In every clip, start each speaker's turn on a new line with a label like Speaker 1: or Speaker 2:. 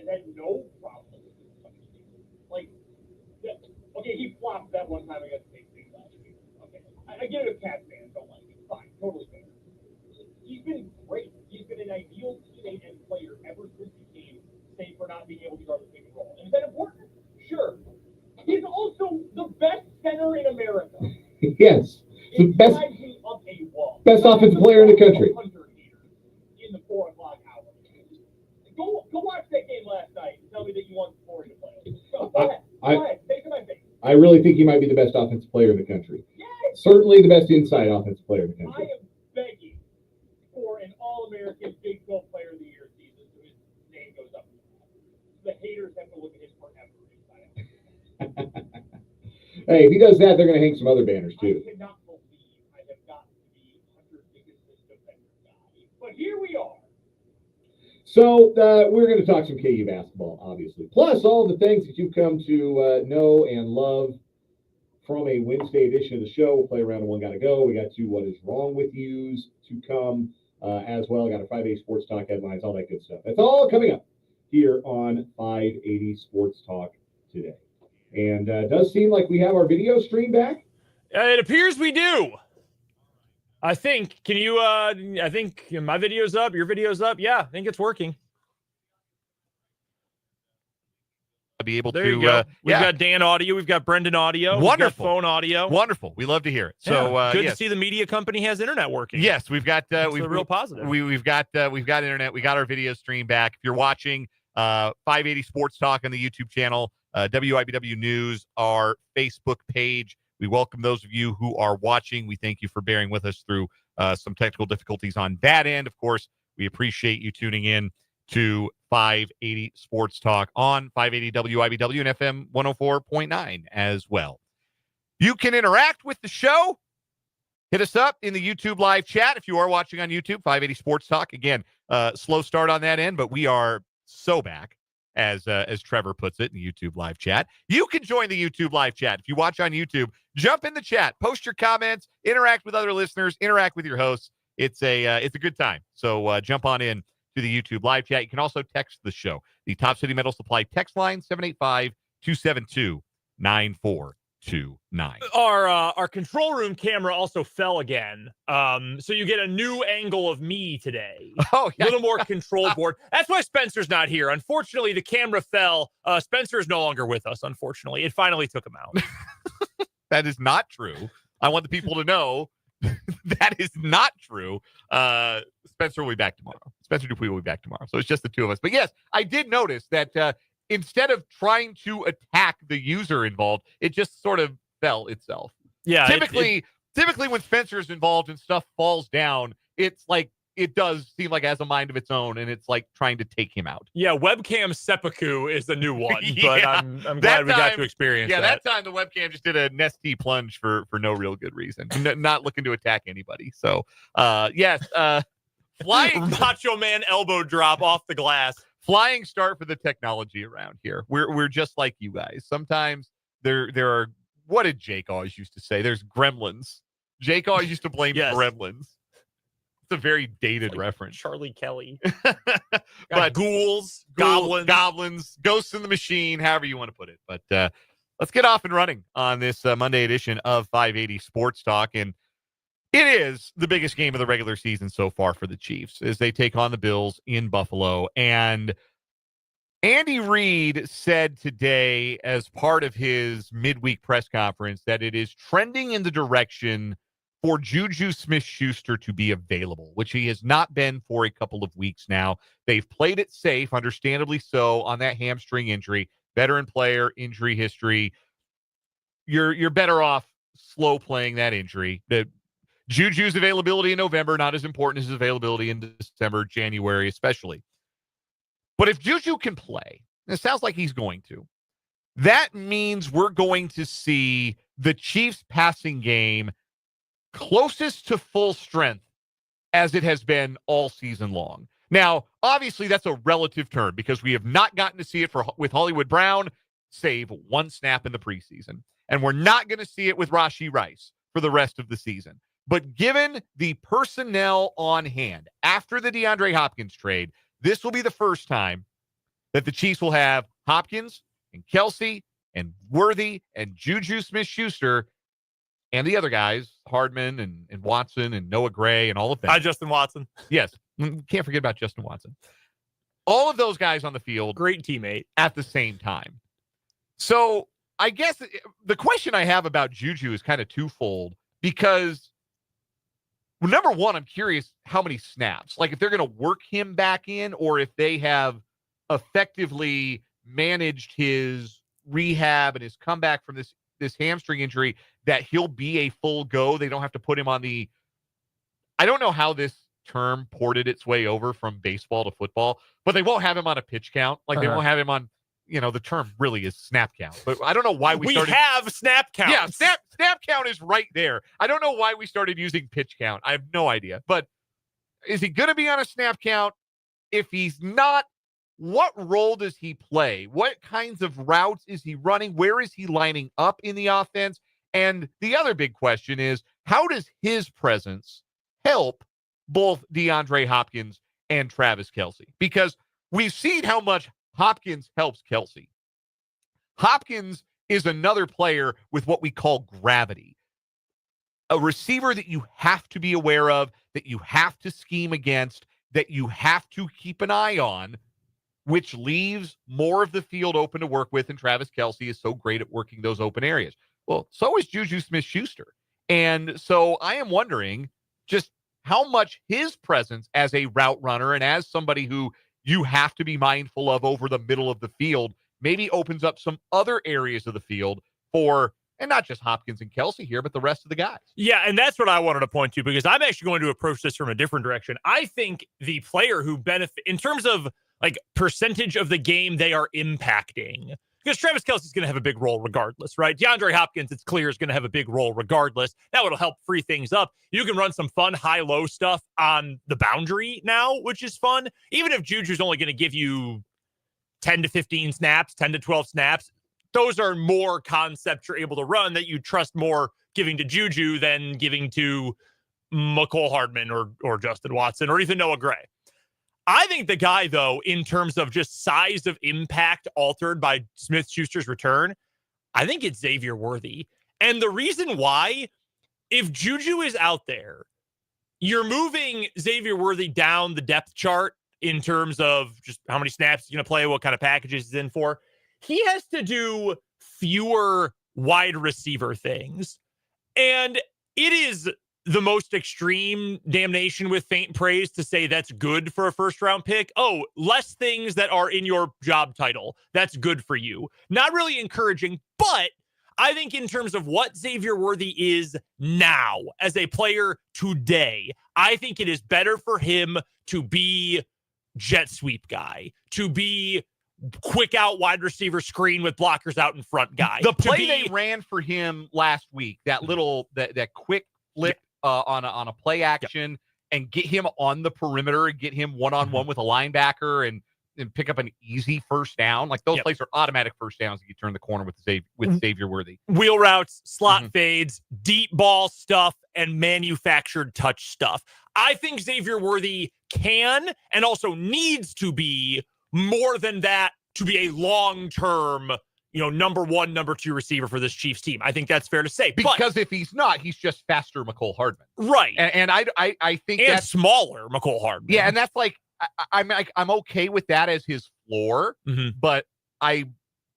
Speaker 1: has had no problem with this. Like, okay, he flopped that one time against State last week. Okay, I get it if Cats fans don't like it. Fine, totally fair. He's been great. He's been an ideal teammate and player ever since he came, save for not being able to guard the pick and roll. And is that important? Sure. He's also the best center in America.
Speaker 2: Yes. The best offensive player in the country.
Speaker 1: In the 4 o'clock hour. Go watch that game last night and tell me that you want Corey to play. Go ahead. Take to my face.
Speaker 2: I really think he might be the best offensive player in the country.
Speaker 1: Yes.
Speaker 2: Certainly the best inside offensive player in the country.
Speaker 1: I am begging for an All-American Big 12 Player of the Year season so his name goes up. The haters have to look at his forever inside.
Speaker 2: Hey, if he does that, they're going to hang some other banners too.
Speaker 1: I cannot believe I have gotten to be Hunter's biggest defender guy. But here we are.
Speaker 2: So we're going to talk some KU basketball, obviously. Plus all the things that you've come to know and love from a Wednesday edition of the show. We'll play around in One Gotta Go. We got 2 What Is Wrong With Yous to come as well. Got a 580 Sports Talk headlines, all that good stuff. That's all coming up here on 580 Sports Talk today. And it does seem like we have our video stream back.
Speaker 3: It appears we do. I think. Can you? I think my video's up. Your video's up. Yeah, I think it's working.
Speaker 4: I'll be able
Speaker 3: there
Speaker 4: to.
Speaker 3: You go. We've got Dan audio. We've got Brendan audio.
Speaker 4: Wonderful.
Speaker 3: We've got phone audio.
Speaker 4: Wonderful. We love to hear it. So
Speaker 3: good
Speaker 4: yes.
Speaker 3: to see the media company has internet working.
Speaker 4: Yes, we've got. We've
Speaker 3: a real positive.
Speaker 4: We've got internet. We got our video stream back. If you're watching 580 Sports Talk on the YouTube channel, WIBW News, our Facebook page. We welcome those of you who are watching. We thank you for bearing with us through some technical difficulties on that end. Of course, we appreciate you tuning in to 580 Sports Talk on 580 WIBW and FM 104.9 as well. You can interact with the show. Hit us up in the YouTube live chat if you are watching on YouTube, 580 Sports Talk. Again, slow start on that end, but we are so back. As Trevor puts it in the YouTube live chat. You can join the YouTube live chat. If you watch on YouTube, jump in the chat, post your comments, interact with other listeners, interact with your hosts. It's a good time. So jump on in to the YouTube live chat. You can also text the show. The Top City Metal Supply text line, 785-272-9429.
Speaker 3: Our control room camera also fell again. So you get a new angle of me today.
Speaker 4: Oh, yeah.
Speaker 3: A little more control board. That's why Spencer's not here. Unfortunately, the camera fell. Spencer is no longer with us, unfortunately. It finally took him out.
Speaker 4: That is not true. I want the people to know that is not true. Spencer will be back tomorrow. Spencer Dupuis will be back tomorrow. So it's just the two of us. But yes, I did notice that instead of trying to attack the user involved, it just sort of fell itself.
Speaker 3: Yeah.
Speaker 4: Typically when Spencer is involved and stuff falls down, it's like it does seem like it has a mind of its own, and it's like trying to take him out.
Speaker 3: Yeah, webcam seppuku is the new one,
Speaker 4: yeah,
Speaker 3: but I'm glad we got to experience that.
Speaker 4: Yeah, that time the webcam just did a nesty plunge for no real good reason. Not looking to attack anybody. So, yes, flying
Speaker 3: Macho Man elbow drop off the glass.
Speaker 4: Flying start for the technology around here. We're just like you guys. Sometimes there are, what did Jake always used to say? There's gremlins. Jake always used to blame gremlins. It's a very dated reference.
Speaker 3: Charlie Kelly.
Speaker 4: But
Speaker 3: ghouls,
Speaker 4: goblins, ghosts in the machine, however you want to put it. But let's get off and running on this Monday edition of 580 Sports Talk. And it is the biggest game of the regular season so far for the Chiefs as they take on the Bills in Buffalo. And Andy Reid said today as part of his midweek press conference that it is trending in the direction for Juju Smith-Schuster to be available, which he has not been for a couple of weeks now. They've played it safe, understandably so, on that hamstring injury. Veteran player, injury history. You're better off slow playing that injury. The Juju's availability in November, not as important as his availability in December, January especially. But if Juju can play, and it sounds like he's going to, that means we're going to see the Chiefs passing game closest to full strength as it has been all season long. Now, obviously, that's a relative term because we have not gotten to see it with Hollywood Brown, save one snap in the preseason. And we're not going to see it with Rashee Rice for the rest of the season. But given the personnel on hand after the DeAndre Hopkins trade, this will be the first time that the Chiefs will have Hopkins and Kelsey and Worthy and Juju Smith-Schuster and the other guys, Hardman and Watson and Noah Gray and all of them.
Speaker 3: Hi, Justin Watson.
Speaker 4: Yes. Can't forget about Justin Watson. All of those guys on the field.
Speaker 3: Great teammate.
Speaker 4: At the same time. So I guess the question I have about Juju is kind of twofold because, well, number one, I'm curious how many snaps. Like if they're going to work him back in or if they have effectively managed his rehab and his comeback from this hamstring injury that he'll be a full go. They don't have to put him on the, I don't know how this term ported its way over from baseball to football, but they won't have him on a pitch count. Like they won't have him on, the term really is snap count, but I don't know why we started.
Speaker 3: have snap count.
Speaker 4: Yeah. Snap count is right there. I don't know why we started using pitch count. I have no idea, but is he going to be on a snap count? If he's not, what role does he play? What kinds of routes is he running? Where is he lining up in the offense? And the other big question is, how does his presence help both DeAndre Hopkins and Travis Kelce? Because we've seen how much Hopkins helps Kelce. Hopkins is another player with what we call gravity. A receiver that you have to be aware of, that you have to scheme against, that you have to keep an eye on, which leaves more of the field open to work with, and Travis Kelce is so great at working those open areas. Well, so is Juju Smith-Schuster. And so I am wondering just how much his presence as a route runner and as somebody who you have to be mindful of over the middle of the field maybe opens up some other areas of the field for, and not just Hopkins and Kelce here, but the rest of the guys.
Speaker 3: Yeah, and that's what I wanted to point to because I'm actually going to approach this from a different direction. I think the player who benefit in terms of like percentage of the game they are impacting, because Travis Kelce is going to have a big role regardless, right? DeAndre Hopkins, it's clear, is going to have a big role regardless. That will help free things up. You can run some fun high-low stuff on the boundary now, which is fun. Even if Juju's only going to give you 10 to 15 snaps, 10 to 12 snaps, those are more concepts you're able to run that you trust more giving to Juju than giving to McCole Hardman or Justin Watson or even Noah Gray. I think the guy, though, in terms of just size of impact altered by Smith-Schuster's return, I think it's Xavier Worthy. And the reason why, if Juju is out there, you're moving Xavier Worthy down the depth chart in terms of just how many snaps he's going to play, what kind of packages he's in for. He has to do fewer wide receiver things. And it is the most extreme damnation with faint praise to say that's good for a first round pick. Oh, less things that are in your job title. That's good for you. Not really encouraging, but I think in terms of what Xavier Worthy is now as a player today, I think it is better for him to be jet sweep guy, to be quick out wide receiver screen with blockers out in front guy.
Speaker 4: The play they ran for him last week, that little, that quick flip, on a play action and get him on the perimeter and get him one-on-one with a linebacker and pick up an easy first down. Like those plays are automatic first downs if you turn the corner with Xavier Worthy.
Speaker 3: Wheel routes, slot fades, deep ball stuff, and manufactured touch stuff. I think Xavier Worthy can and also needs to be more than that to be a long-term number one, number two receiver for this Chiefs team. I think that's fair to say.
Speaker 4: Because if he's not, he's just faster McCole Hardman.
Speaker 3: Right.
Speaker 4: And I think
Speaker 3: and
Speaker 4: that's
Speaker 3: smaller McCole Hardman.
Speaker 4: Yeah, and that's like, I'm okay with that as his floor, but I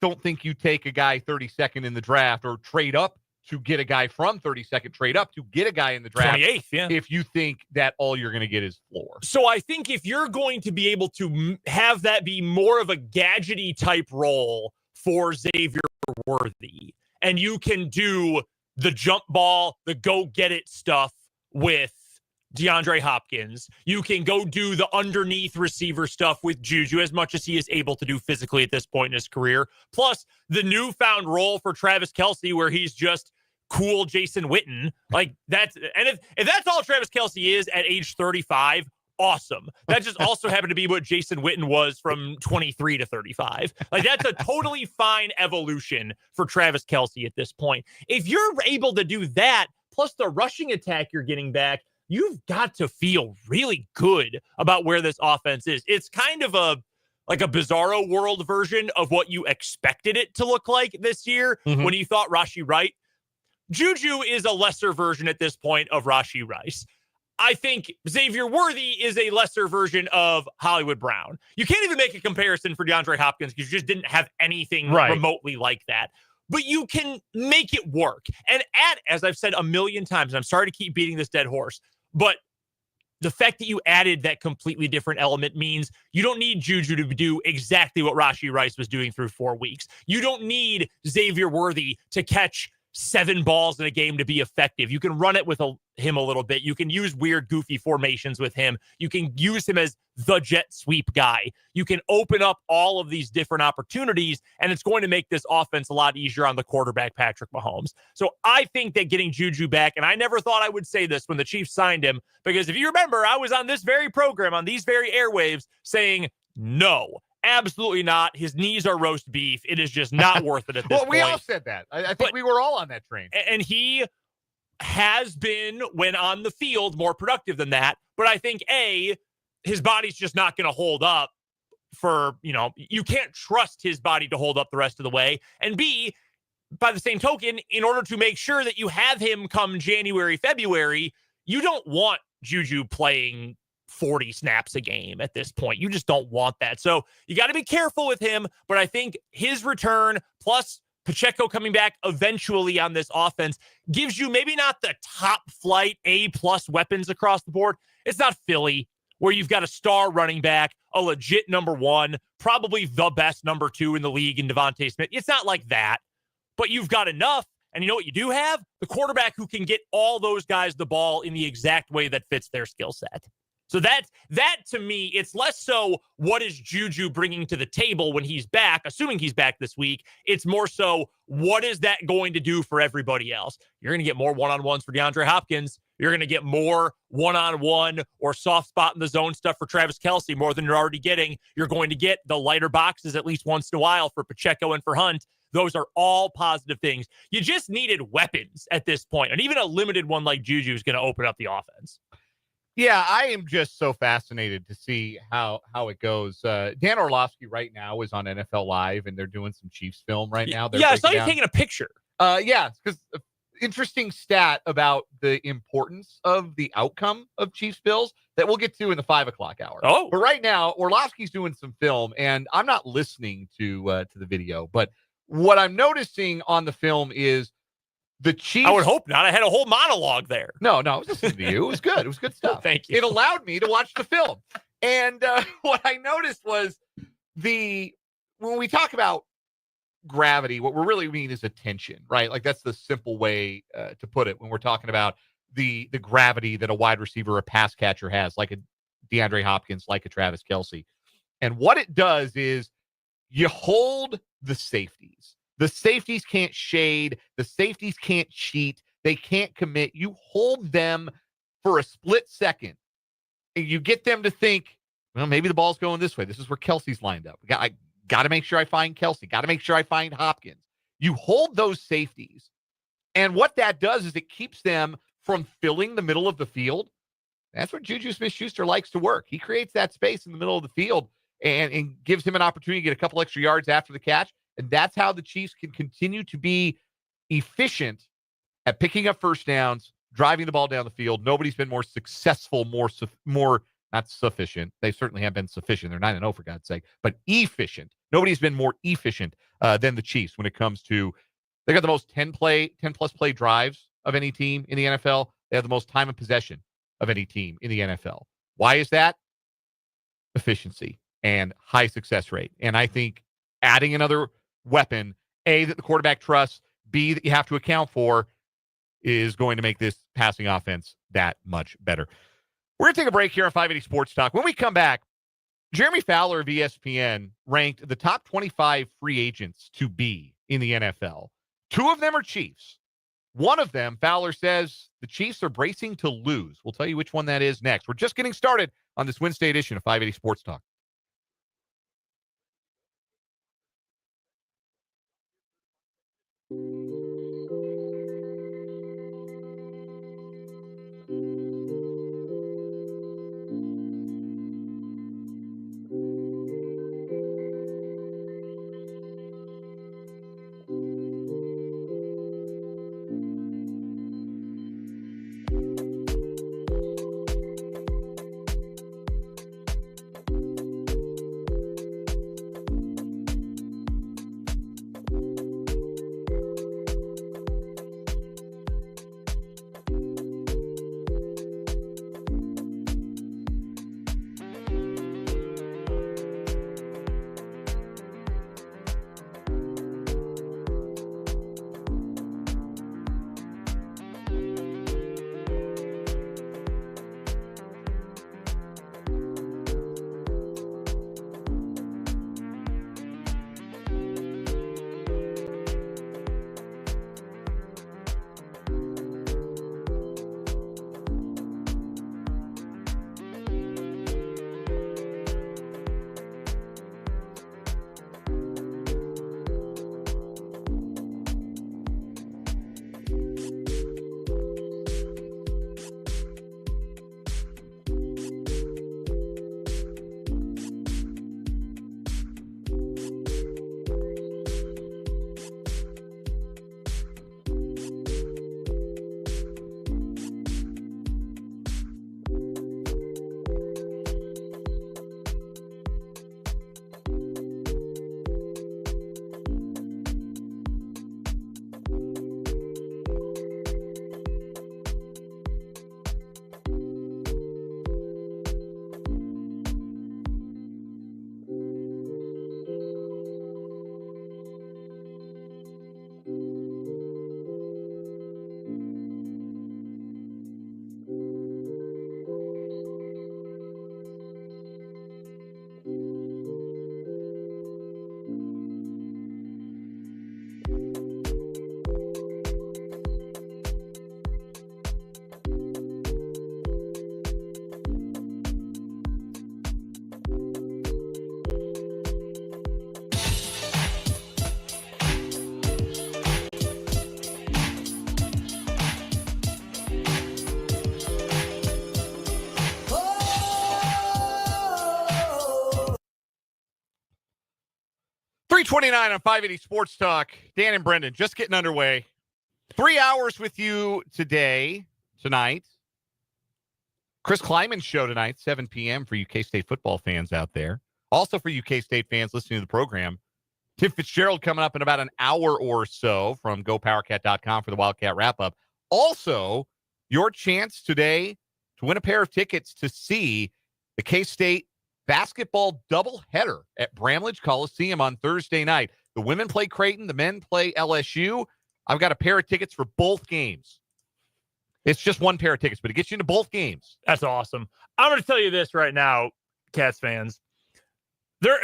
Speaker 4: don't think you take a guy 32nd in the draft or trade up to get a guy from 32nd, trade up to get a guy in the draft
Speaker 3: 28th,
Speaker 4: if you think that all you're going to get is floor.
Speaker 3: So I think if you're going to be able to have that be more of a gadgety type role for Xavier Worthy, and you can do the jump ball, the go get it stuff with DeAndre Hopkins, you can go do the underneath receiver stuff with Juju as much as he is able to do physically at this point in his career. Plus the newfound role for Travis Kelce where he's just cool Jason Witten. Like that's, and if that's all Travis Kelce is at age 35, awesome. That just also happened to be what Jason Witten was from 23 to 35. Like that's a totally fine evolution for Travis Kelce at this point. If you're able to do that, plus the rushing attack you're getting back, you've got to feel really good about where this offense is. It's kind of like a bizarro world version of what you expected it to look like this year when you thought Rashee Wright. Juju is a lesser version at this point of Rashee Rice. I think Xavier Worthy is a lesser version of Hollywood Brown. You can't even make a comparison for DeAndre Hopkins because you just didn't have anything remotely like that. But you can make it work. And as I've said a million times, and I'm sorry to keep beating this dead horse, but the fact that you added that completely different element means you don't need Juju to do exactly what Rashee Rice was doing through 4 weeks. You don't need Xavier Worthy to catch 7 balls in a game to be effective. You can run it with him a little bit. You can use weird, goofy formations with him. You can use him as the jet sweep guy. You can open up all of these different opportunities, and it's going to make this offense a lot easier on the quarterback, Patrick Mahomes. So I think that getting Juju back, and I never thought I would say this when the Chiefs signed him, because if you remember, I was on this very program, on these very airwaves, saying no. Absolutely not. His knees are roast beef. It is just not worth it at this point.
Speaker 4: We all said that. I think we were all on that train.
Speaker 3: And he has been, when on the field, more productive than that. But I think, his body's just not going to hold up for, you can't trust his body to hold up the rest of the way. And B, by the same token, in order to make sure that you have him come January, February, you don't want Juju playing 40 snaps a game at this point. You just don't want that. So you got to be careful with him. But I think his return plus Pacheco coming back eventually on this offense gives you maybe not the top flight A+ weapons across the board. It's not Philly, where you've got a star running back, a legit number 1, probably the best number 2 in the league in Devontae Smith. It's not like that, but you've got enough. And you know what you do have? The quarterback who can get all those guys the ball in the exact way that fits their skill set. So that to me, it's less so what is Juju bringing to the table when he's back, assuming he's back this week. It's more so what is that going to do for everybody else? You're going to get more one-on-ones for DeAndre Hopkins. You're going to get more one-on-one or soft spot in the zone stuff for Travis Kelce, more than you're already getting. You're going to get the lighter boxes at least once in a while for Pacheco and for Hunt. Those are all positive things. You just needed weapons at this point, and even a limited one like Juju is going to open up the offense.
Speaker 4: Yeah, I am just so fascinated to see how it goes. Dan Orlovsky right now is on NFL Live, and they're doing some Chiefs film right now.
Speaker 3: I saw you taking a picture.
Speaker 4: Yeah, because interesting stat about the importance of the outcome of Chiefs-Bills that we'll get to in the 5 o'clock hour.
Speaker 3: Oh.
Speaker 4: But right now, Orlovsky's doing some film, and I'm not listening to the video, but what I'm noticing on the film is the Chiefs.
Speaker 3: I would hope not. I had a whole monologue there.
Speaker 4: No, I was listening to you. It was good. It was good stuff.
Speaker 3: Thank you.
Speaker 4: It allowed me to watch the film. And what I noticed was when we talk about gravity, what we really mean is attention, right? Like that's the simple way to put it when we're talking about the gravity that a wide receiver or a pass catcher has, like a DeAndre Hopkins, like a Travis Kelce. And what it does is you hold the safeties. The safeties can't shade. The safeties can't cheat. They can't commit. You hold them for a split second, and you get them to think, well, maybe the ball's going this way. This is where Kelce's lined up. I got to make sure I find Kelce. Got to make sure I find Hopkins. You hold those safeties, and what that does is it keeps them from filling the middle of the field. That's where Juju Smith-Schuster likes to work. He creates that space in the middle of the field and gives him an opportunity to get a couple extra yards after the catch. And that's how the Chiefs can continue to be efficient at picking up first downs, driving the ball down the field. Nobody's been more successful, more not sufficient. They certainly have been sufficient. They're 9-0 for God's sake, but efficient. Nobody's been more efficient than the Chiefs when it comes to, they got the most 10-plus play drives of any team in the NFL. They have the most time of possession of any team in the NFL. Why is that? Efficiency and high success rate. And I think adding another weapon, A, that the quarterback trusts, B, that you have to account for, is going to make this passing offense that much better. We're going to take a break here on 580 Sports Talk. When we come back, Jeremy Fowler of ESPN ranked the top 25 free agents to be in the NFL. 2 of them are Chiefs. One of them, Fowler says, the Chiefs are bracing to lose. We'll tell you which one that is next. We're just getting started on this Wednesday edition of 580 Sports Talk. 3:29 on 580 Sports Talk. Dan and Brendan just getting underway. 3 hours with you tonight. Chris Kleiman's show tonight, 7 p.m. for you K-State football fans out there. Also for you K-State fans listening to the program. Tim Fitzgerald coming up in about an hour or so from GoPowerCat.com for the Wildcat Wrap-up. Also, your chance today to win a pair of tickets to see the K-State basketball doubleheader at Bramlage Coliseum on Thursday night. The women play Creighton, the men play LSU. I've got a pair of tickets for both games. It's just one pair of tickets, but it gets you into both games.
Speaker 3: That's awesome. I'm going to tell you this right now, Cats fans. There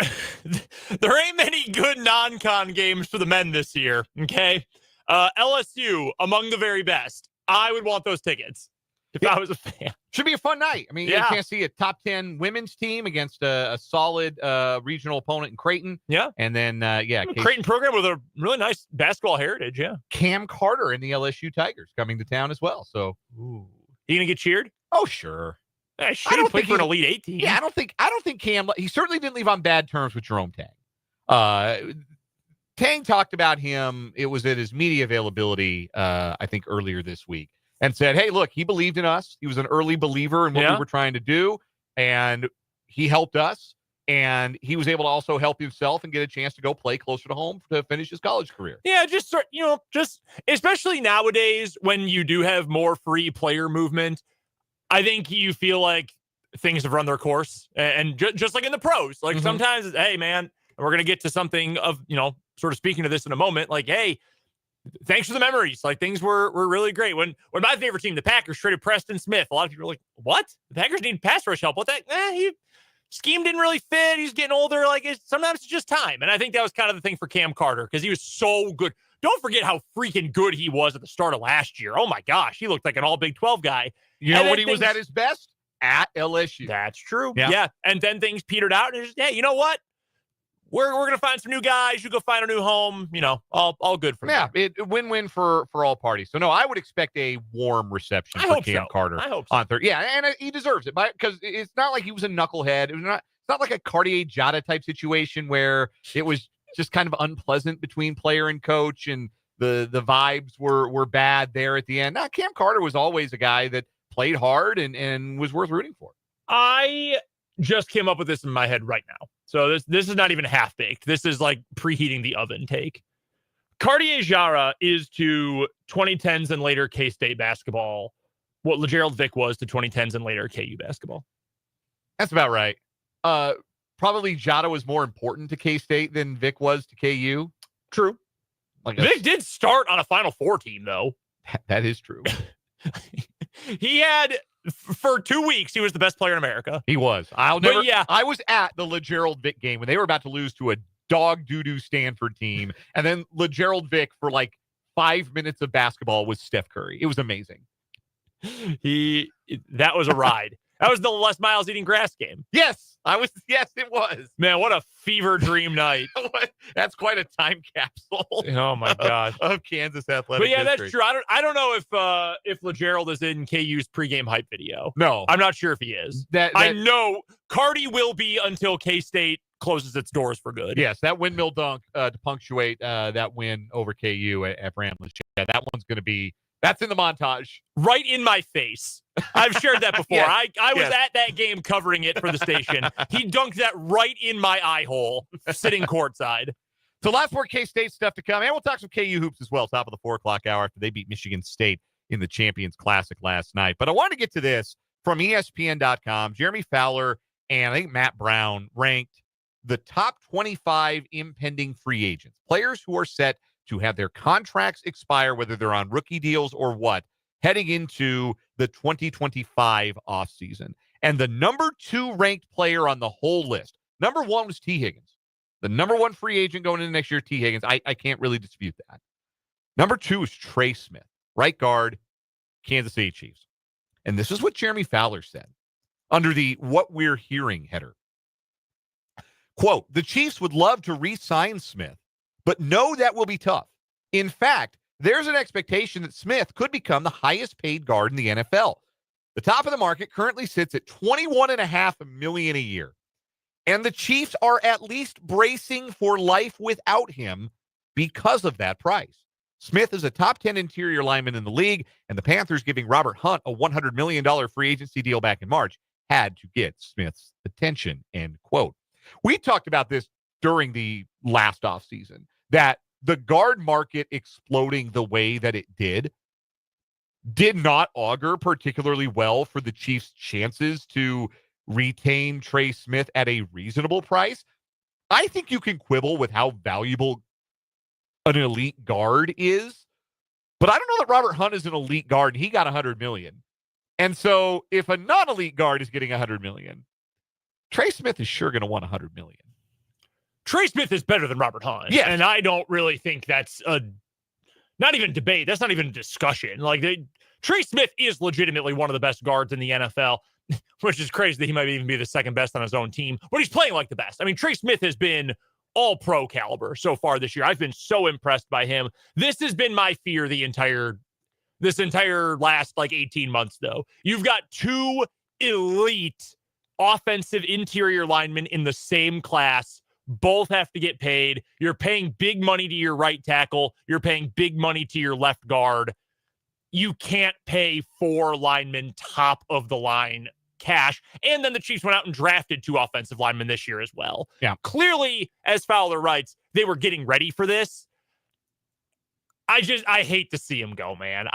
Speaker 3: ain't many good non-con games for the men this year, okay? LSU, among the very best. I would want those tickets if I was a fan.
Speaker 4: Should be a fun night. I mean, you can't see a top 10 women's team against a solid regional opponent in Creighton.
Speaker 3: Yeah.
Speaker 4: And then,
Speaker 3: Creighton program with a really nice basketball heritage, yeah.
Speaker 4: Cam Carter and the LSU Tigers coming to town as well. So,
Speaker 3: you going to get cheered?
Speaker 4: Oh, sure.
Speaker 3: I don't think for an Elite 8 team.
Speaker 4: Yeah, I don't think Cam, he certainly didn't leave on bad terms with Jerome Tang. Tang talked about him. It was at his media availability, I think earlier this week, and said, hey, look, he believed in us. He was an early believer in what we were trying to do, and he helped us, and he was able to also help himself and get a chance to go play closer to home to finish his college career.
Speaker 3: Yeah, just especially nowadays when you do have more free player movement, I think you feel like things have run their course, and just like in the pros, like sometimes, hey, man, we're going to get to something of, sort of speaking to this in a moment, like, hey, thanks for the memories. Like, things were really great. When my favorite team, the Packers, traded Preston Smith, a lot of people are like, what? The Packers need pass rush help. What that? Scheme didn't really fit. He's getting older. Like, sometimes it's just time. And I think that was kind of the thing for Cam Carter, because he was so good. Don't forget how freaking good he was at the start of last year. Oh, my gosh. He looked like an all Big 12 guy.
Speaker 4: You know when he was at his best? At LSU.
Speaker 3: That's true. Yeah. And then things petered out. And it's just, hey, you know what? We're going to find some new guys. You go find a new home. All good for them.
Speaker 4: Yeah, win-win for all parties. So, no, I would expect a warm reception for Cam Carter.
Speaker 3: I hope so.
Speaker 4: On Thursday. Yeah, and he deserves it, because it's not like he was a knucklehead. It's not like a Cartier-Jada type situation where it was just kind of unpleasant between player and coach, and the vibes were bad there at the end. No, Cam Carter was always a guy that played hard and was worth rooting for.
Speaker 3: I just came up with this in my head right now. So this is not even half-baked. This is like preheating the oven take. Cartier-Jara is to 2010s and later K-State basketball what LeGerald Vick was to 2010s and later KU basketball.
Speaker 4: That's about right. Probably Jada was more important to K-State than Vick was to KU.
Speaker 3: True. Vick did start on a Final Four team, though.
Speaker 4: That is true.
Speaker 3: He had, for 2 weeks, he was the best player in America.
Speaker 4: He was. I was at the LeGerald Vick game when they were about to lose to a dog doo-doo Stanford team, and then LeGerald Vick for like 5 minutes of basketball with Steph Curry. It was amazing.
Speaker 3: That was a ride. That was the Les Miles eating grass game.
Speaker 4: Yes, it was.
Speaker 3: Man, what a fever dream night.
Speaker 4: That's quite a time capsule.
Speaker 3: Oh my God.
Speaker 4: Of Kansas athletic.
Speaker 3: But yeah,
Speaker 4: history.
Speaker 3: that's true. I don't know if LeGerald is in KU's pregame hype video.
Speaker 4: No.
Speaker 3: I'm not sure if he is. I know Cardi will be until K-State closes its doors for good.
Speaker 4: Yes, that windmill dunk to punctuate that win over KU at Bramlage. Yeah, that one's going to be. That's in the montage.
Speaker 3: Right in my face. I've shared that before.
Speaker 4: Yes.
Speaker 3: I was at that game covering it for the station. He dunked that right in my eye hole, sitting courtside.
Speaker 4: So lots more K-State stuff to come. And we'll talk some KU hoops as well, top of the 4 o'clock hour after they beat Michigan State in the Champions Classic last night. But I wanted to get to this from ESPN.com. Jeremy Fowler and I think Matt Brown ranked the top 25 impending free agents, players who are set to have their contracts expire, whether they're on rookie deals or what, heading into the 2025 offseason. And the number 2 ranked player on the whole list, number 1 was T. Higgins. The number 1 free agent going into next year, T. Higgins. I can't really dispute that. Number 2 is Trey Smith, right guard, Kansas City Chiefs. And this is what Jeremy Fowler said under the What We're Hearing header. Quote, the Chiefs would love to re-sign Smith, but know that will be tough. In fact, there's an expectation that Smith could become the highest paid guard in the NFL. The top of the market currently sits at $21.5 million a year. And the Chiefs are at least bracing for life without him because of that price. Smith is a top 10 interior lineman in the league, and the Panthers giving Robert Hunt a $100 million free agency deal back in March had to get Smith's attention, end quote. We talked about this during the last offseason, that the guard market exploding the way that it did not augur particularly well for the Chiefs' chances to retain Trey Smith at a reasonable price. I think you can quibble with how valuable an elite guard is, but I don't know that Robert Hunt is an elite guard, and he got $100 million. And so if a non-elite guard is getting $100 million, Trey Smith is sure going to want $100 million.
Speaker 3: Trey Smith is better than Robert Hunt.
Speaker 4: Yes.
Speaker 3: And I don't really think that's not even debate. That's not even a discussion. Trey Smith is legitimately one of the best guards in the NFL, which is crazy that he might even be the second best on his own team, but he's playing like the best. I mean, Trey Smith has been all pro caliber so far this year. I've been so impressed by him. This has been my fear this entire last 18 months, though. You've got two elite offensive interior linemen in the same class. Both have to get paid. You're paying big money to your right tackle. You're paying big money to your left guard. You can't pay 4 linemen top of the line cash. And then the Chiefs went out and drafted 2 offensive linemen this year as well.
Speaker 4: Yeah.
Speaker 3: Clearly, as Fowler writes, they were getting ready for this. I hate to see him go, man.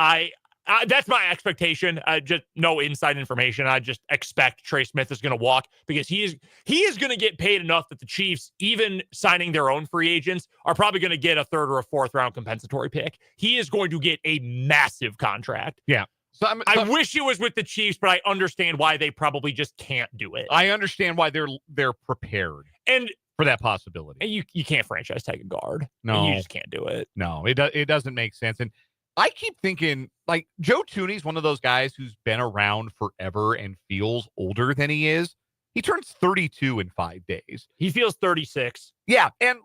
Speaker 3: That's my expectation. Just no inside information. I just expect Trey Smith is going to walk because he is going to get paid enough that the Chiefs, even signing their own free agents, are probably going to get a 3rd or a 4th round compensatory pick. He is going to get a massive contract.
Speaker 4: Yeah.
Speaker 3: I wish it was with the Chiefs, but I understand why they probably just can't do it.
Speaker 4: I understand why they're prepared
Speaker 3: and
Speaker 4: for that possibility.
Speaker 3: And you can't franchise tag a guard.
Speaker 4: No,
Speaker 3: you just can't do it.
Speaker 4: No, it doesn't make sense. And I keep thinking, Joe Thuney's one of those guys who's been around forever and feels older than he is. He turns 32 in 5 days.
Speaker 3: He feels 36.
Speaker 4: Yeah, and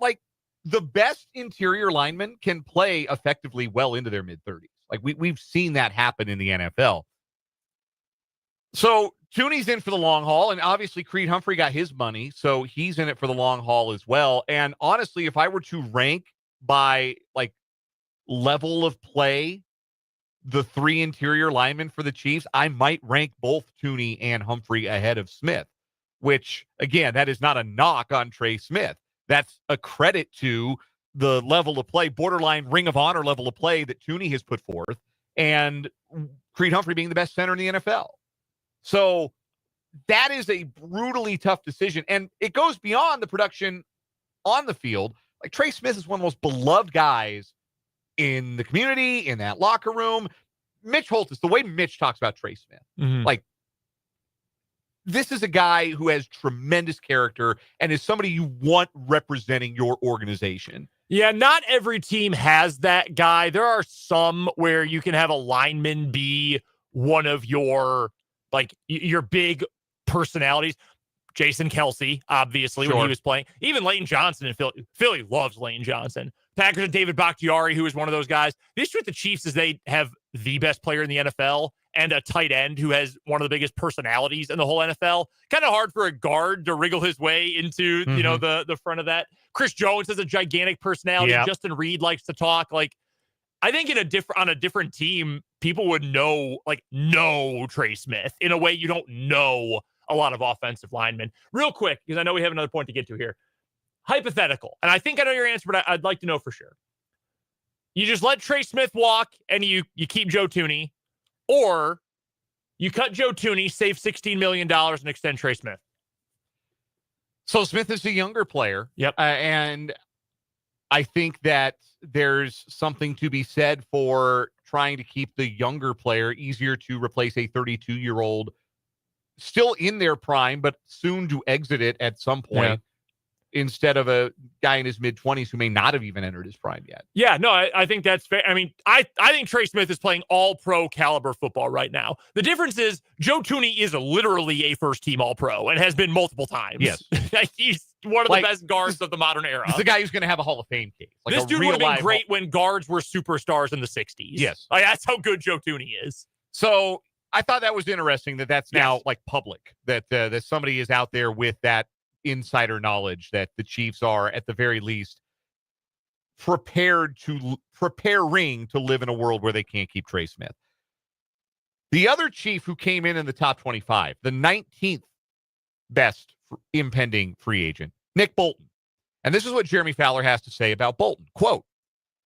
Speaker 4: the best interior linemen can play effectively well into their mid-30s. We've seen that happen in the NFL. So Thuney's in for the long haul, and obviously Creed Humphrey got his money, so he's in it for the long haul as well. And honestly, if I were to rank by level of play the 3 interior linemen for the Chiefs, I might rank both Thuney and Humphrey ahead of Smith, which, again, that is not a knock on Trey Smith. That's a credit to the level of play, borderline Ring of Honor level of play that Thuney has put forth, and Creed Humphrey being the best center in the NFL. So that is a brutally tough decision, and it goes beyond the production on the field. Trey Smith is one of the most beloved guys in the community, in that locker room. Mitch Holtis, the way Mitch talks about Trey Smith, this is a guy who has tremendous character and is somebody you want representing your organization.
Speaker 3: Yeah, not every team has that guy. There are some where you can have a lineman be one of your big personalities. Jason Kelsey, obviously, when he was playing. Even Lane Johnson in Philly. Philly loves Lane Johnson. Packers and David Bakhtiari, who is one of those guys. The issue with the Chiefs is they have the best player in the NFL and a tight end who has one of the biggest personalities in the whole NFL. Kind of hard for a guard to wriggle his way into, the front of that. Chris Jones has a gigantic personality. Yep. Justin Reed likes to talk. I think on a different team, people would know Trey Smith in a way you don't know a lot of offensive linemen. Real quick, because I know we have another point to get to here. Hypothetical, and I think I know your answer, but I'd like to know for sure. You just let Trey Smith walk and you keep Joe Thuney, or you cut Joe Thuney, save $16 million, and extend Trey Smith.
Speaker 4: So Smith is a younger player.
Speaker 3: Yep.
Speaker 4: And I think that there's something to be said for trying to keep the younger player easier to replace a 32-year-old still in their prime, but soon to exit it at some point. Instead of a guy in his mid-20s who may not have even entered his prime yet.
Speaker 3: Yeah, no, I think that's fair. I mean, I think Trey Smith is playing all-pro caliber football right now. The difference is Joe Thuney is literally a first-team all-pro and has been multiple times.
Speaker 4: Yes.
Speaker 3: He's one of the best guards of the modern era.
Speaker 4: He's the guy who's going to have a Hall of Fame case.
Speaker 3: This dude would have been great when guards were superstars in the 60s.
Speaker 4: Yes.
Speaker 3: That's how good Joe Thuney is.
Speaker 4: So I thought that was interesting that's now public, that somebody is out there with that insider knowledge that the Chiefs are, at the very least, preparing to live in a world where they can't keep Trey Smith. The other Chief who came in the top 25, the 19th best impending free agent, Nick Bolton. And this is what Jeremy Fowler has to say about Bolton. Quote,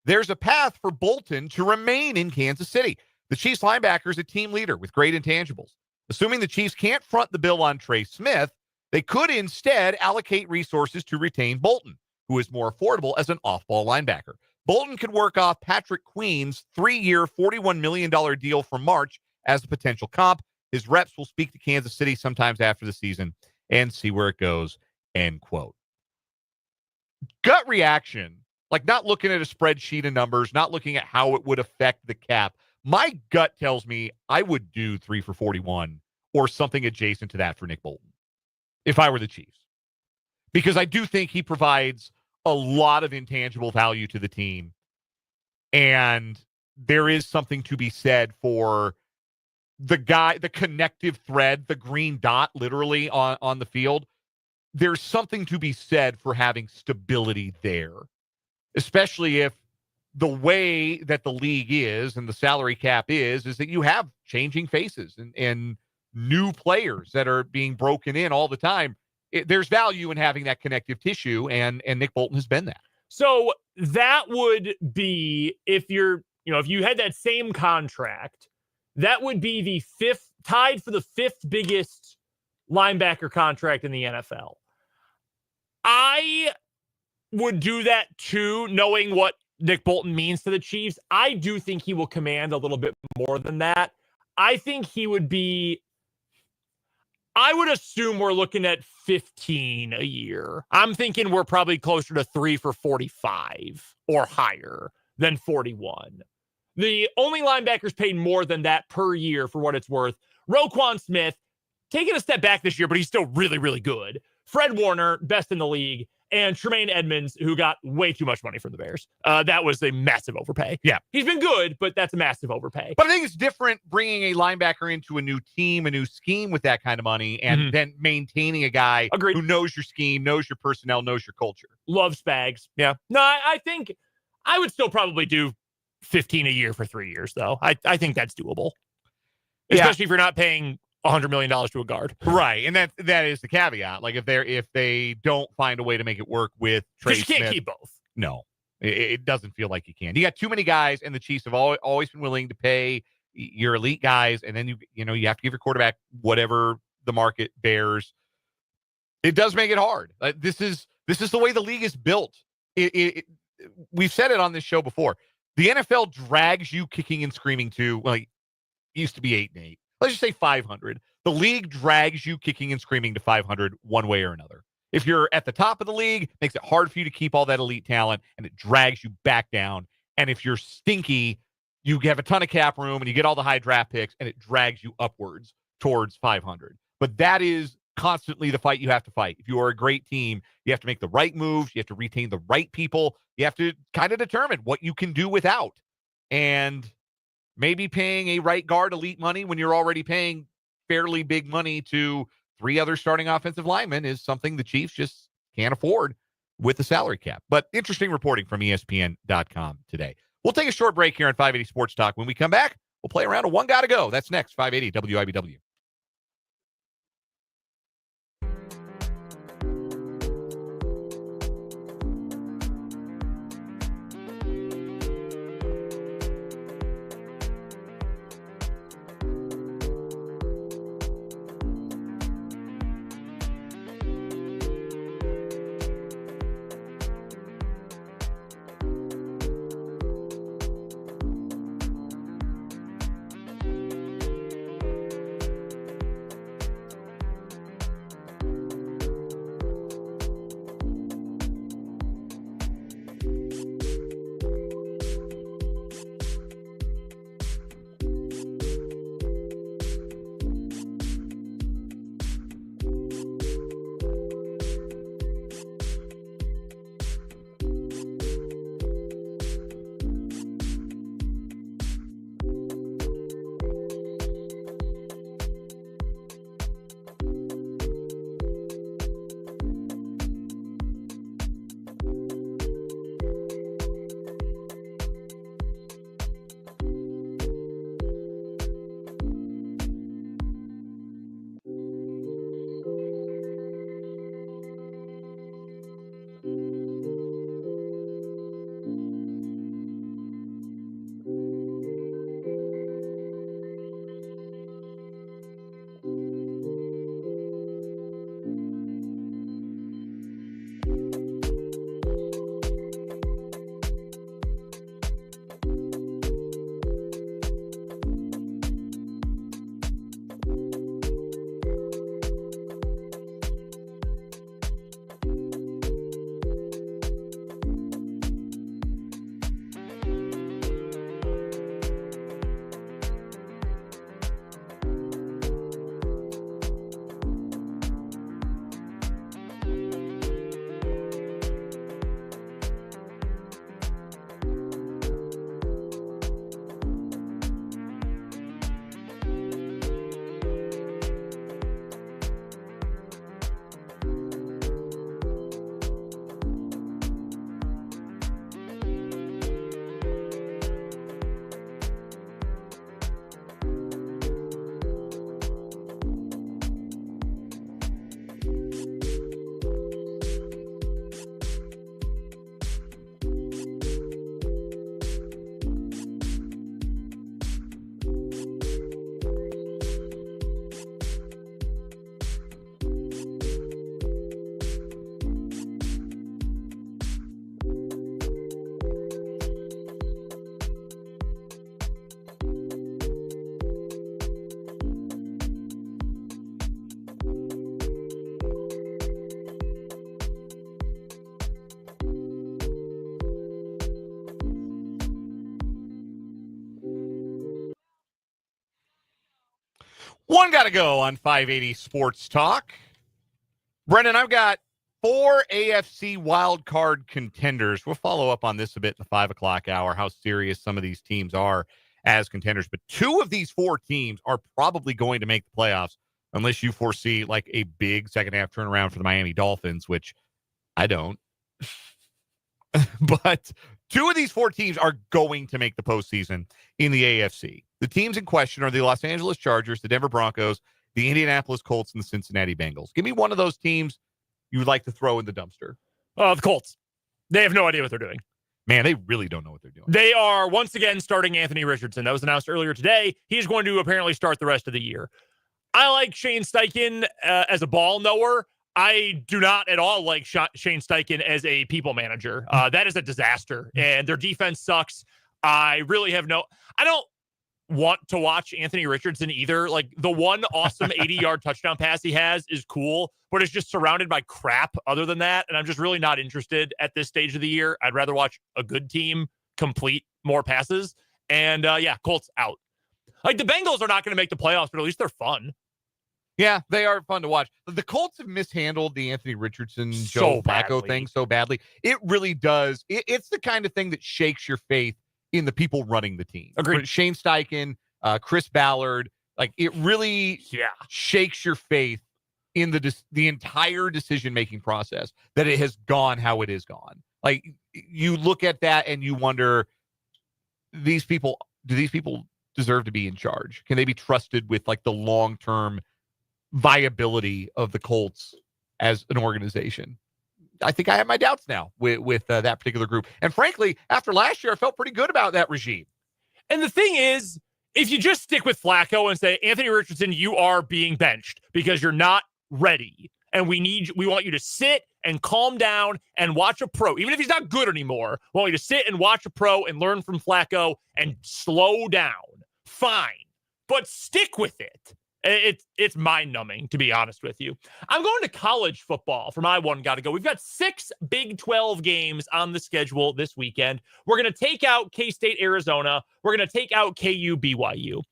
Speaker 4: "There's a path for Bolton to remain in Kansas City. The Chiefs linebacker is a team leader with great intangibles. Assuming the Chiefs can't front the bill on Trey Smith, they could instead allocate resources to retain Bolton, who is more affordable as an off-ball linebacker. Bolton could work off Patrick Queen's 3-year, $41 million deal from March as a potential comp. His reps will speak to Kansas City sometimes after the season and see where it goes," end quote. Gut reaction, like not looking at a spreadsheet of numbers, not looking at how it would affect the cap. My gut tells me I would do 3 for 41 or something adjacent to that for Nick Bolton if I were the Chiefs, because I do think he provides a lot of intangible value to the team. And there is something to be said for the guy, the connective thread, the green dot literally on the field. There's something to be said for having stability there, especially if the way that the league is and the salary cap is that you have changing faces and new players that are being broken in all the time. There's value in having that connective tissue, and Nick Bolton has been that.
Speaker 3: So that would be, if you had that same contract, that would be the tied for the 5th biggest linebacker contract in the NFL. I would do that too, knowing what Nick Bolton means to the Chiefs. I do think he will command a little bit more than that. I think he would be, I would assume we're looking at 15 a year. I'm thinking we're probably closer to 3 for 45 or higher than 41. The only linebackers paid more than that per year, for what it's worth, Roquan Smith, taking a step back this year, but he's still really, really good. Fred Warner, best in the league, and Tremaine Edmonds, who got way too much money from the Bears. That was a massive overpay.
Speaker 4: Yeah.
Speaker 3: He's been good, but that's a massive overpay.
Speaker 4: But I think it's different bringing a linebacker into a new team, a new scheme with that kind of money, and then maintaining a guy who knows your scheme, knows your personnel, knows your culture.
Speaker 3: Love Spags. Yeah. No, I think I would still probably do 15 a year for 3 years, though. I think that's doable. Especially if you're not paying $100 million to a guard.
Speaker 4: Right. And that is the caveat. Like if they don't find a way to make it work with Trey Smith.
Speaker 3: You can't keep both.
Speaker 4: No, it doesn't feel like you can. You got too many guys, and the Chiefs have always been willing to pay your elite guys, and then you have to give your quarterback whatever the market bears. It does make it hard. This is the way the league is built. We've said it on this show before. The NFL drags you kicking and screaming to, well, it used to be 8-8. Let's just say 500. The league drags you kicking and screaming to 500 one way or another. If you're at the top of the league, it makes it hard for you to keep all that elite talent, and it drags you back down. And if you're stinky, you have a ton of cap room, and you get all the high draft picks, and it drags you upwards towards 500. But that is constantly the fight you have to fight. If you are a great team, you have to make the right moves. You have to retain the right people. You have to kind of determine what you can do without. And maybe paying a right guard elite money when you're already paying fairly big money to 3 other starting offensive linemen is something the Chiefs just can't afford with the salary cap. But interesting reporting from ESPN.com today. We'll take a short break here on 580 Sports Talk. When we come back, we'll play around a One Gotta Go. That's next, 580 WIBW. One got to go on 580 Sports Talk. Brendan, I've got 4 AFC wildcard contenders. We'll follow up on this a bit in the 5 o'clock hour, how serious some of these teams are as contenders. But 2 of these 4 teams are probably going to make the playoffs unless you foresee like a big second half turnaround for the Miami Dolphins, which I don't. But 2 of these 4 teams are going to make the postseason in the AFC. The teams in question are the Los Angeles Chargers, the Denver Broncos, the Indianapolis Colts, and the Cincinnati Bengals. Give me one of those teams you would like to throw in the dumpster.
Speaker 3: The Colts. They have no idea what they're doing.
Speaker 4: Man, they really don't know what they're doing.
Speaker 3: They are once again starting Anthony Richardson. That was announced earlier today. He's going to apparently start the rest of the year. I like Shane Steichen as a ball knower. I do not at all like Shane Steichen as a people manager. That is a disaster, and their defense sucks. I really have I don't want to watch Anthony Richardson either. Like, the one awesome 80-yard touchdown pass he has is cool, but it's just surrounded by crap other than that, and I'm just really not interested at this stage of the year. I'd rather watch a good team complete more passes, and Colts out. Like, the Bengals are not going to make the playoffs, but at least they're fun.
Speaker 4: Yeah, they are fun to watch. The Colts have mishandled the Anthony Richardson, Joe Flacco thing so badly. It really does. It's the kind of thing that shakes your faith in the people running the team.
Speaker 3: Agreed.
Speaker 4: Shane Steichen, Chris Ballard, like, it really shakes your faith in the entire decision-making process that it has gone how it has gone. Like, you look at that and you wonder, do these people deserve to be in charge? Can they be trusted with like the long-term viability of the Colts as an organization? I think I have my doubts now with that particular group. And frankly, after last year, I felt pretty good about that regime.
Speaker 3: And the thing is, if you just stick with Flacco and say, Anthony Richardson, you are being benched because you're not ready. And we want you to sit and calm down and watch a pro. Even if he's not good anymore, we want you to sit and watch a pro and learn from Flacco and slow down. Fine. But stick with it. It's mind-numbing, to be honest with you. I'm going to college football for my one gotta go. We've got 6 Big 12 games on the schedule this weekend. We're going to take out K-State, Arizona. We're going to take out KU, BYU.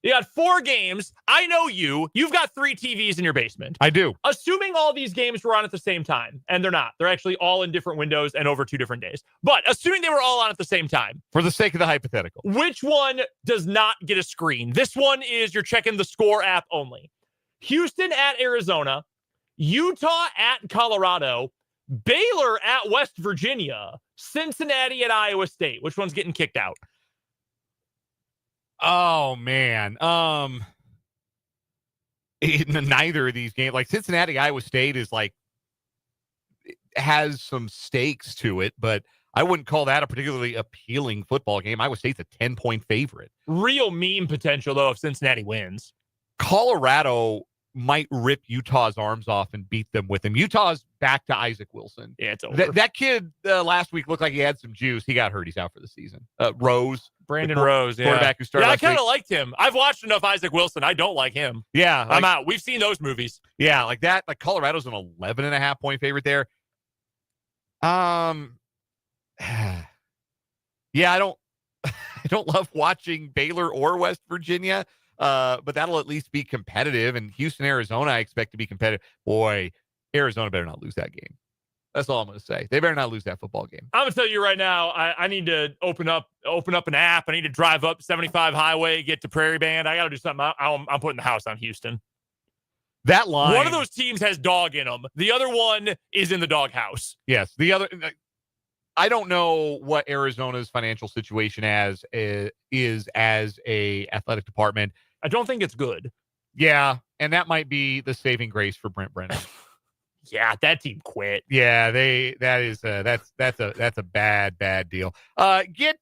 Speaker 3: You got 4 games. I know you've got 3 TVs in your basement.
Speaker 4: I do.
Speaker 3: Assuming all these games were on at the same time, and they're not. They're actually all in different windows and over 2 different days. But assuming they were all on at the same time.
Speaker 4: For the sake of the hypothetical.
Speaker 3: Which one does not get a screen? This one is you're checking the Score app only. Houston at Arizona, Utah at Colorado, Baylor at West Virginia, Cincinnati at Iowa State. Which one's getting kicked out?
Speaker 4: Oh, man. Neither of these games, like Cincinnati, Iowa State is like, has some stakes to it, but I wouldn't call that a particularly appealing football game. Iowa State's a 10-point favorite.
Speaker 3: Real meme potential, though, if Cincinnati wins.
Speaker 4: Colorado might rip Utah's arms off and beat them with him. Utah's back to Isaac Wilson.
Speaker 3: Yeah, it's over.
Speaker 4: That kid last week looked like he had some juice. He got hurt. He's out for the season.
Speaker 3: Brandon Rose,
Speaker 4: quarterback who started.
Speaker 3: Yeah, I kind of liked him. I've watched enough Isaac Wilson. I don't like him.
Speaker 4: Yeah,
Speaker 3: I'm out. We've seen those movies.
Speaker 4: Yeah, like that. Like Colorado's an 11.5-point favorite there. Yeah, I don't love watching Baylor or West Virginia. But that'll at least be competitive. And Houston, Arizona, I expect to be competitive. Boy, Arizona better not lose that game. That's all I'm going to say. They better not lose that football game.
Speaker 3: I'm going to tell you right now, I need to open up an app. I need to drive up 75 Highway, get to Prairie Band. I got to do something. I'm putting the house on Houston.
Speaker 4: That line.
Speaker 3: One of those teams has dog in them. The other one is in the doghouse.
Speaker 4: Yes. The other, I don't know what Arizona's financial situation is as a athletic department.
Speaker 3: I don't think it's good.
Speaker 4: Yeah, and that might be the saving grace for Brent Brennan.
Speaker 3: Yeah, that team quit.
Speaker 4: Yeah, that's a bad deal. Get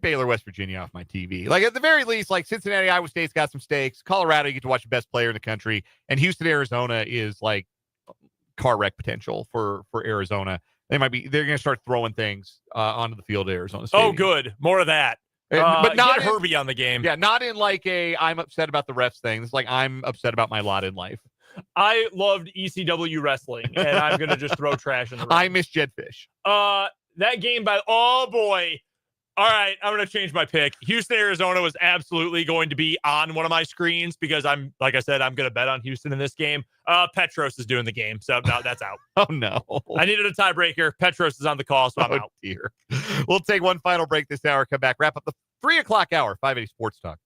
Speaker 4: Baylor, West Virginia off my TV. Like, at the very least, like Cincinnati, Iowa State's got some stakes. Colorado, you get to watch the best player in the country, and Houston, Arizona is like car wreck potential for Arizona. They're going to start throwing things onto the field at Arizona State.
Speaker 3: Oh, good. More of that.
Speaker 4: But not
Speaker 3: get Herbie on the game.
Speaker 4: Yeah, not in like I'm upset about the refs thing. It's like I'm upset about my lot in life.
Speaker 3: I loved ECW wrestling, and I'm going to just throw trash in the ring.
Speaker 4: I miss Jed Fish.
Speaker 3: That game oh boy. All right, I'm going to change my pick. Houston, Arizona was absolutely going to be on one of my screens because like I said, I'm going to bet on Houston in this game. Petros is doing the game, so no, that's out.
Speaker 4: Oh, no.
Speaker 3: I needed a tiebreaker. Petros is on the call, so I'm out.
Speaker 4: Dear. We'll take one final break this hour, come back, wrap up the 3 o'clock hour, 580 Sports Talk.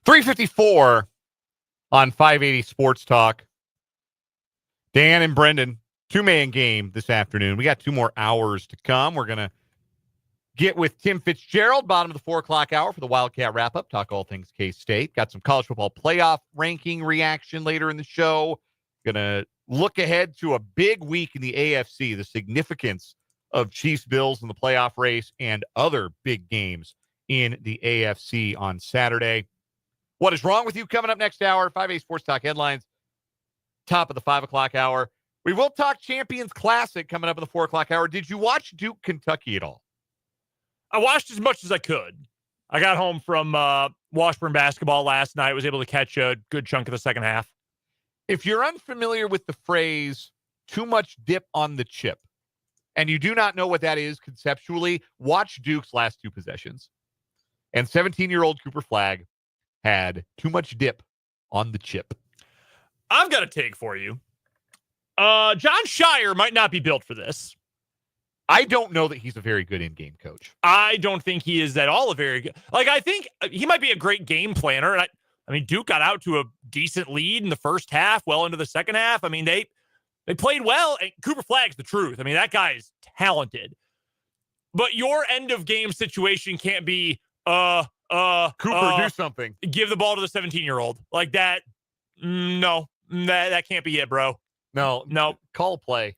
Speaker 4: .354 on 580 Sports Talk. Dan and Brendan, 2-man game this afternoon. We got 2 more hours to come. We're going to get with Tim Fitzgerald, bottom of the 4 o'clock hour for the Wildcat Wrap-up. Talk all things K-State. Got some college football playoff ranking reaction later in the show. Going to look ahead to a big week in the AFC, the significance of Chiefs Bills in the playoff race and other big games in the AFC on Saturday. What is wrong with you coming up next hour? 5A Sports Talk headlines, top of the 5 o'clock hour. We will talk Champions Classic coming up in the 4 o'clock hour. Did you watch Duke, Kentucky at all?
Speaker 3: I watched as much as I could. I got home from Washburn basketball last night. Was able to catch a good chunk of the second half.
Speaker 4: If you're unfamiliar with the phrase, too much dip on the chip, and you do not know what that is conceptually, watch Duke's last 2 possessions. And 17-year-old Cooper Flagg had too much dip on the chip.
Speaker 3: I've got a take for you. John Shire might not be built for this.
Speaker 4: I don't know that he's a very good in-game coach.
Speaker 3: I don't think he is at all a very good. Like, I think he might be a great game planner. And I mean, Duke got out to a decent lead in the first half, well into the second half. I mean, they played well. And Cooper Flagg's the truth. I mean, that guy is talented. But your end of game situation can't be
Speaker 4: Cooper, do something.
Speaker 3: Give the ball to the 17-year-old. Like that. No, that can't be it, bro.
Speaker 4: No. Call a play.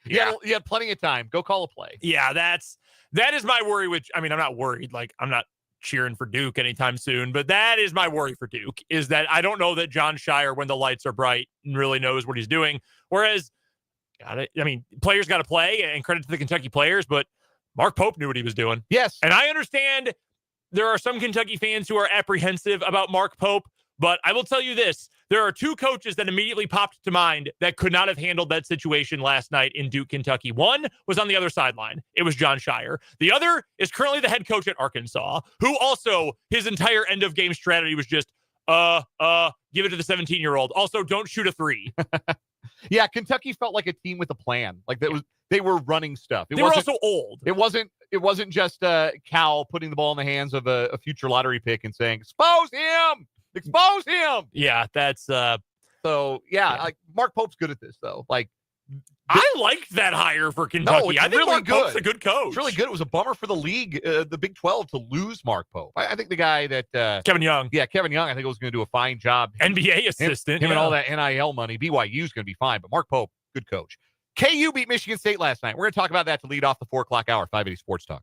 Speaker 4: You had plenty of time. Go call a play.
Speaker 3: Yeah, that is my worry, which, I mean, I'm not worried. Like, I'm not cheering for Duke anytime soon, but that is my worry for Duke, is that I don't know that John Shire, when the lights are bright, really knows what he's doing. Whereas, players got to play, and credit to the Kentucky players, but Mark Pope knew what he was doing.
Speaker 4: Yes.
Speaker 3: And I understand there are some Kentucky fans who are apprehensive about Mark Pope, but I will tell you this. There are two coaches that immediately popped to mind that could not have handled that situation last night in Duke, Kentucky. One was on the other sideline. It was John Shire. The other is currently the head coach at Arkansas, who also, his entire end of game strategy was just, give it to the 17-year-old. Also, don't shoot a three.
Speaker 4: Yeah, Kentucky felt like a team with a plan. Like they were running stuff.
Speaker 3: They were also old.
Speaker 4: It wasn't just Cal putting the ball in the hands of a future lottery pick and saying, expose him.
Speaker 3: Yeah, that's
Speaker 4: so like Mark Pope's good at this though. Like
Speaker 3: I liked that hire for Kentucky.
Speaker 4: it's
Speaker 3: I think
Speaker 4: really
Speaker 3: Mark Pope's a good coach.
Speaker 4: It's really good. It was a bummer for the league, the Big 12, to lose Mark Pope. I think the guy that
Speaker 3: Kevin Young.
Speaker 4: Yeah, Kevin Young, I think was going to do a fine job.
Speaker 3: NBA assistant.
Speaker 4: Him and all that NIL money. BYU's going to be fine, but Mark Pope, good coach. KU beat Michigan State last night. We're going to talk about that to lead off the 4 o'clock hour, 580 Sports Talk.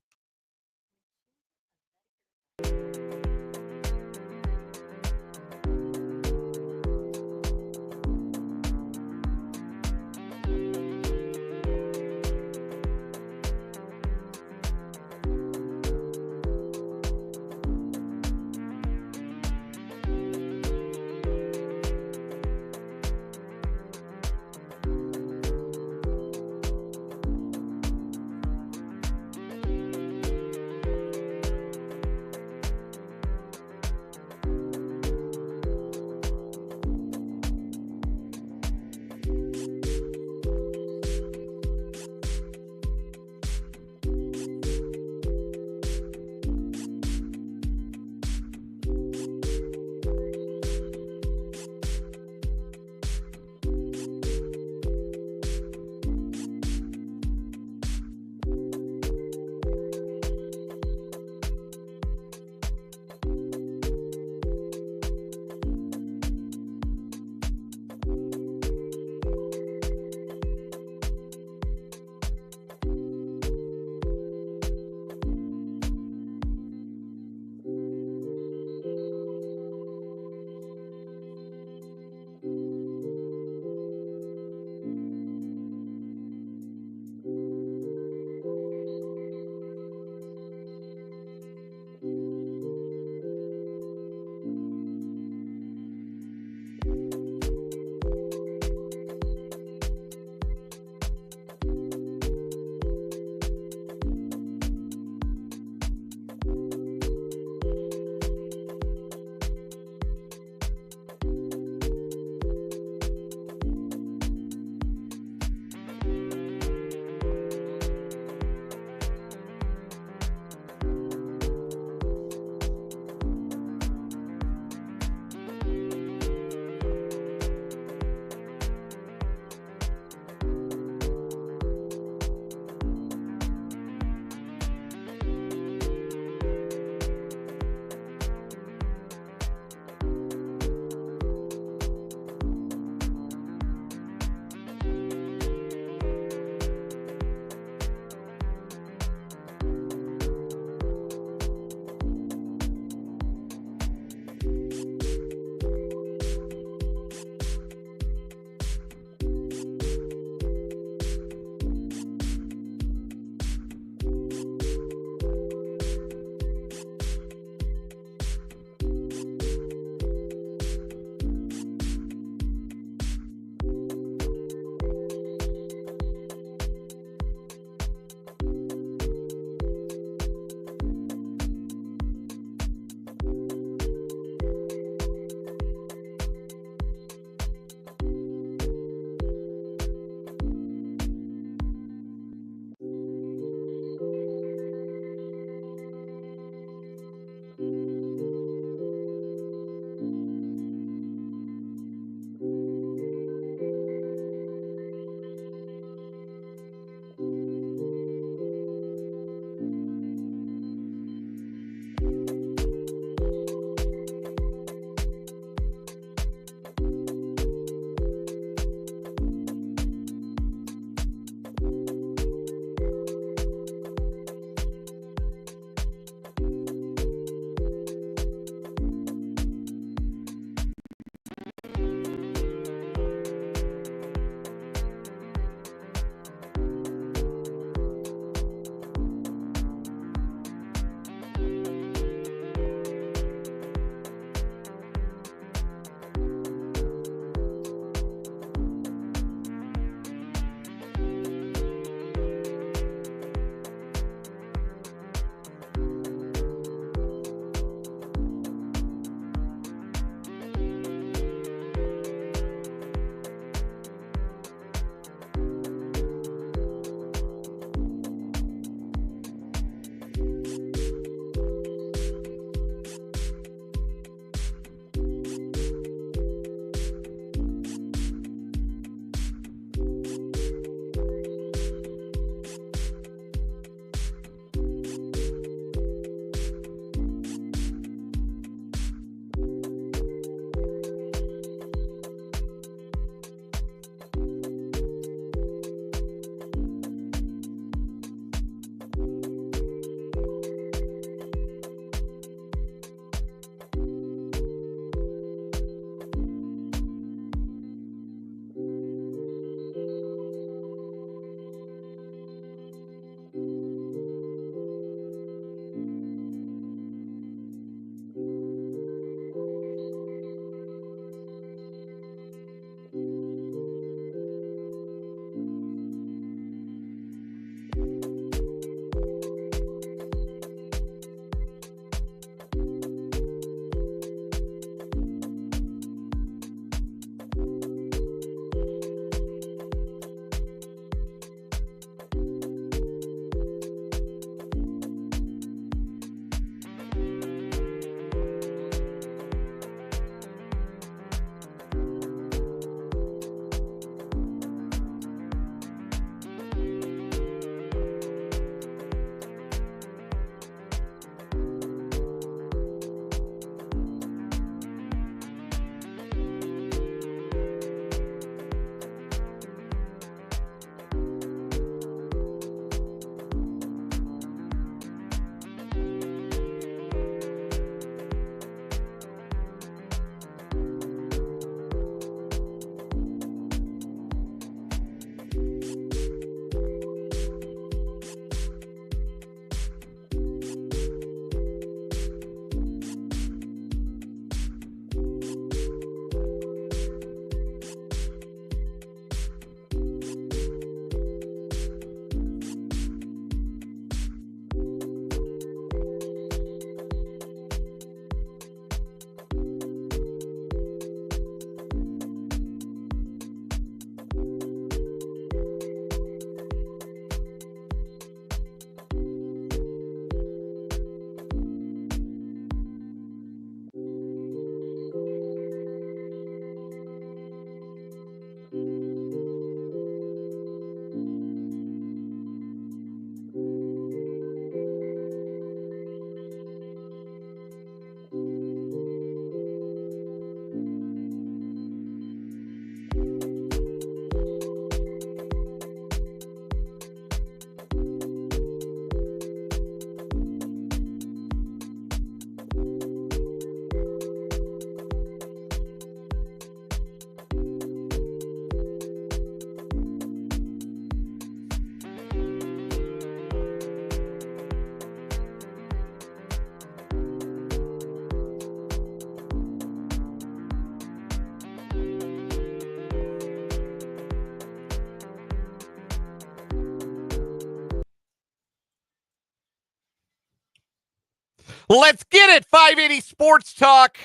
Speaker 4: Let's get it. 580 Sports Talk,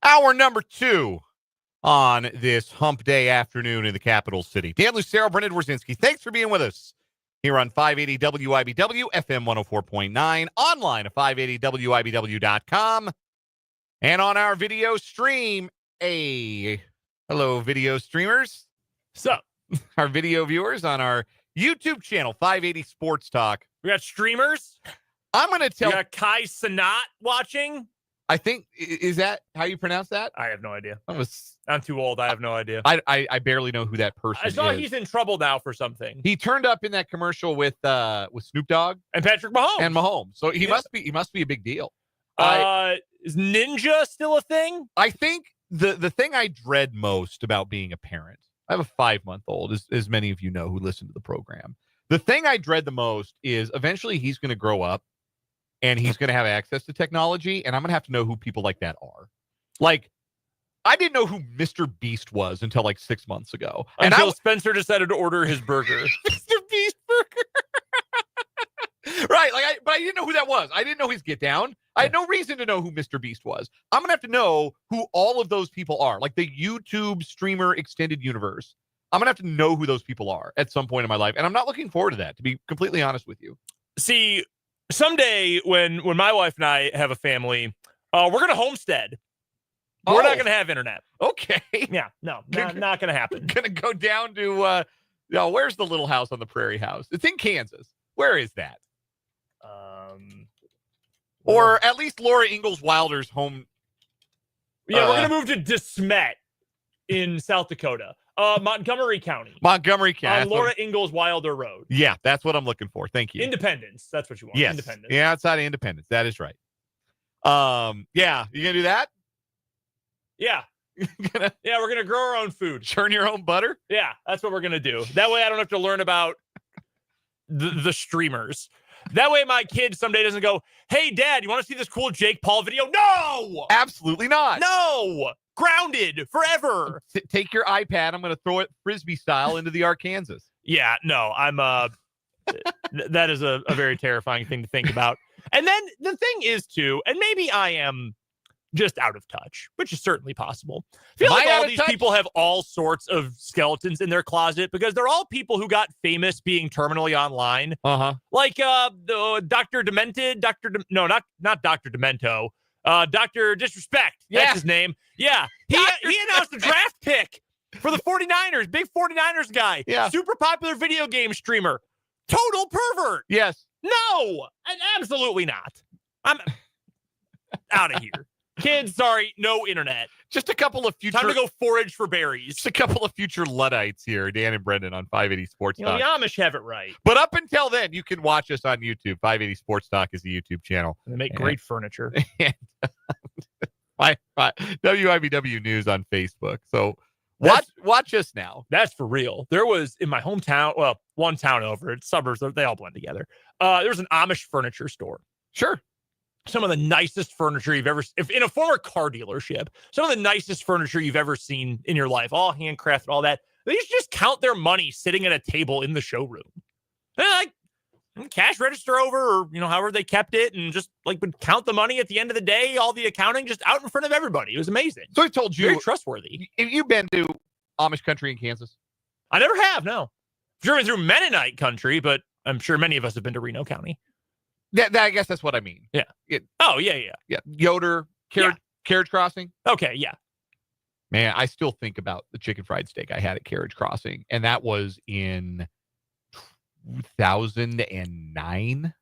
Speaker 4: hour number 2 on this hump day afternoon in the capital city. Dan Lucero, Brendan Wierzinski, thanks for being with us here on 580 WIBW, FM 104.9, online at 580WIBW.com, and on our video stream. Hello, video streamers.
Speaker 3: So,
Speaker 4: our video viewers on our YouTube channel, 580 Sports Talk.
Speaker 3: we got streamers.
Speaker 4: I'm going to tell.
Speaker 3: We got Kai Sanat watching.
Speaker 4: I think, is that how you pronounce that?
Speaker 3: I have no idea.
Speaker 4: I'm
Speaker 3: too old. I have no idea.
Speaker 4: I barely know who that person
Speaker 3: I saw
Speaker 4: is.
Speaker 3: he's in trouble now for something.
Speaker 4: He turned up in that commercial with Snoop Dogg
Speaker 3: And Patrick Mahomes.
Speaker 4: and Mahomes. So he must be a big deal.
Speaker 3: Is Ninja still a thing?
Speaker 4: I think the thing I dread most about being a parent, I have a 5-month-old, as many of you know who listen to the program. The thing I dread the most is eventually he's going to grow up and he's going to have access to technology, and I'm going to have to know who people like that are. Like, I didn't know who Mr. Beast was until like 6 months ago.
Speaker 3: Until Spencer decided to order his burger.
Speaker 4: Mr. Beast burger. Right. But I didn't know who that was. I didn't know his Get Down. I had no reason to know who Mr. Beast was. I'm going to have to know who all of those people are. Like the YouTube streamer extended universe. I'm going to have to know who those people are at some point in my life. And I'm not looking forward to that, to be completely honest with you.
Speaker 3: See, someday when my wife and I have a family, we're going to homestead. We're not going to have internet.
Speaker 4: Okay.
Speaker 3: Yeah, no, not going to happen.
Speaker 4: Going to go down to, where's the little house on the prairie house? It's in Kansas. Where is that? Or at least Laura Ingalls Wilder's home.
Speaker 3: Yeah, we're going to move to DeSmet in South Dakota. Montgomery County.
Speaker 4: Montgomery County.
Speaker 3: On Laura Ingalls Wilder Road.
Speaker 4: Yeah, that's what I'm looking for. Thank you.
Speaker 3: Independence. That's what you want.
Speaker 4: Yes.
Speaker 3: Independence.
Speaker 4: Yeah, outside of Independence. That is right. Yeah, you going to do that?
Speaker 3: Yeah. Yeah, we're going to grow our own food.
Speaker 4: Churn your own butter?
Speaker 3: Yeah, that's what we're going to do. That way I don't have to learn about the streamers. That way my kid someday doesn't go, hey, Dad, you want to see this cool Jake Paul video? No!
Speaker 4: Absolutely not.
Speaker 3: No! Grounded forever.
Speaker 4: Take your iPad. I'm going to throw it Frisbee style into the Arkansas.
Speaker 3: Yeah, no, I'm that is a very terrifying thing to think about. And then the thing is, too, and maybe I am just out of touch, which is certainly possible. I feel like all these people have all sorts of skeletons in their closet because they're all people who got famous being terminally online. Like the Dr. Demented, not Dr. Demento, Dr. Disrespect. That's his name. Yeah. He announced a draft pick for the 49ers, big 49ers guy.
Speaker 4: Yeah.
Speaker 3: Super popular video game streamer. Total pervert.
Speaker 4: Yes.
Speaker 3: No, absolutely not. I'm out of here. Kids, sorry, no internet.
Speaker 4: Just a couple of future.
Speaker 3: Time to go forage for berries.
Speaker 4: Just a couple of future Luddites here, Dan and Brendan on 580 Sports Talk.
Speaker 3: The Amish have it right.
Speaker 4: But up until then, you can watch us on YouTube. 580 Sports Talk is the YouTube channel.
Speaker 3: And they make great furniture.
Speaker 4: And WIBW News on Facebook. So watch us now.
Speaker 3: That's for real. There was in my hometown, well, one town over, it's suburbs, they all blend together. There was an Amish furniture store.
Speaker 4: Sure.
Speaker 3: Some of the nicest furniture you've ever, if in a former car dealership, some of the nicest furniture you've ever seen in your life, all handcrafted, all that. They used to just count their money sitting at a table in the showroom. And like cash register over, or however they kept it, and just like would count the money at the end of the day, all the accounting just out in front of everybody. It was amazing.
Speaker 4: So I told you,
Speaker 3: very trustworthy.
Speaker 4: Have you been to Amish country in Kansas?
Speaker 3: I never have, no. I've driven through Mennonite country, but I'm sure many of us have been to Reno County.
Speaker 4: I guess that's what I mean.
Speaker 3: Yeah. Yeah.
Speaker 4: Yoder, Carriage Crossing.
Speaker 3: Okay, yeah.
Speaker 4: Man, I still think about the chicken fried steak I had at Carriage Crossing, and that was in 2009.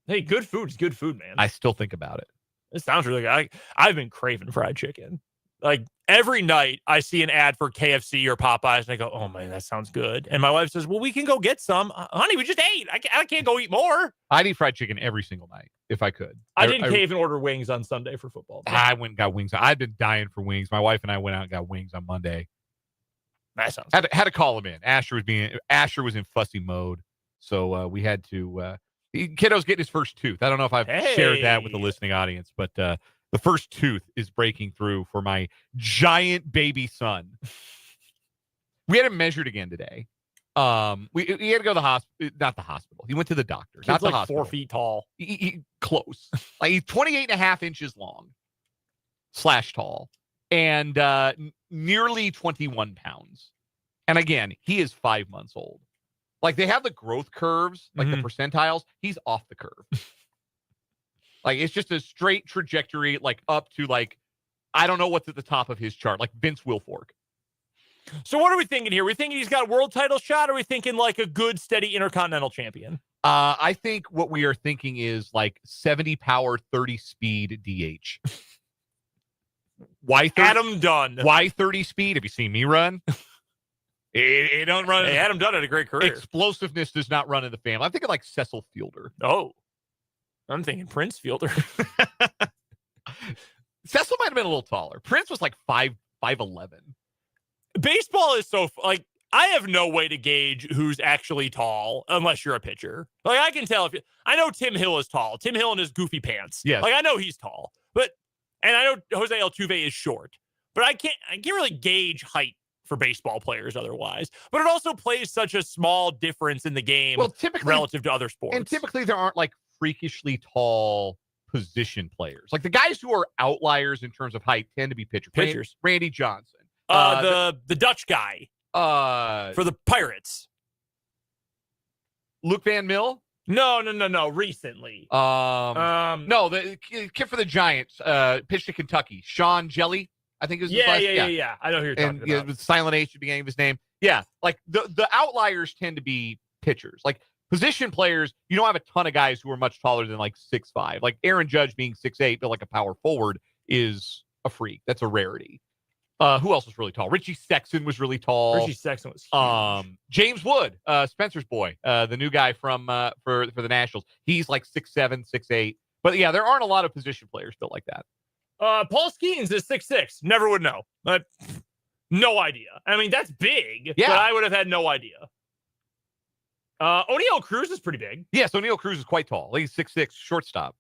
Speaker 3: Hey, good food is good food, man.
Speaker 4: I still think about it.
Speaker 3: This sounds really good. I've been craving fried chicken. Like every night I see an ad for KFC or Popeyes and I go, oh man, that sounds good. And my wife says, well, we can go get some. Honey, we just ate. I can't go eat more.
Speaker 4: I'd eat fried chicken every single night if I could.
Speaker 3: I didn't cave and order wings on Sunday for football.
Speaker 4: I went and got wings. I've been dying for wings. My wife and I went out and got wings on Monday.
Speaker 3: That sounds
Speaker 4: had to call him in. Asher was in fussy mode. So we had to kiddo's getting his first tooth. I don't know if I've shared that with the listening audience, but the first tooth is breaking through for my giant baby son. We had him measured again today. He had to go to the hospital, not the hospital. He went to the doctor.
Speaker 3: Kid's
Speaker 4: not the
Speaker 3: like
Speaker 4: hospital.
Speaker 3: 4 feet tall.
Speaker 4: Close. Like he's 28 and a half inches long / tall and nearly 21 pounds. And again, he is 5 months old. Like they have the growth curves, like the percentiles. He's off the curve. Like it's just a straight trajectory, like up to like, I don't know what's at the top of his chart, like Vince Wilfork.
Speaker 3: So what are we thinking here? We thinking he's got a world title shot, or are we thinking like a good, steady Intercontinental champion?
Speaker 4: I think what we are thinking is like 70 power, 30 speed DH. Why 30,
Speaker 3: Adam Dunn.
Speaker 4: Why 30 speed? Have you seen me run? It don't run.
Speaker 3: Hey, Adam Dunn had a great career.
Speaker 4: Explosiveness does not run in the family. I'm thinking like Cecil Fielder.
Speaker 3: Oh, I'm thinking Prince Fielder.
Speaker 4: Cecil might have been a little taller. Prince was like 5'11".
Speaker 3: Baseball is so like I have no way to gauge who's actually tall unless you're a pitcher. Like I can tell I know Tim Hill is tall. Tim Hill in his goofy pants.
Speaker 4: Yes.
Speaker 3: Like I know he's tall, and I know Jose Altuve is short, but I can't really gauge height for baseball players otherwise. But it also plays such a small difference in the game relative to other sports.
Speaker 4: And typically there aren't like freakishly tall position players. Like the guys who are outliers in terms of height tend to be pitchers. Randy Johnson.
Speaker 3: The Dutch guy for the Pirates.
Speaker 4: Luke Van Mill?
Speaker 3: No. Recently.
Speaker 4: No, the kid for the Giants pitched to Kentucky. Sean Jelly, I think is his last name.
Speaker 3: Yeah. I know who you're talking about.
Speaker 4: With silent H at the beginning of his name. Yeah, like the outliers tend to be pitchers. Like position players, you don't have a ton of guys who are much taller than like 6'5". Like Aaron Judge being 6'8", but like a power forward is a freak. That's a rarity. Who else was really tall? Richie Sexson was really tall.
Speaker 3: Richie Sexson was huge.
Speaker 4: James Wood, Spencer's boy, the new guy from for the Nationals. He's like 6'7", 6'8". But yeah, there aren't a lot of position players built like that.
Speaker 3: Paul Skeens is 6'6". Never would know. No idea. I mean, that's big.
Speaker 4: Yeah.
Speaker 3: But I would have had no idea. O'Neal Cruz is pretty big.
Speaker 4: Yes, O'Neal Cruz is quite tall. He's 6'6", shortstop.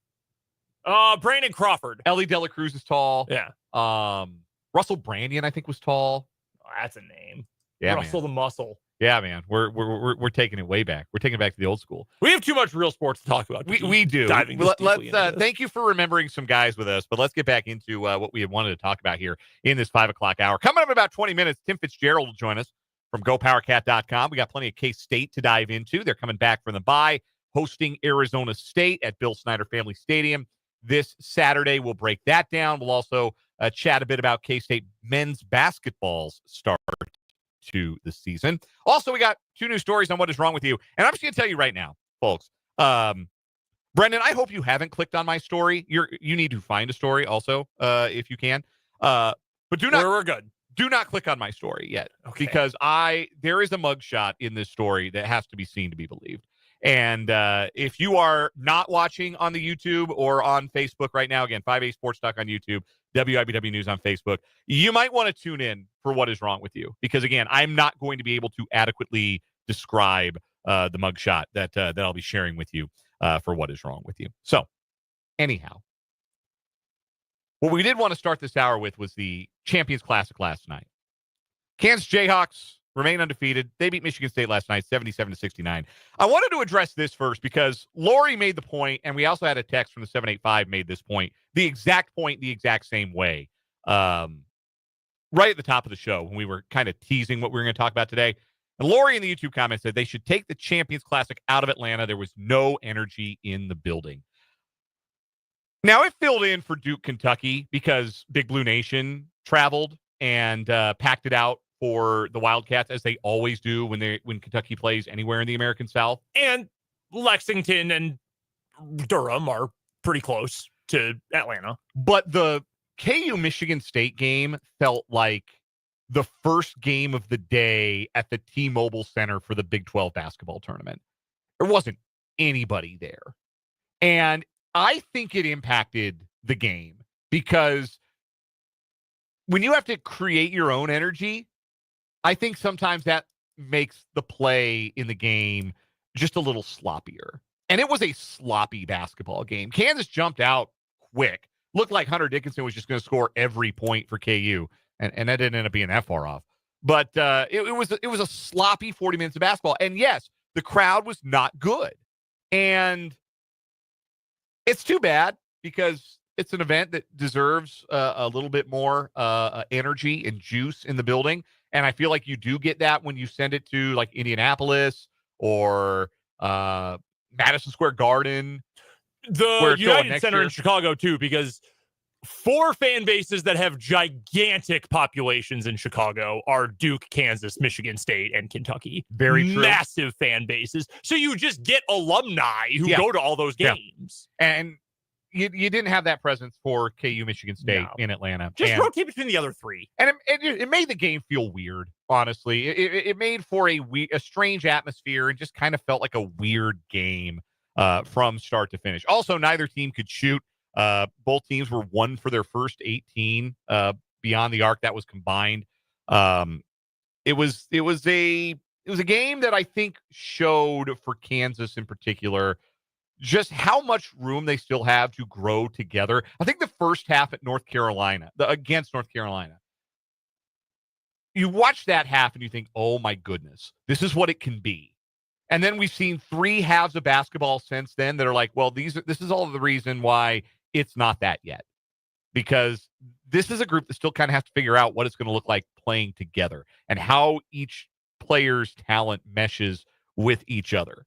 Speaker 3: Brandon Crawford.
Speaker 4: Ellie De La Cruz is tall.
Speaker 3: Yeah.
Speaker 4: Russell Branyan, I think, was tall.
Speaker 3: Oh, that's a name.
Speaker 4: Yeah,
Speaker 3: Russell
Speaker 4: man.
Speaker 3: the Muscle.
Speaker 4: Yeah, man. We're taking it way back. We're taking it back to the old school.
Speaker 3: We have too much real sports to talk about.
Speaker 4: We do. Let's thank you for remembering some guys with us, but let's get back into what we had wanted to talk about here in this 5 o'clock hour. Coming up in about 20 minutes, Tim Fitzgerald will join us from GoPowerCat.com. We got plenty of K-State to dive into. They're coming back from the bye, hosting Arizona State at Bill Snyder Family Stadium this Saturday. We'll break that down. We'll also chat a bit about K-State men's basketball's start to the season. Also, we got 2 new stories on what is wrong with you. And I'm just going to tell you right now, folks. Brendan, I hope you haven't clicked on my story. You need to find a story also, if you can. But do not.
Speaker 3: We're good.
Speaker 4: Do not click on my story yet,
Speaker 3: okay.
Speaker 4: Because there is a mugshot in this story that has to be seen to be believed. And if you are not watching on the YouTube or on Facebook right now, again, 5A Sports Talk on YouTube, WIBW News on Facebook, you might want to tune in for what is wrong with you. Because, again, I'm not going to be able to adequately describe the mugshot that I'll be sharing with you for what is wrong with you. So, anyhow, what we did want to start this hour with was the Champions Classic last night. Kansas Jayhawks remain undefeated. They beat Michigan State last night, 77-69. I wanted to address this first because Lori made the point, and we also had a text from the 785 made this point, the exact same way, right at the top of the show when we were kind of teasing what we were going to talk about today. And Lori in the YouTube comments said they should take the Champions Classic out of Atlanta. There was no energy in the building. Now, it filled in for Duke, Kentucky, because Big Blue Nation traveled and packed it out for the Wildcats, as they always do when Kentucky plays anywhere in the American South.
Speaker 3: And Lexington and Durham are pretty close to Atlanta.
Speaker 4: But the KU Michigan State game felt like the first game of the day at the T-Mobile Center for the Big 12 basketball tournament. There wasn't anybody there. And I think it impacted the game because when you have to create your own energy, I think sometimes that makes the play in the game just a little sloppier. And it was a sloppy basketball game. Kansas jumped out quick. Looked like Hunter Dickinson was just going to score every point for KU. And that didn't end up being that far off. But it was a sloppy 40 minutes of basketball. And yes, the crowd was not good. And it's too bad because it's an event that deserves a little bit more energy and juice in the building. And I feel like you do get that when you send it to like Indianapolis or Madison Square Garden.
Speaker 3: The United Center in Chicago, too, because 4 fan bases that have gigantic populations in Chicago are Duke, Kansas, Michigan State, and Kentucky.
Speaker 4: Very true.
Speaker 3: Massive fan bases. So you just get alumni who go to all those games.
Speaker 4: And you didn't have that presence for KU Michigan State in Atlanta.
Speaker 3: Just rotate between the other 3.
Speaker 4: And it made the game feel weird, honestly. It made for a strange atmosphere and just kind of felt like a weird game from start to finish. Also, neither team could shoot. Both teams were 1 for their first 18 beyond the arc that was combined. It was a game that I think showed for Kansas in particular just how much room they still have to grow together. I think the first half at against North Carolina, you watch that half and you think, oh my goodness, this is what it can be. And then we've seen 3 halves of basketball since then that are like, well, this is all the reason why it's not that yet. Because this is a group that still kind of has to figure out what it's going to look like playing together and how each player's talent meshes with each other.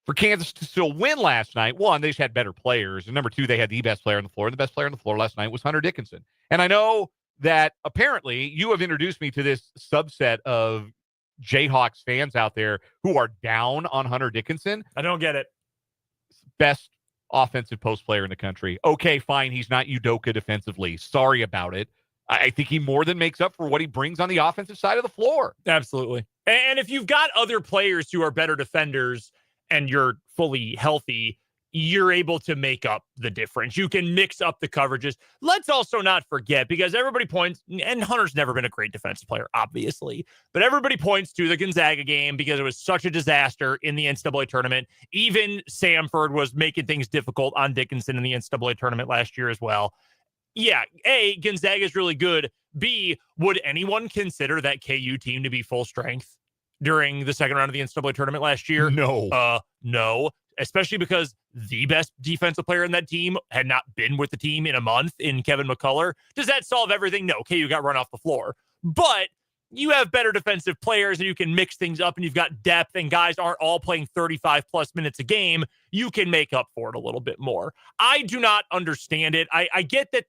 Speaker 4: For Kansas to still win last night, 1, they just had better players. And number 2, they had the best player on the floor. And the best player on the floor last night was Hunter Dickinson. And I know that apparently you have introduced me to this subset of Jayhawks fans out there who are down on Hunter Dickinson.
Speaker 3: I don't get it.
Speaker 4: Best offensive post player in the country. Okay, fine. He's not Udoka defensively. Sorry about it. I think he more than makes up for what he brings on the offensive side of the floor.
Speaker 3: Absolutely. And if you've got other players who are better defenders and you're fully healthy, you're able to make up the difference. You can mix up the coverages. Let's also not forget, because everybody points, and Hunter's never been a great defensive player, obviously, but everybody points to the Gonzaga game because it was such a disaster in the NCAA tournament. Even Samford was making things difficult on Dickinson in the NCAA tournament last year as well. Yeah, A, Gonzaga is really good. B, would anyone consider that KU team to be full strength during the second round of the NCAA tournament last year?
Speaker 4: No.
Speaker 3: No. Especially because the best defensive player in that team had not been with the team in a month in Kevin McCullough. Does that solve everything? No. KU got run off the floor. But you have better defensive players and you can mix things up and you've got depth and guys aren't all playing 35 plus minutes a game. You can make up for it a little bit more. I do not understand it. I get that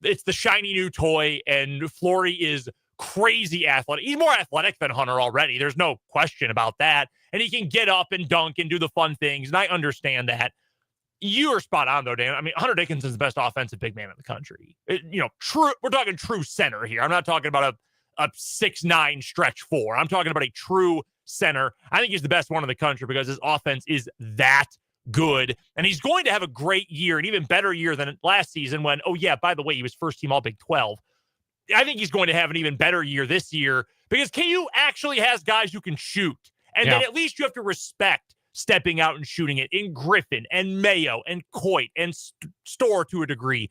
Speaker 3: it's the shiny new toy and Flory is crazy athletic. He's more athletic than Hunter already. There's no question about that. And he can get up and dunk and do the fun things. And I understand that. You are spot on, though, Dan. I mean, Hunter Dickinson's the best offensive big man in the country. True. We're talking true center here. I'm not talking about a 6'9" stretch 4. I'm talking about a true center. I think he's the best one in the country because his offense is that good. And he's going to have a great year, an even better year than last season when, oh, yeah, by the way, he was first team All Big 12. I think he's going to have an even better year this year because KU actually has guys who can shoot. And then at least you have to respect stepping out and shooting it in Griffin and Mayo and Coit and Storr to a degree.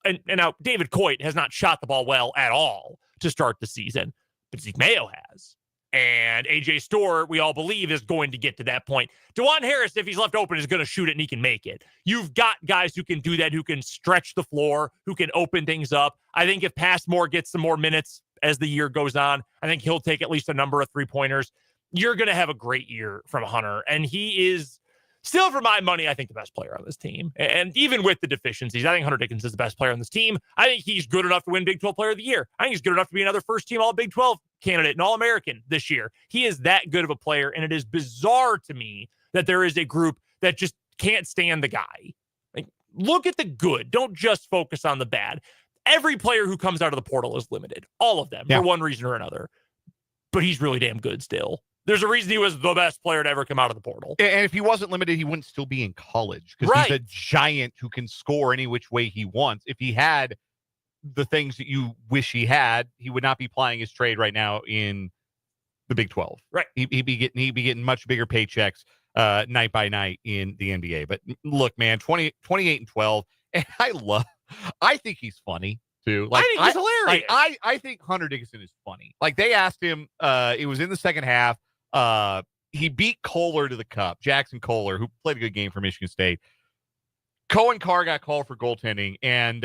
Speaker 3: And now David Coit has not shot the ball well at all to start the season, but Zeke Mayo has. And AJ Storr, we all believe, is going to get to that point. DeJuan Harris, if he's left open, is going to shoot it and he can make it. You've got guys who can do that, who can stretch the floor, who can open things up. I think if Passmore gets some more minutes as the year goes on, I think he'll take at least a number of three-pointers. You're going to have a great year from Hunter. And he is still, for my money, I think the best player on this team. And even with the deficiencies, I think Hunter Dickinson is the best player on this team. I think he's good enough to win Big 12 Player of the Year. I think he's good enough to be another first-team All-Big 12 candidate and All-American this year. He is that good of a player, and it is bizarre to me that there is a group that just can't stand the guy. Like, look at the good. Don't just focus on the bad. Every player who comes out of the portal is limited. All of them, for one reason or another. But he's really damn good still. There's a reason he was the best player to ever come out of the portal.
Speaker 4: And if he wasn't limited, he wouldn't still be in college because he's a giant who can score any which way he wants. If he had the things that you wish he had, he would not be plying his trade right now in the Big 12.
Speaker 3: Right.
Speaker 4: He'd be getting much bigger paychecks night by night in the NBA. But look, man, 28 and 12. And I think he's funny. too.
Speaker 3: I think he's hilarious.
Speaker 4: I think Hunter Dickinson is funny. Like they asked him, it was in the second half. He beat Kohler to the cup, Jackson Kohler, who played a good game for Michigan State. Cohen Carr got called for goaltending, and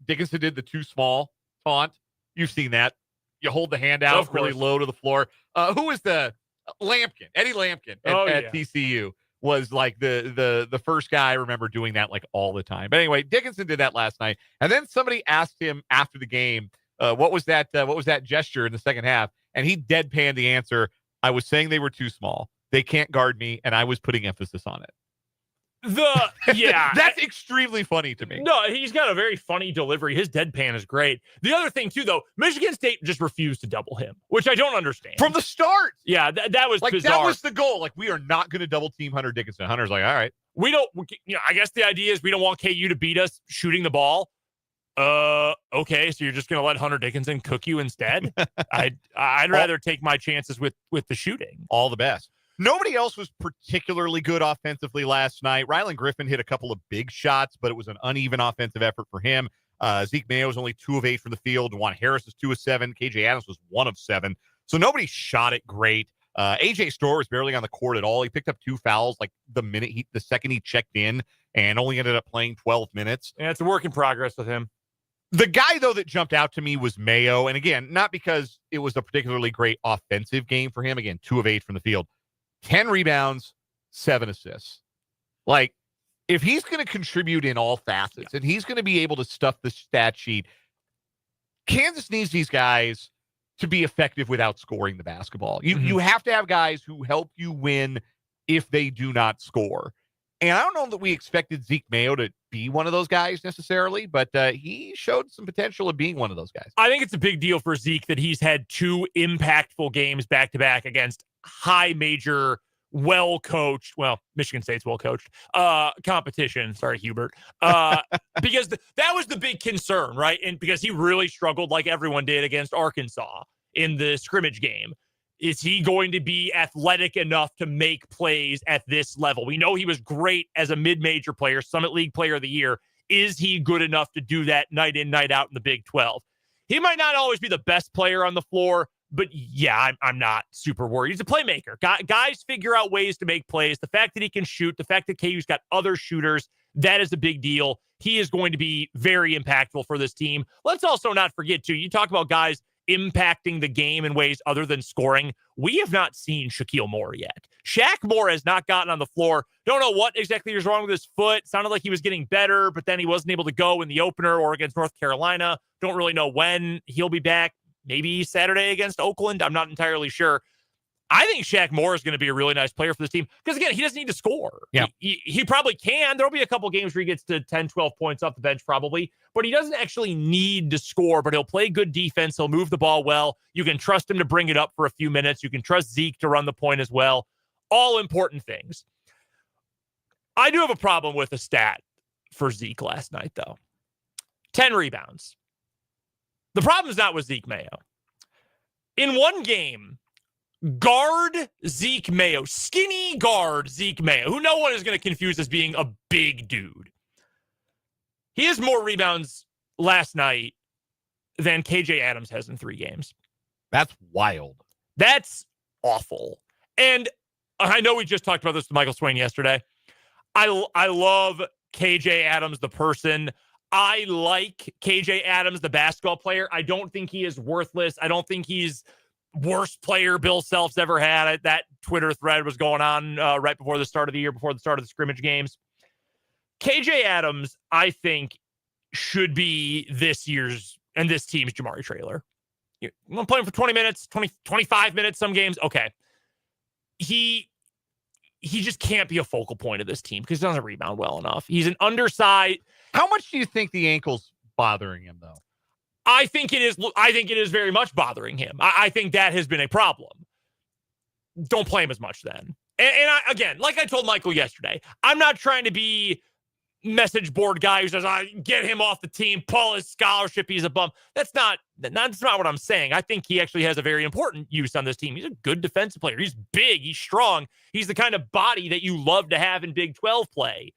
Speaker 4: Dickinson did the too small taunt. You've seen that. You hold the hand out really low to the floor. Who was the Lampkin? Eddie Lampkin at TCU was like the first guy I remember doing that like all the time. But anyway, Dickinson did that last night, and then somebody asked him after the game, what was that gesture in the second half? And he deadpanned the answer. I was saying they were too small. They can't guard me, and I was putting emphasis on it. That's extremely funny to me.
Speaker 3: No, he's got a very funny delivery. His deadpan is great. The other thing too, though, Michigan State just refused to double him, which I don't understand
Speaker 4: from the start.
Speaker 3: Yeah, that was
Speaker 4: like
Speaker 3: bizarre.
Speaker 4: That was the goal. Like, we are not going to double team Hunter Dickinson. Hunter's like, all right,
Speaker 3: we don't. I guess the idea is we don't want KU to beat us shooting the ball. Okay, so you're just going to let Hunter Dickinson cook you instead? I'd rather take my chances with the shooting.
Speaker 4: All the best. Nobody else was particularly good offensively last night. Rylan Griffin hit a couple of big shots, but it was an uneven offensive effort for him. Zeke Mayo was only 2 of 8 from the field. Juwan Harris was 2 of 7. KJ Adams was 1 of 7. So nobody shot it great. AJ Storr was barely on the court at all. He picked up 2 fouls like the second he checked in, and only ended up playing 12 minutes.
Speaker 3: Yeah, it's a work in progress with him.
Speaker 4: The guy, though, that jumped out to me was Mayo. And again, not because it was a particularly great offensive game for him. Again, 2 of 8 from the field. 10 rebounds, 7 assists. Like, if he's going to contribute in all facets and he's going to be able to stuff the stat sheet, Kansas needs these guys to be effective without scoring the basketball. You have to have guys who help you win if they do not score. And I don't know that we expected Zeke Mayo to be one of those guys necessarily, but he showed some potential of being one of those guys.
Speaker 3: I think it's a big deal for Zeke that he's had 2 impactful games back-to-back against high major, well-coached, well, Michigan State's well-coached, competition. Sorry, Hubert. Because that was the big concern, right? And because he really struggled like everyone did against Arkansas in the scrimmage game. Is he going to be athletic enough to make plays at this level? We know he was great as a mid-major player, Summit League Player of the Year. Is he good enough to do that night in, night out in the Big 12? He might not always be the best player on the floor, but yeah, I'm not super worried. He's a playmaker. Guys figure out ways to make plays. The fact that he can shoot, the fact that KU's got other shooters, that is a big deal. He is going to be very impactful for this team. Let's also not forget, too, you talk about guys impacting the game in ways other than scoring. We have not seen Shaquille Moore yet. Shaq Moore has not gotten on the floor. Don't know what exactly was wrong with his foot. Sounded like he was getting better, but then he wasn't able to go in the opener or against North Carolina. Don't really know when he'll be back. Maybe Saturday against Oakland. I'm not entirely sure. I think Shaq Moore is going to be a really nice player for this team because, again, he doesn't need to score.
Speaker 4: Yeah.
Speaker 3: He probably can. There'll be a couple games where he gets to 10, 12 points off the bench probably, but he doesn't actually need to score, but he'll play good defense. He'll move the ball well. You can trust him to bring it up for a few minutes. You can trust Zeke to run the point as well. All important things. I do have a problem with a stat for Zeke last night, though. 10 rebounds. The problem is not with Zeke Mayo. In one game, guard Zeke Mayo, skinny guard Zeke Mayo, who no one is going to confuse as being a big dude. He has more rebounds last night than KJ Adams has in 3 games.
Speaker 4: That's wild.
Speaker 3: That's awful. And I know we just talked about this with Michael Swain yesterday. I love KJ Adams, the person. I like KJ Adams, the basketball player. I don't think he is worthless. I don't think he's worst player Bill Self's ever had. That Twitter thread was going on right before the start of the year, before the start of the scrimmage games. KJ Adams, I think, should be this year's and this team's Jamari Traylor. I'm playing for 20 minutes, 25 minutes, some games. Okay. He just can't be a focal point of this team because he doesn't rebound well enough. He's an undersized.
Speaker 4: How much do you think the ankle's bothering him, though?
Speaker 3: I think it is very much bothering him. I think that has been a problem. Don't play him as much then. And again, like I told Michael yesterday, I'm not trying to be message board guy who says, get him off the team, pull his scholarship, he's a bum. That's not what I'm saying. I think he actually has a very important use on this team. He's a good defensive player. He's big. He's strong. He's the kind of body that you love to have in Big 12 play.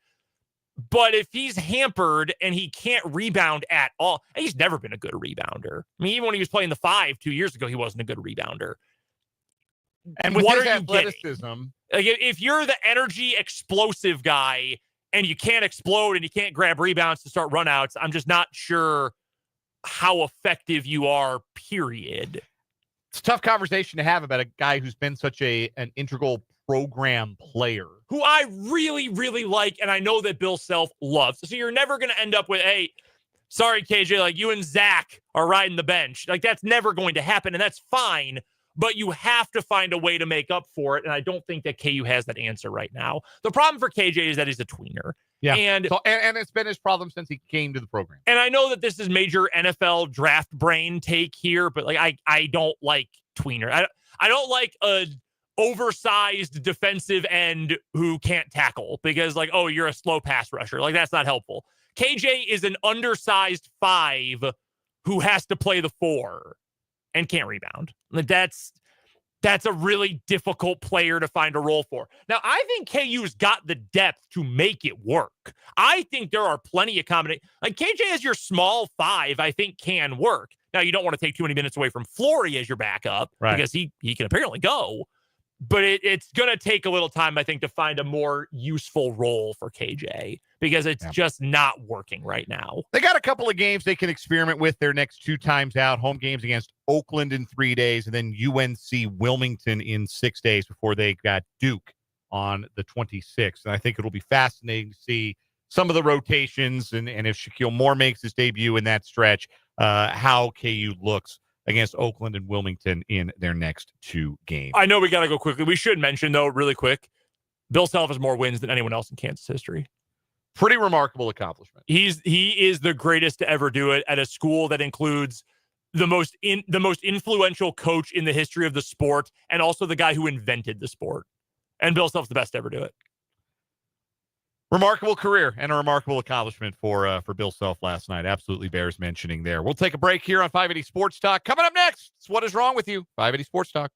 Speaker 3: But if he's hampered and he can't rebound at all, and he's never been a good rebounder. I mean, even when he was playing the 5 2 years ago, he wasn't a good rebounder.
Speaker 4: And with
Speaker 3: What
Speaker 4: his
Speaker 3: are you
Speaker 4: athleticism,
Speaker 3: Like, if you're the energy explosive guy and you can't explode and you can't grab rebounds to start runouts, I'm just not sure how effective you are, period.
Speaker 4: it's a tough conversation to have about a guy who's been such an integral program player.
Speaker 3: Who I really, really like, and I know that Bill Self loves. So you're never going to end up with, hey, sorry, KJ, like you and Zach are riding the bench. Like that's never going to happen, and that's fine. But you have to find a way to make up for it, and I don't think that KU has that answer right now. The problem for KJ is that he's a tweener.
Speaker 4: Yeah,
Speaker 3: and
Speaker 4: it's been his problem since he came to the program.
Speaker 3: And I know that this is major NFL draft brain take here, but like I don't like tweener. I don't like a oversized defensive end who can't tackle because like, oh, you're a slow pass rusher. Like that's not helpful. KJ is an undersized 5 who has to play the 4 and can't rebound. Like that's a really difficult player to find a role for. Now, I think KU's got the depth to make it work. I think there are plenty of combinations. Like KJ as your small 5, I think can work. Now, you don't want to take too many minutes away from Flory as your backup because he can apparently go. But it's going to take a little time, I think, to find a more useful role for KJ because it's just not working right now.
Speaker 4: They got a couple of games they can experiment with their next 2 times out. Home games against Oakland in 3 days and then UNC Wilmington in 6 days before they got Duke on the 26th. And I think it'll be fascinating to see some of the rotations and if Shaquille Moore makes his debut in that stretch, how KU looks against Oakland and Wilmington in their next 2 games.
Speaker 3: I know we got to go quickly. We should mention, though, really quick, Bill Self has more wins than anyone else in Kansas history.
Speaker 4: Pretty remarkable accomplishment.
Speaker 3: He is the greatest to ever do it at a school that includes the most influential coach in the history of the sport and also the guy who invented the sport. And Bill Self's the best to ever do it.
Speaker 4: Remarkable career and a remarkable accomplishment for Bill Self last night. Absolutely bears mentioning there. We'll take a break here on 580 Sports Talk. Coming up next, it's What Is Wrong With You? 580 Sports Talk.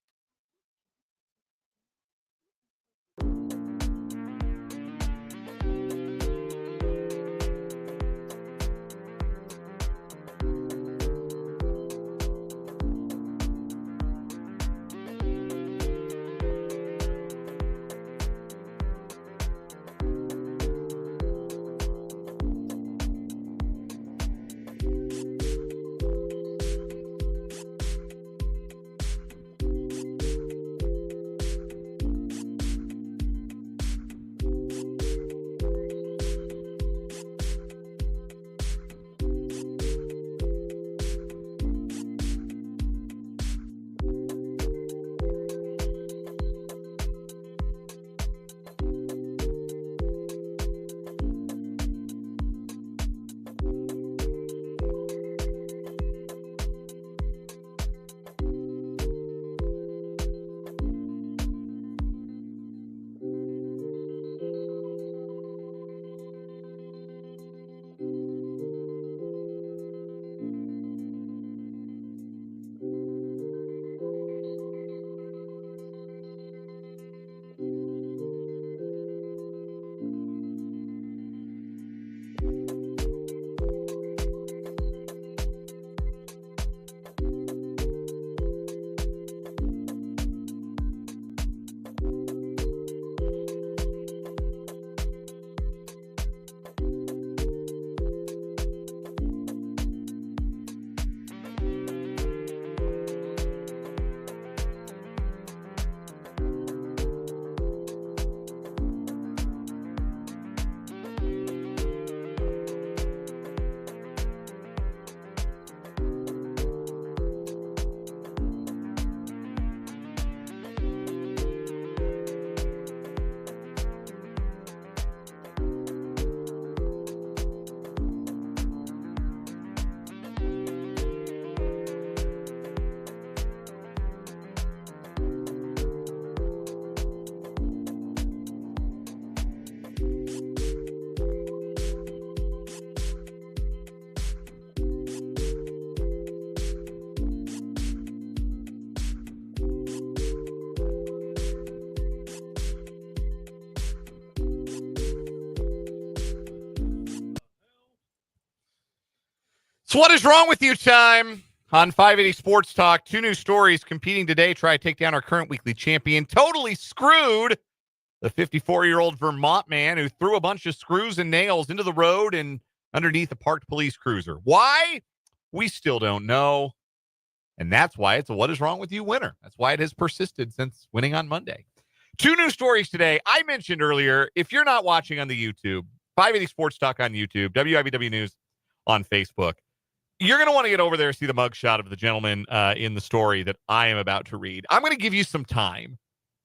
Speaker 4: So what is wrong with you time on 580 Sports Talk? 2 new stories competing today. Try to take down our current weekly champion. Totally screwed the 54-year-old Vermont man who threw a bunch of screws and nails into the road and underneath a parked police cruiser. Why? We still don't know. And that's why it's a What is Wrong with You winner. That's why it has persisted since winning on Monday. 2 new stories today. I mentioned earlier, if you're not watching on the YouTube, 580 Sports Talk on YouTube, WIBW News on Facebook, you're going to want to get over there and see the mugshot of the gentleman in the story that I am about to read. I'm going to give you some time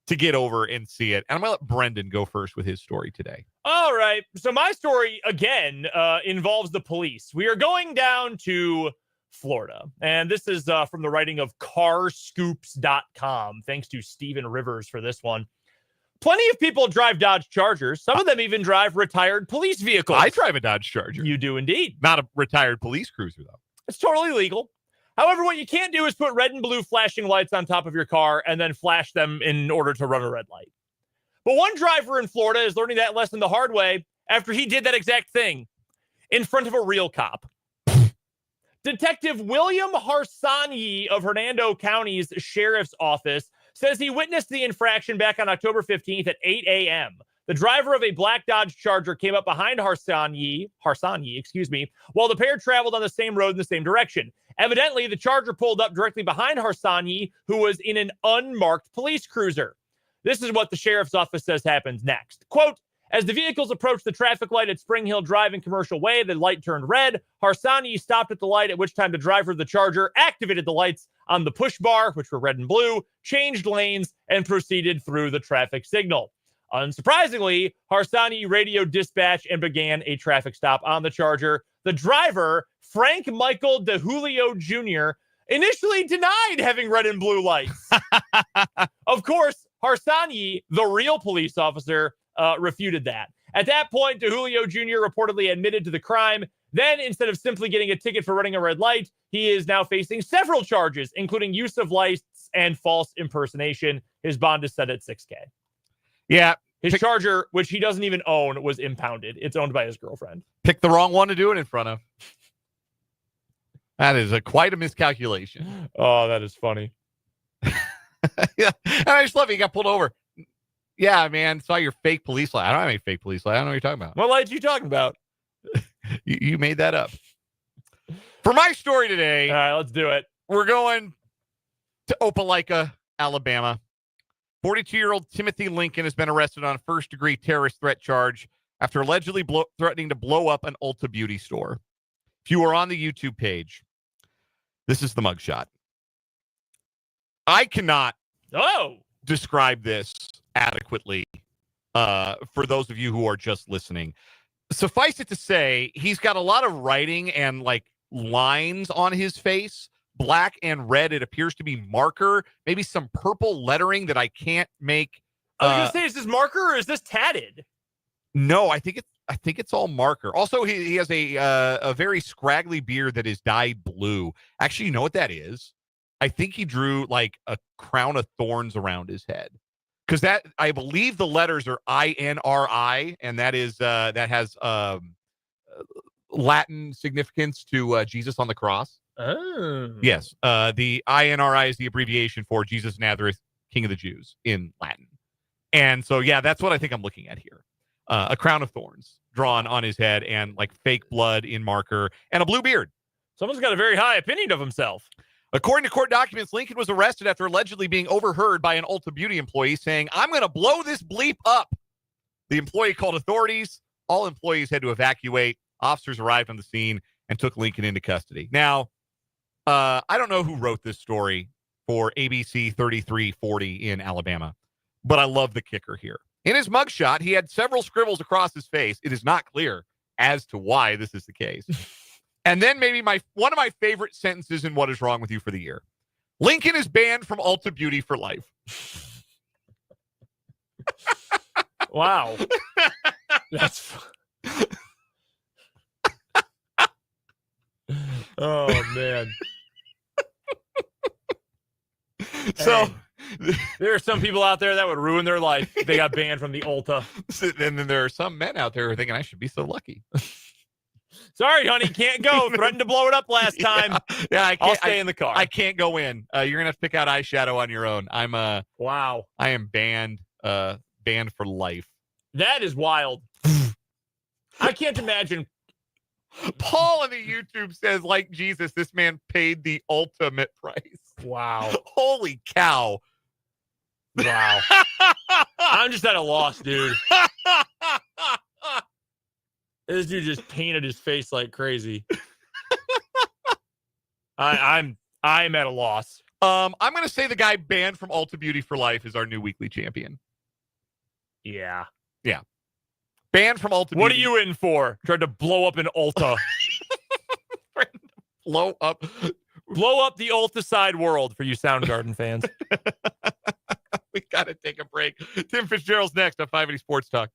Speaker 4: to get over and see it. And I'm going to let Brendan go first with his story today.
Speaker 3: All right. So my story, again, involves the police. We are going down to Florida. And this is from the writing of carscoops.com. Thanks to Stephen Rivers for this one. Plenty of people drive Dodge Chargers. Some of them even drive retired police vehicles.
Speaker 4: I drive a Dodge Charger.
Speaker 3: You do indeed.
Speaker 4: Not a retired police cruiser, though.
Speaker 3: It's totally legal. However, what you can't do is put red and blue flashing lights on top of your car and then flash them in order to run a red light. But one driver in Florida is learning that lesson the hard way after he did that exact thing in front of a real cop. Detective William Harsanyi of Hernando County's Sheriff's Office says he witnessed the infraction back on October 15th at 8 a.m. The driver of a black Dodge Charger came up behind Harsanyi, while the pair traveled on the same road in the same direction. Evidently, the Charger pulled up directly behind Harsanyi, who was in an unmarked police cruiser. This is what the sheriff's office says happens next. Quote, as the vehicles approached the traffic light at Spring Hill Drive and Commercial Way, the light turned red. Harsanyi stopped at the light, at which time the driver of the Charger activated the lights on the push bar, which were red and blue, changed lanes, and proceeded through the traffic signal. Unsurprisingly, Harsanyi radioed dispatch and began a traffic stop on the Charger. The driver, Frank Michael DeJulio Jr., initially denied having red and blue lights. Of course, Harsanyi, the real police officer, refuted that. At that point, DeJulio Jr. reportedly admitted to the crime. Then, instead of simply getting a ticket for running a red light, he is now facing several charges, including use of lights and false impersonation. His bond is set at $6,000.
Speaker 4: Yeah.
Speaker 3: His Charger, which he doesn't even own, was impounded. It's owned by his girlfriend.
Speaker 4: Picked the wrong one to do it in front of. That is quite a miscalculation.
Speaker 3: Oh, that is funny.
Speaker 4: Yeah, and I just love it. He got pulled over. Yeah, man, saw your fake police light. I don't have any fake police light. I don't know what you're talking about.
Speaker 3: What light are you talking about?
Speaker 4: You made that up. For my story today,
Speaker 3: all right, let's do it.
Speaker 4: We're going to Opelika, Alabama. 42-year-old Timothy Lincoln has been arrested on a first-degree terrorist threat charge after allegedly threatening to blow up an Ulta Beauty store. If you are on the YouTube page, this is the mugshot. I cannot describe this adequately for those of you who are just listening. Suffice it to say, he's got a lot of writing and like lines on his face, black and red. It appears to be marker, maybe some purple lettering that I can't make.
Speaker 3: I was gonna say, is this marker or is this tatted?
Speaker 4: No, I think it's all marker. Also, he has a very scraggly beard that is dyed blue. Actually, you know what that is? I think he drew like a crown of thorns around his head. Because that, I believe the letters are INRI, and that is that has Latin significance to Jesus on the cross.
Speaker 3: Oh.
Speaker 4: Yes. The INRI is the abbreviation for Jesus Nazareth, King of the Jews in Latin. And so, yeah, that's what I think I'm looking at here. A crown of thorns drawn on his head and like fake blood in marker and a blue beard.
Speaker 3: Someone's got a very high opinion of himself.
Speaker 4: According to court documents, Lincoln was arrested after allegedly being overheard by an Ulta Beauty employee saying, "I'm going to blow this bleep up." The employee called authorities. All employees had to evacuate. Officers arrived on the scene and took Lincoln into custody. Now, I don't know who wrote this story for ABC 3340 in Alabama, but I love the kicker here. In his mugshot, he had several scribbles across his face. It is not clear as to why this is the case. And then maybe one of my favorite sentences in What is Wrong with You for the year. Lincoln is banned from Ulta Beauty for life.
Speaker 3: Wow. That's oh, man.
Speaker 4: So
Speaker 3: hey, there are some people out there that would ruin their life if they got banned from the Ulta.
Speaker 4: And then there are some men out there who are thinking, I should be so lucky.
Speaker 3: Sorry, honey, can't go. Threatened to blow it up last time.
Speaker 4: Yeah, I can't.
Speaker 3: I'll stay in the car.
Speaker 4: I can't go in. You're gonna have to pick out eyeshadow on your own.
Speaker 3: Wow.
Speaker 4: I am banned. Banned for life.
Speaker 3: That is wild. I can't imagine.
Speaker 4: Paul on the YouTube says, like Jesus, this man paid the ultimate price.
Speaker 3: Wow.
Speaker 4: Holy cow.
Speaker 3: Wow. I'm just at a loss, dude. This dude just painted his face like crazy. I'm at a loss.
Speaker 4: I'm gonna say the guy banned from Ulta Beauty for life is our new weekly champion.
Speaker 3: Yeah.
Speaker 4: Banned from Ulta Beauty.
Speaker 3: What are you in for? Tried to blow up an Ulta.
Speaker 4: Blow up
Speaker 3: the Ulta side world for you Soundgarden fans.
Speaker 4: We gotta take a break. Tim Fitzgerald's next on 580 Sports Talk.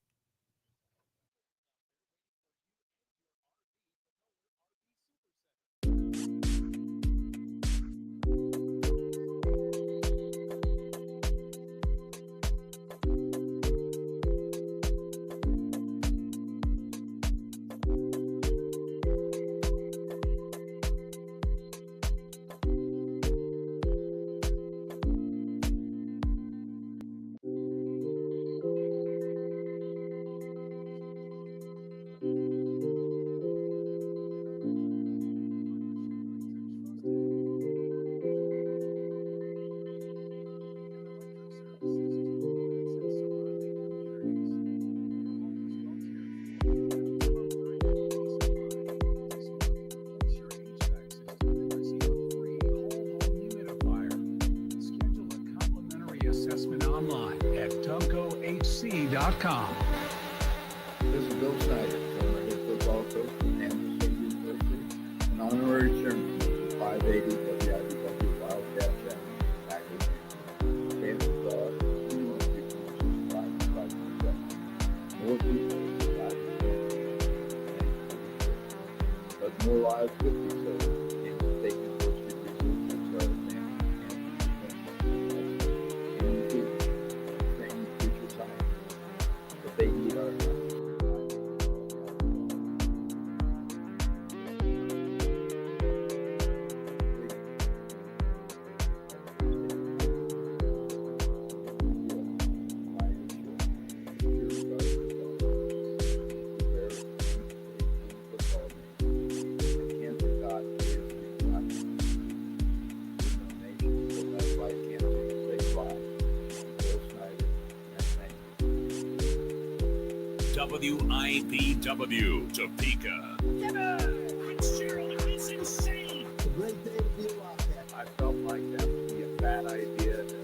Speaker 5: TumcoHC.com.
Speaker 6: This is Bill Snyder, former head football coach at Kansas State University, an honorary chairman of the 580 WIBW Wildcat Wrap-up. Kansas University finishes 5-5. More people but more lives could be saved. Kansas State University researchers are advancing training future scientists, but they need our help.
Speaker 5: WIBW, Topeka.
Speaker 6: Fitzgerald is insane. It's a great day to be a Wildcat. I felt like that would be a bad idea to,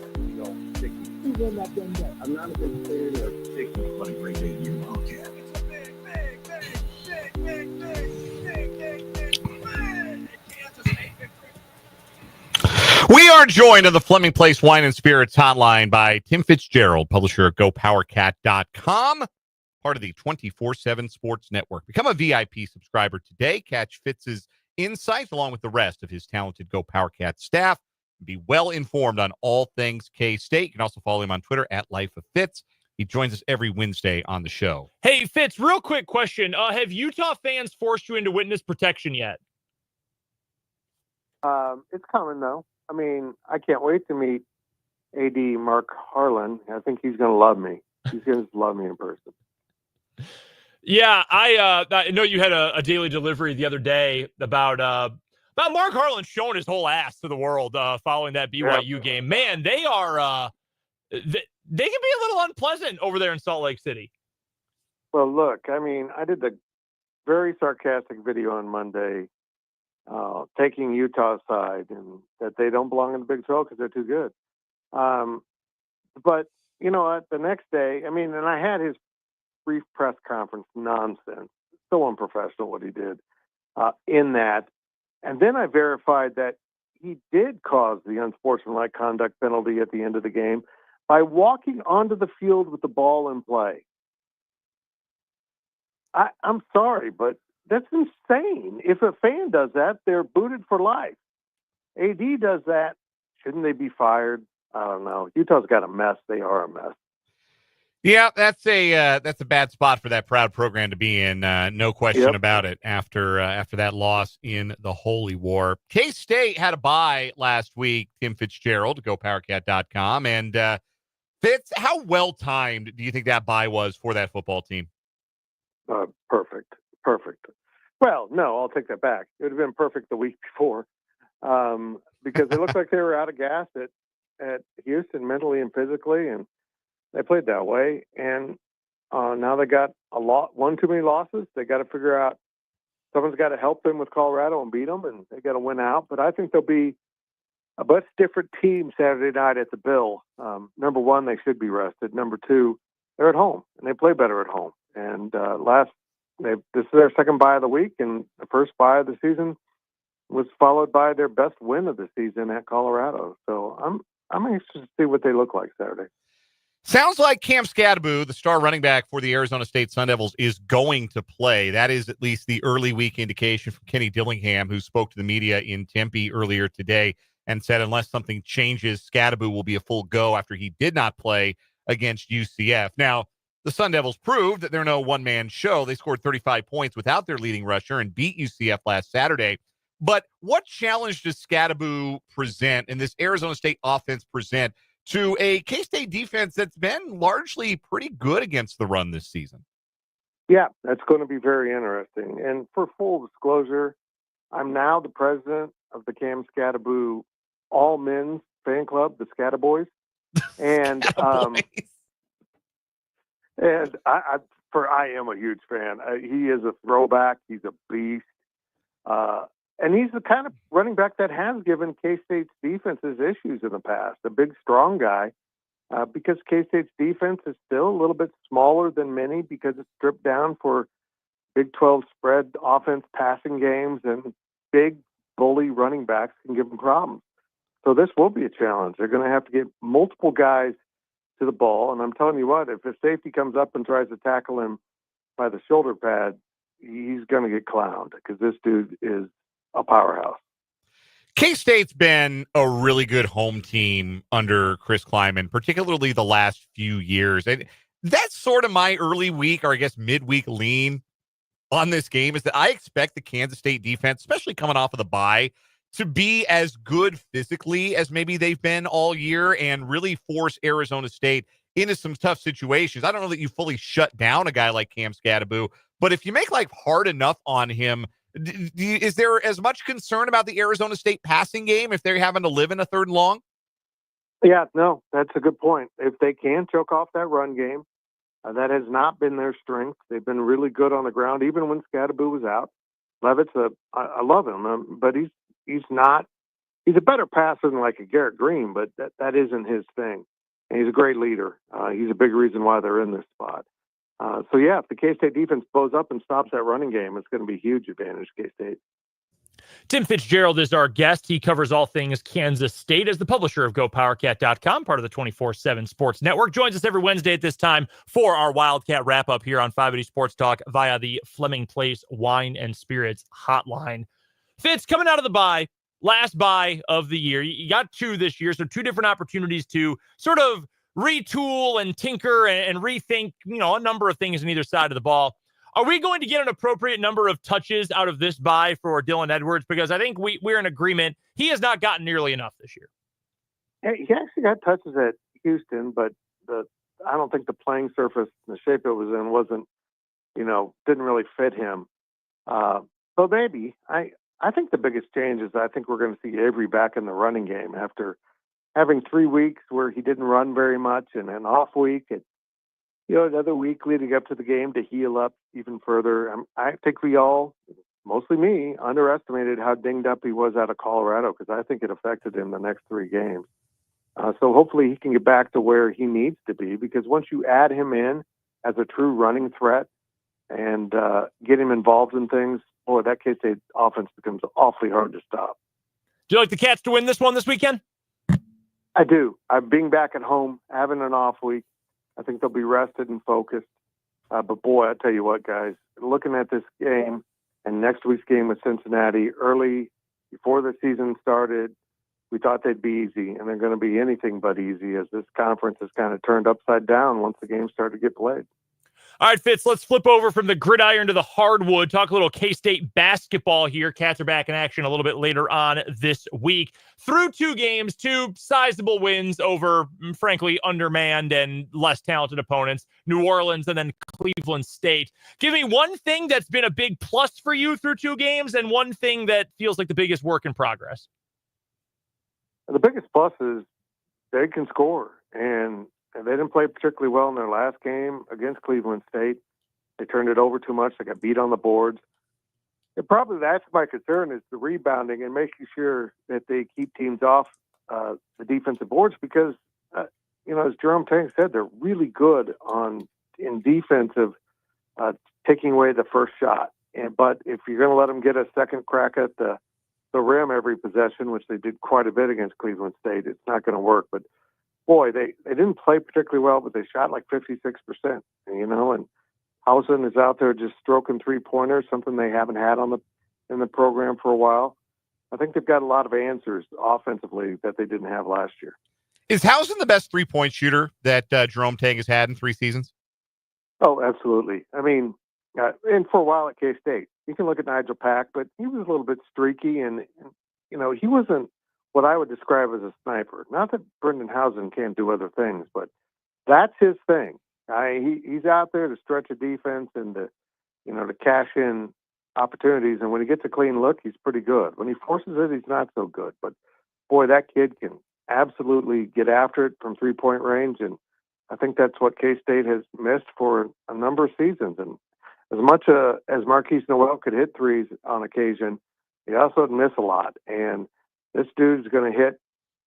Speaker 6: sticky. Who's not done that? I'm not a big fan of sticky, but a great day to be a Wildcat. It's a big Kansas State victory.
Speaker 4: We are joined on the Fleming Place Wine and Spirits hotline by Tim Fitzgerald, publisher of GoPowerCat.com, part of the 24/7 Sports Network. Become a VIP subscriber today. Catch Fitz's insights along with the rest of his talented Go PowerCat staff. Be well informed on all things K-State. You can also follow him on Twitter at Life of Fitz. He joins us every Wednesday on the show.
Speaker 3: Hey, Fitz, real quick question. Have Utah fans forced you into witness protection yet?
Speaker 7: It's coming, though. I mean, I can't wait to meet AD Mark Harlan. I think he's going to love me. He's going to love me in person.
Speaker 3: Yeah, I know you had a daily delivery the other day about Mark Harlan showing his whole ass to the world following that BYU game. Man, they are they can be a little unpleasant over there in Salt Lake City.
Speaker 7: Well, look, I mean, I did the very sarcastic video on Monday taking Utah's side and that they don't belong in the Big 12 because they're too good. But, you know what, the next day, I mean, and I had his brief press conference nonsense. So unprofessional what he did in that. And then I verified that he did cause the unsportsmanlike conduct penalty at the end of the game by walking onto the field with the ball in play. I'm sorry, but that's insane. If a fan does that, they're booted for life. AD does that. Shouldn't they be fired? I don't know. Utah's got a mess. They are a mess.
Speaker 4: Yeah, that's a bad spot for that proud program to be in. No question
Speaker 7: Yep.
Speaker 4: about it. After that loss in the Holy War, K-State had a bye last week. Tim Fitzgerald, GoPowerCat.com, and Fitz, how well timed do you think that bye was for that football team?
Speaker 7: Perfect. Well, no, I'll take that back. It would have been perfect the week before, because it looked like they were out of gas at Houston mentally and physically, and they played that way. And now they got one too many losses. They got to figure out, someone's got to help them with Colorado and beat them, and they got to win out. But I think there'll be a much different team Saturday night at the Bill. Number one, they should be rested. Number two, they're at home, and they play better at home. And this is their second bye of the week, and the first bye of the season was followed by their best win of the season at Colorado. So I'm anxious to see what they look like Saturday.
Speaker 4: Sounds like Cam Scadaboo, the star running back for the Arizona State Sun Devils, is going to play. That is at least the early week indication from Kenny Dillingham, who spoke to the media in Tempe earlier today and said unless something changes, Scadaboo will be a full go after he did not play against UCF. Now, the Sun Devils proved that they're no one-man show. They scored 35 points without their leading rusher and beat UCF last Saturday. But what challenge does Scadaboo present and this Arizona State offense present to a K-State defense that's been largely pretty good against the run this season?
Speaker 7: Yeah, that's going to be very interesting. And for full disclosure, I'm now the president of the Cam Scadaboo all men's fan club, the Scadaboys. And and I am a huge fan. He is a throwback. He's a beast. And he's the kind of running back that has given K-State's defenses issues in the past. A big, strong guy, because K-State's defense is still a little bit smaller than many because it's stripped down for Big 12 spread offense passing games, and big, bully running backs can give them problems. So this will be a challenge. They're going to have to get multiple guys to the ball. And I'm telling you what, if a safety comes up and tries to tackle him by the shoulder pad, he's going to get clowned because this dude is a powerhouse.
Speaker 4: K-State's been a really good home team under Chris Kleiman, particularly the last few years. And that's sort of my early week, or I guess midweek lean on this game, is that I expect the Kansas State defense, especially coming off of the bye, to be as good physically as maybe they've been all year and really force Arizona State into some tough situations. I don't know that you fully shut down a guy like Cam Scadaboo, but if you make life hard enough on him, is there as much concern about the Arizona State passing game if they're having to live in a third and long?
Speaker 7: Yeah, no, that's a good point. If they can choke off that run game, that has not been their strength. They've been really good on the ground, even when Scadaboo was out. Levitt's I love him, but he's not. He's a better passer than like a Garrett Green, but that isn't his thing. And he's a great leader. He's a big reason why they're in this spot. So, yeah, if the K-State defense blows up and stops that running game, it's going to be a huge advantage to K-State.
Speaker 3: Tim Fitzgerald is our guest. He covers all things Kansas State as the publisher of GoPowerCat.com, part of the 24/7 Sports Network. Joins us every Wednesday at this time for our Wildcat Wrap-up here on 580 Sports Talk via the Fleming Place Wine and Spirits hotline. Fitz, coming out of the bye, last bye of the year. You got two this year, so two different opportunities to sort of retool and tinker and rethink, a number of things on either side of the ball. Are we going to get an appropriate number of touches out of this bye for Dylan Edwards? Because I think we're in agreement. He has not gotten nearly enough this year.
Speaker 7: He actually got touches at Houston, but I don't think the playing surface, the shape it was in, wasn't, didn't really fit him. So maybe. I think the biggest change is I think we're going to see Avery back in the running game after having 3 weeks where he didn't run very much and an off week. Another week leading up to the game to heal up even further. I think we all, mostly me, underestimated how dinged up he was out of Colorado because I think it affected him the next 3 games. So hopefully he can get back to where he needs to be, because once you add him in as a true running threat and get him involved in things, boy, that K-State offense becomes awfully hard to stop.
Speaker 3: Do you like the Cats to win this one this weekend?
Speaker 7: I do. Being back at home, having an off week, I think they'll be rested and focused. But boy, I tell you what, guys, looking at this game and next week's game with Cincinnati early before the season started, we thought they'd be easy, and they're going to be anything but easy as this conference is kind of turned upside down once the games start to get played.
Speaker 3: All right, Fitz, let's flip over from the gridiron to the hardwood. Talk a little K-State basketball here. Cats are back in action a little bit later on this week. Through 2 games, 2 sizable wins over, frankly, undermanned and less talented opponents, New Orleans and then Cleveland State. Give me one thing that's been a big plus for you through 2 games and one thing that feels like the biggest work in progress.
Speaker 7: The biggest plus is they can score, and they didn't play particularly well in their last game against Cleveland State. They turned it over too much. They got beat on the boards. And probably that's my concern is the rebounding and making sure that they keep teams off the defensive boards because, as Jerome Tang said, they're really good in defensive taking away the first shot. But if you're going to let them get a second crack at the rim every possession, which they did quite a bit against Cleveland State, it's not going to work. But boy, they didn't play particularly well, but they shot like 56%, and Hausen is out there just stroking 3-pointers, something they haven't had in the program for a while. I think they've got a lot of answers offensively that they didn't have last year.
Speaker 4: Is Hausen the best 3-point shooter that Jerome Tang has had in 3 seasons?
Speaker 7: Oh, absolutely. I mean, and for a while at K-State, you can look at Nigel Pack, but he was a little bit streaky, and he wasn't what I would describe as a sniper. Not that Brendan Hausen can't do other things, but that's his thing. He's out there to stretch a defense and to cash in opportunities. And when he gets a clean look, he's pretty good. When he forces it, he's not so good. But boy, that kid can absolutely get after it from 3-point range. And I think that's what K-State has missed for a number of seasons. And as much as Marquise Noel could hit threes on occasion, he also would miss a lot. And this dude's going to hit,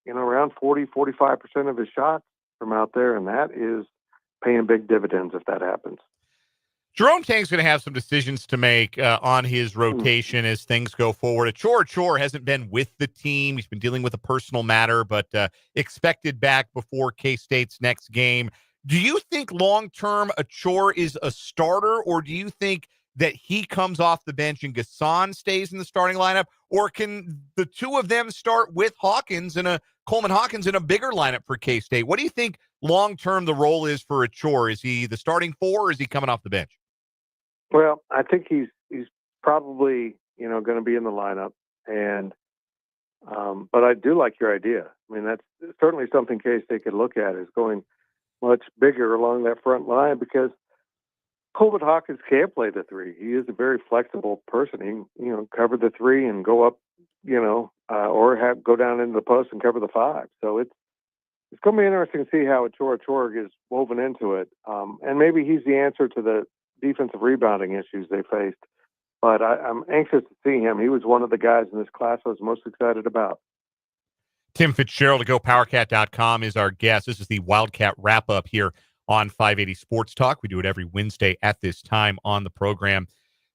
Speaker 7: around 45% of his shots from out there, and that is paying big dividends if that happens.
Speaker 4: Jerome Tang's going to have some decisions to make on his rotation as things go forward. Achor hasn't been with the team. He's been dealing with a personal matter, but expected back before K-State's next game. Do you think long-term Achor is a starter, or do you think that he comes off the bench and Gasson stays in the starting lineup, or can the two of them start with Coleman Hawkins in a bigger lineup for K-State? What do you think long-term the role is for Achor? Is he the starting 4, or is he coming off the bench?
Speaker 7: Well, I think he's probably, going to be in the lineup, and but I do like your idea. I mean, that's certainly something K-State could look at, is going much bigger along that front line, because Coleman Hawkins can't play the 3. He is a very flexible person. He can, cover the 3 and go up, or go down into the post and cover the 5. So it's going to be interesting to see how Achor is woven into it. And maybe he's the answer to the defensive rebounding issues they faced. But I'm anxious to see him. He was one of the guys in this class I was most excited about.
Speaker 4: Tim Fitzgerald of GoPowerCat.com is our guest. This is the Wildcat Wrap-up here on 580 Sports Talk. We do it every Wednesday at this time on the program.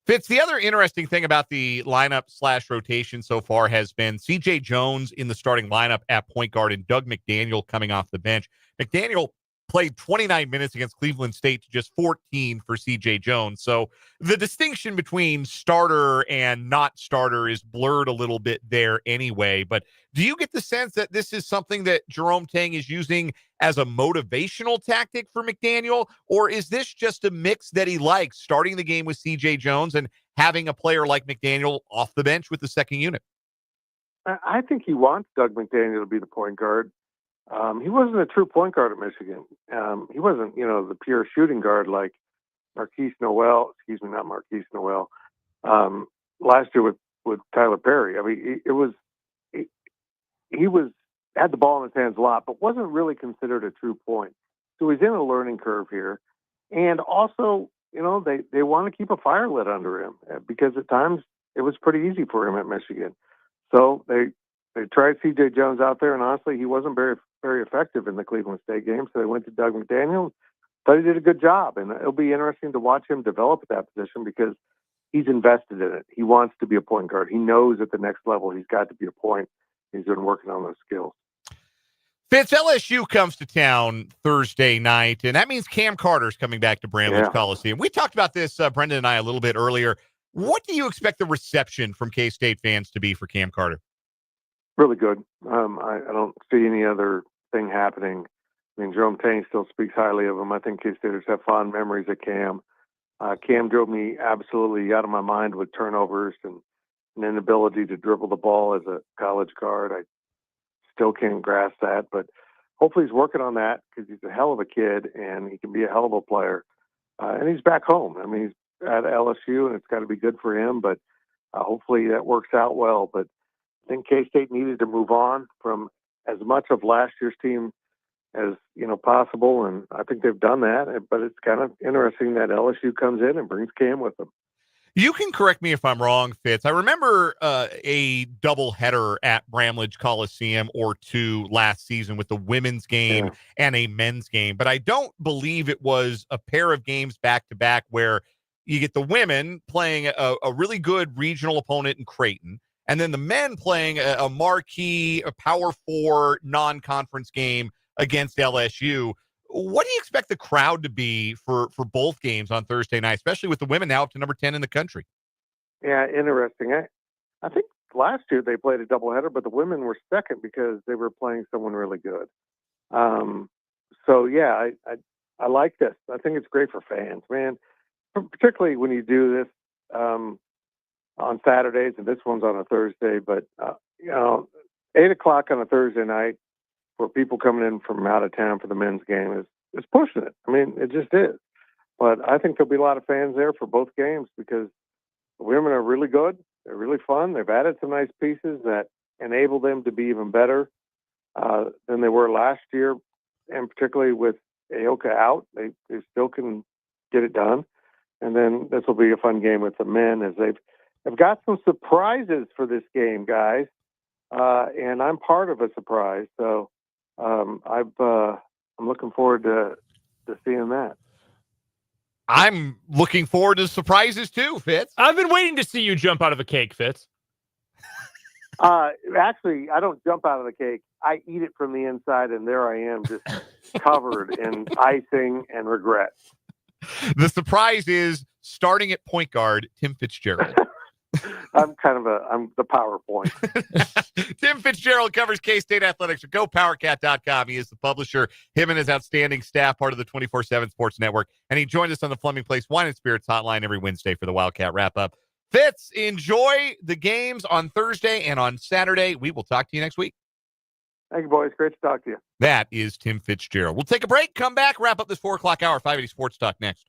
Speaker 4: Fitz, the other interesting thing about the lineup/rotation so far has been C.J. Jones in the starting lineup at point guard and Doug McDaniel coming off the bench. McDaniel played 29 minutes against Cleveland State to just 14 for C.J. Jones. So the distinction between starter and not starter is blurred a little bit there anyway. But do you get the sense that this is something that Jerome Tang is using as a motivational tactic for McDaniel? Or is this just a mix that he likes, starting the game with C.J. Jones and having a player like McDaniel off the bench with the second unit?
Speaker 7: I think he wants Doug McDaniel to be the point guard. He wasn't a true point guard at Michigan. He wasn't, the pure shooting guard like not Marquise Noel, last year with Tyler Perry. I mean, he had the ball in his hands a lot, but wasn't really considered a true point. So he's in a learning curve here. And also, they want to keep a fire lit under him because at times it was pretty easy for him at Michigan. So they tried C.J. Jones out there, and honestly, he wasn't very, very effective in the Cleveland State game. So they went to Doug McDaniel. Thought he did a good job, and it'll be interesting to watch him develop at that position because he's invested in it. He wants to be a point guard. He knows at the next level he's got to be a point. He's been working on those skills.
Speaker 4: Fitz, LSU comes to town Thursday night, and that means Cam Carter's coming back to Bramlage Coliseum. We talked about this, Brendan and I, a little bit earlier. What do you expect the reception from K-State fans to be for Cam Carter?
Speaker 7: really good. I don't see any other thing happening. I mean, Jerome Tang still speaks highly of him. I think K-Staters have fond memories of Cam. Cam drove me absolutely out of my mind with turnovers and an inability to dribble the ball as a college guard. I still can't grasp that, but hopefully he's working on that because he's a hell of a kid and he can be a hell of a player. And he's back home. I mean, he's at LSU and it's got to be good for him, but hopefully that works out well. But I think K-State needed to move on from as much of last year's team as possible, and I think they've done that. But it's kind of interesting that LSU comes in and brings Cam with them.
Speaker 4: You can correct me if I'm wrong, Fitz. I remember a doubleheader at Bramlage Coliseum or two last season with the women's game and a men's game, but I don't believe it was a pair of games back to back where you get the women playing a really good regional opponent in Creighton, and then the men playing a marquee, a Power 4 non-conference game against LSU. What do you expect the crowd to be for both games on Thursday night, especially with the women now up to number 10 in the country?
Speaker 7: Yeah, interesting. I think last year they played a doubleheader, but the women were second because they were playing someone really good. So yeah, I like this. I think it's great for fans, man. Particularly when you do this on Saturdays, and this one's on a Thursday. But 8:00 on a Thursday night for people coming in from out of town for the men's game is pushing it. I mean, it just is. But I think there'll be a lot of fans there for both games because the women are really good. They're really fun. They've added some nice pieces that enable them to be even better than they were last year, and particularly with Aoka out, they still can get it done. And then this will be a fun game with the men as they've got some surprises for this game, guys. And I'm part of a surprise. So I'm looking forward to seeing that.
Speaker 4: I'm looking forward to surprises too, Fitz.
Speaker 3: I've been waiting to see you jump out of a cake, Fitz.
Speaker 7: Actually, I don't jump out of the cake. I eat it from the inside, and there I am, just covered in icing and regret.
Speaker 4: The surprise is starting at point guard, Tim Fitzgerald.
Speaker 7: I'm the PowerPoint.
Speaker 4: Tim Fitzgerald covers K-State athletics at GoPowerCat.com. He is the publisher. Him and his outstanding staff, part of the 24/7 Sports Network. And he joined us on the Fleming Place Wine and Spirits hotline every Wednesday for the Wildcat Wrap-up. Fitz, enjoy the games on Thursday and on Saturday. We will talk to you next week.
Speaker 7: Thank you, boys. Great to talk to you.
Speaker 4: That is Tim Fitzgerald. We'll take a break, come back, wrap up this 4 o'clock hour, 580 Sports Talk next.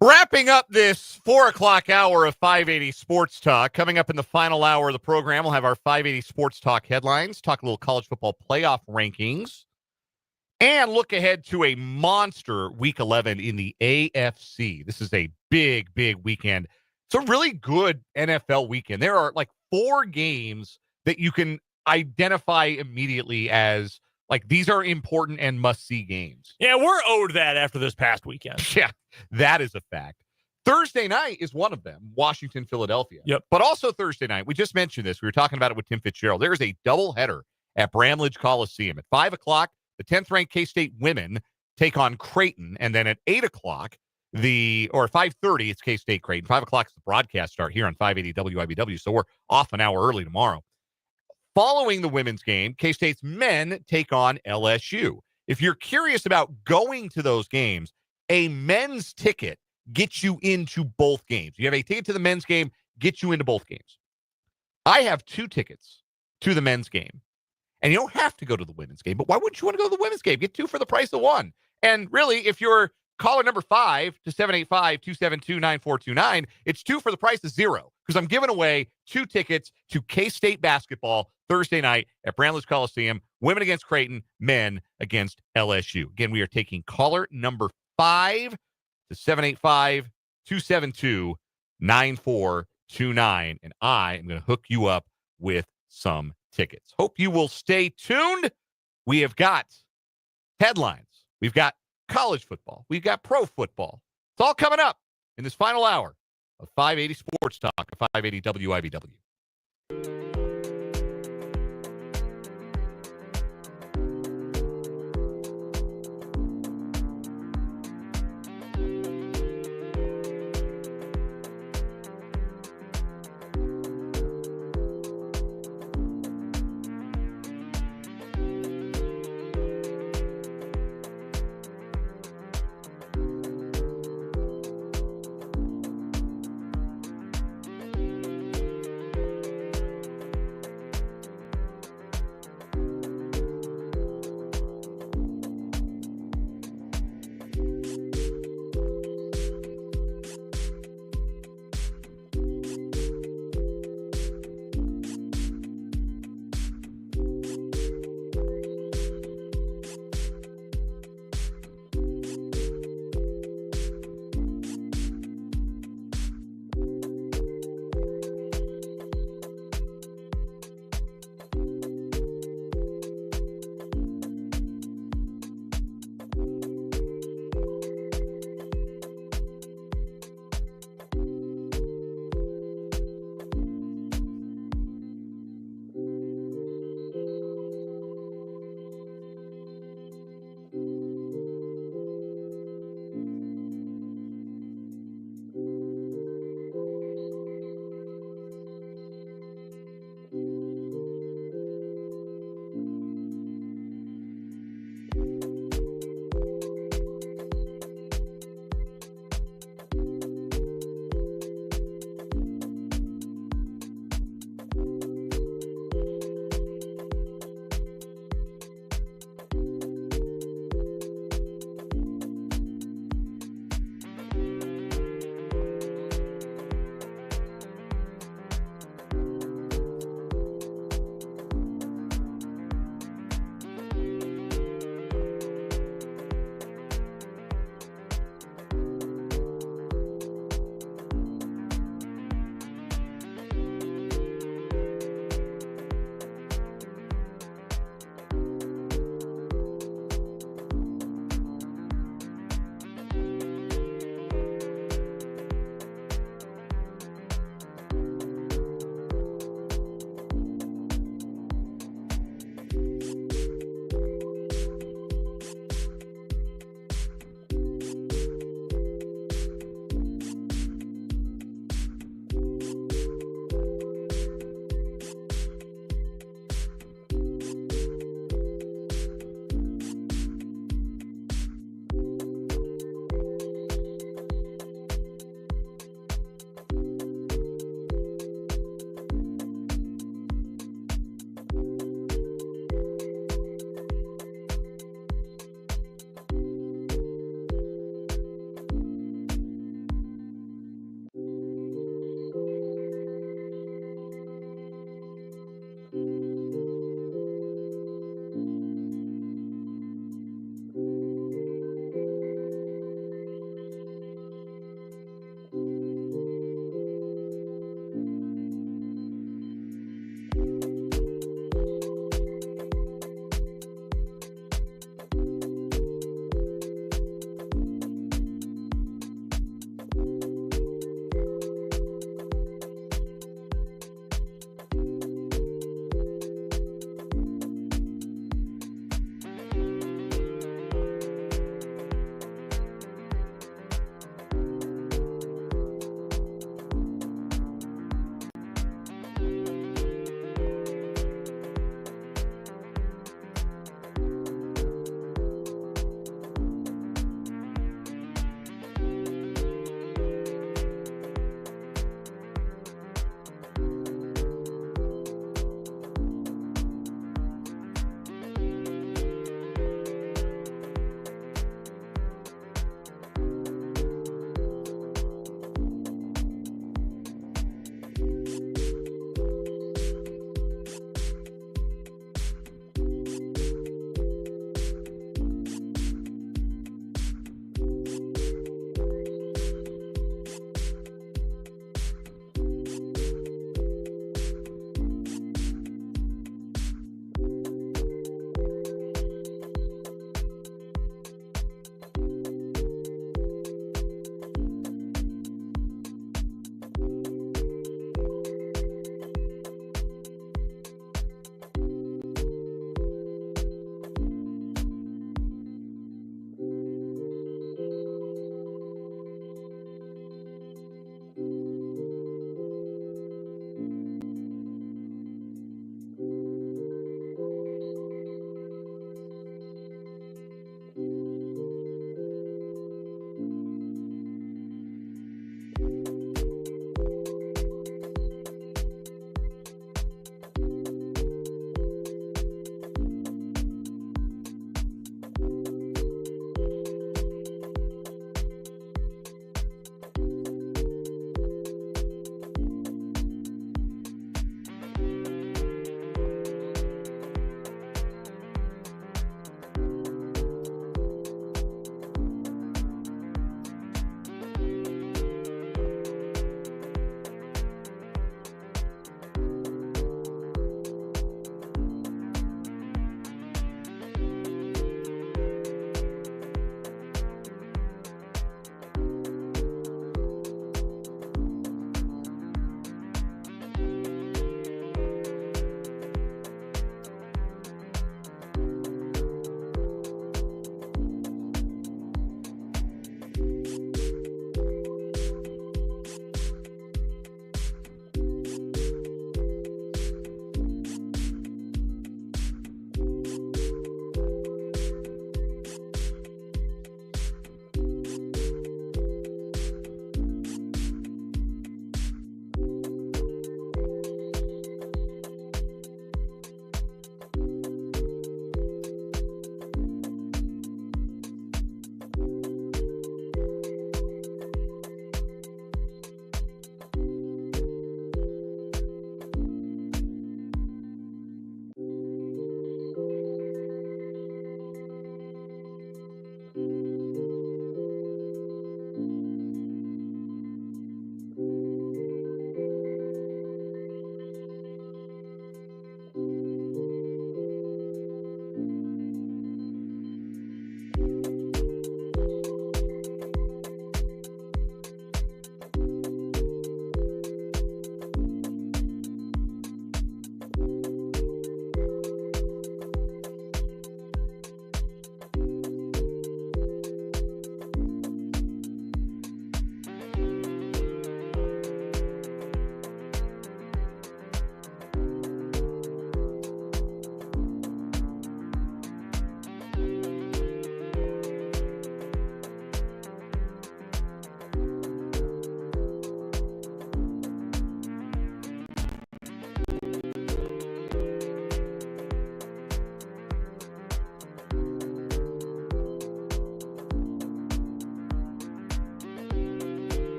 Speaker 4: Wrapping up this 4 o'clock hour of 580 Sports Talk. Coming up in the final hour of the program, we'll have our 580 Sports Talk headlines, talk a little college football playoff rankings, and look ahead to a monster Week 11 in the AFC. This is a big, big weekend. It's a really good NFL weekend. There are like 4 games that you can identify immediately as like these are important and must-see games.
Speaker 3: Yeah, we're owed that after this past weekend.
Speaker 4: Yeah, that is a fact. Thursday night is one of them, Washington, Philadelphia.
Speaker 3: Yep.
Speaker 4: But also Thursday night, we just mentioned this. We were talking about it with Tim Fitzgerald. There is a doubleheader at Bramlage Coliseum. At 5 o'clock, the 10th-ranked K-State women take on Creighton. And then at 8 o'clock, or 5:30, it's K-State Creighton. 5 o'clock is the broadcast start here on 580 WIBW. So we're off an hour early tomorrow. Following the women's game, K-State's men take on LSU. If you're curious about going to those games, a men's ticket gets you into both games. You have a ticket to the men's game, gets you into both games. I have 2 tickets to the men's game. And you don't have to go to the women's game, but why wouldn't you want to go to the women's game? Get 2 for the price of 1. And really, if you're caller number 5 to 785-272-9429, it's 2 for the price of 0 because I'm giving away 2 tickets to K-State basketball Thursday night at Bramlage Coliseum. Women against Creighton, men against LSU. Again, we are taking caller number 5 to 785-272-9429, and I am going to hook you up with some tickets. Hope you will stay tuned. We have got headlines. We've got college football. We've got pro football. It's all coming up in this final hour of 580 Sports Talk of 580 WIBW.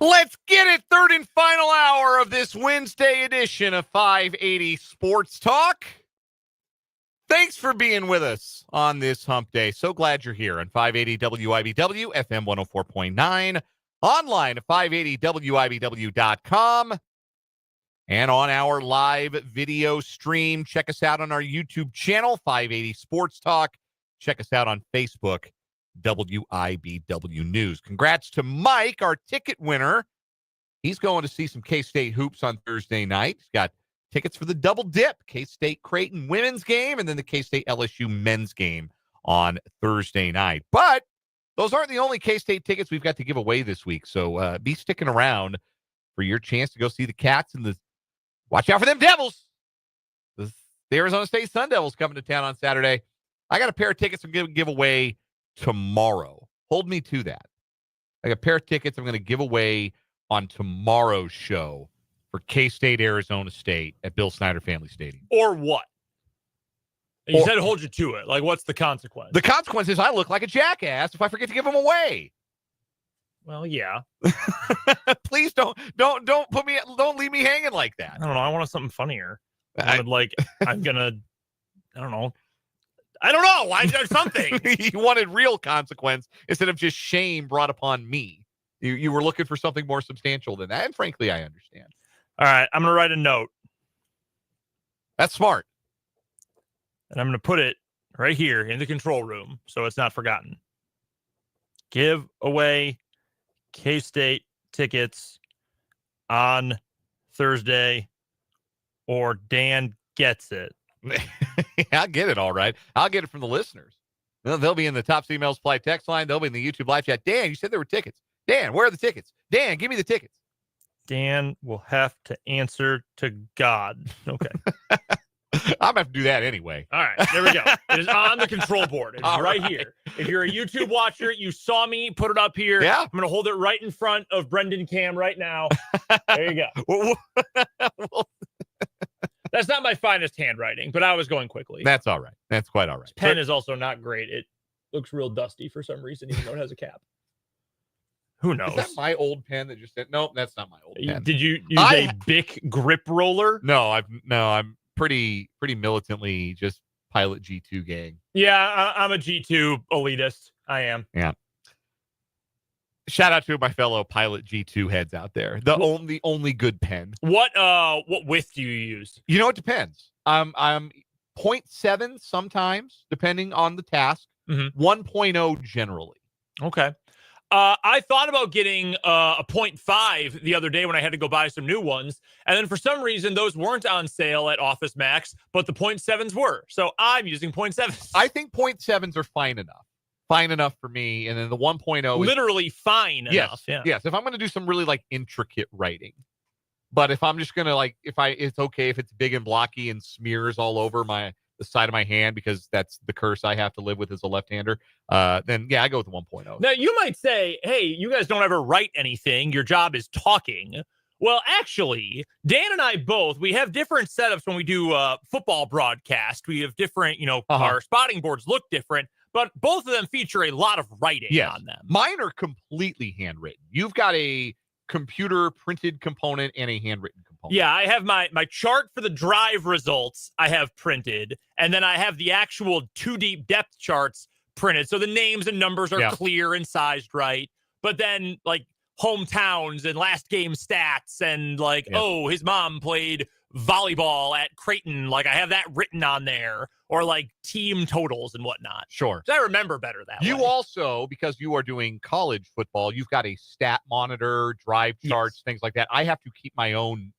Speaker 4: Let's get it. Third and final hour of this Wednesday edition of 580 Sports Talk. Thanks for being with us on this hump day. So glad you're here on 580 WIBW, FM 104.9, online at 580WIBW.com, and on our live video stream. Check us out on our YouTube channel, 580 Sports Talk. Check us out on Facebook, WIBW News. Congrats to Mike, our ticket winner. He's going to see some K-State hoops on Thursday night. He's got tickets for the double dip, K-State Creighton women's game, and then the K-State LSU men's game on Thursday night. But those aren't the only K-State tickets we've got to give away this week. So be sticking around for your chance to go see the Cats and watch out for them Devils. The Arizona State Sun Devils coming to town on Saturday. I got a pair of tickets I'm going to give away tomorrow. Hold me to that. I got a pair of tickets I'm going to give away on tomorrow's show for K-State, Arizona State at Bill Snyder Family Stadium.
Speaker 3: Or what? You said hold you to it. Like, what's the consequence?
Speaker 4: The consequence is I look like a jackass if I forget to give them away.
Speaker 3: Well, yeah.
Speaker 4: Please don't put me, don't leave me hanging like that.
Speaker 3: I don't know. I wanted something funnier. I don't know. I don't know. Why something?
Speaker 4: You wanted real consequence instead of just shame brought upon me. You were looking for something more substantial than that. And frankly, I understand.
Speaker 3: All right. I'm going to write a note.
Speaker 4: That's smart.
Speaker 3: And I'm going to put it right here in the control room so it's not forgotten. Give away K-State tickets on Thursday or Dan gets it.
Speaker 4: I'll get it all right. I'll get it from the listeners. They'll be in the top emails play text line. They'll be in the YouTube live chat. Dan, you said there were tickets. Dan, where are the tickets? Dan, give me the tickets.
Speaker 3: Dan will have to answer to God. Okay.
Speaker 4: I'm going to have to do that anyway.
Speaker 3: All right. There we go. It is on the control board. It's right here. If you're a YouTube watcher, you saw me put it up here.
Speaker 4: Yeah.
Speaker 3: I'm going to hold it right in front of Brendan Cam right now. There you go. That's not my finest handwriting, but I was going quickly.
Speaker 4: That's all right. That's quite all right.
Speaker 3: Pen is also not great. It looks real dusty for some reason, even though it has a cap. Who knows?
Speaker 4: Is that my old pen that just said? Nope, that's not my old pen.
Speaker 3: Did you use a Bic grip roller?
Speaker 4: No, I'm pretty militantly just Pilot G2 gang.
Speaker 3: Yeah, I'm a G2 elitist. I am.
Speaker 4: Yeah. Shout out to my fellow Pilot G2 heads out there. The only good pen.
Speaker 3: What width do you use?
Speaker 4: You know, it depends. I'm 0.7 sometimes, depending on the task. 1.0 generally.
Speaker 3: Okay. I thought about getting a 0.5 the other day when I had to go buy some new ones. And then for some reason, those weren't on sale at Office Max, but the 0.7s were. So I'm using 0.7s.
Speaker 4: I think 0.7s are fine enough. Fine enough for me. And then the 1.0
Speaker 3: literally fine enough. Yeah.
Speaker 4: Yes. If I'm going to do some really like intricate writing, but if I'm just going to it's okay if it's big and blocky and smears all over the side of my hand because that's the curse I have to live with as a left-hander, then yeah, I go with the 1.0.
Speaker 3: Now you might say, hey, you guys don't ever write anything. Your job is talking. Well, actually, Dan and I both, we have different setups when we do football broadcast. We have different, our spotting boards look different, but both of them feature a lot of writing on them.
Speaker 4: Mine are completely handwritten. You've got a computer printed component and a handwritten component.
Speaker 3: Yeah, I have my chart for the drive results I have printed, and then I have the actual 2D depth charts printed. So the names and numbers are clear and sized right. But then like hometowns and last game stats and his mom played volleyball at Creighton. Like I have that written on there, or like team totals and whatnot.
Speaker 4: Sure.
Speaker 3: So I remember better that way.
Speaker 4: You also, because you are doing college football, you've got a stat monitor, drive charts, things like that. I have to keep my own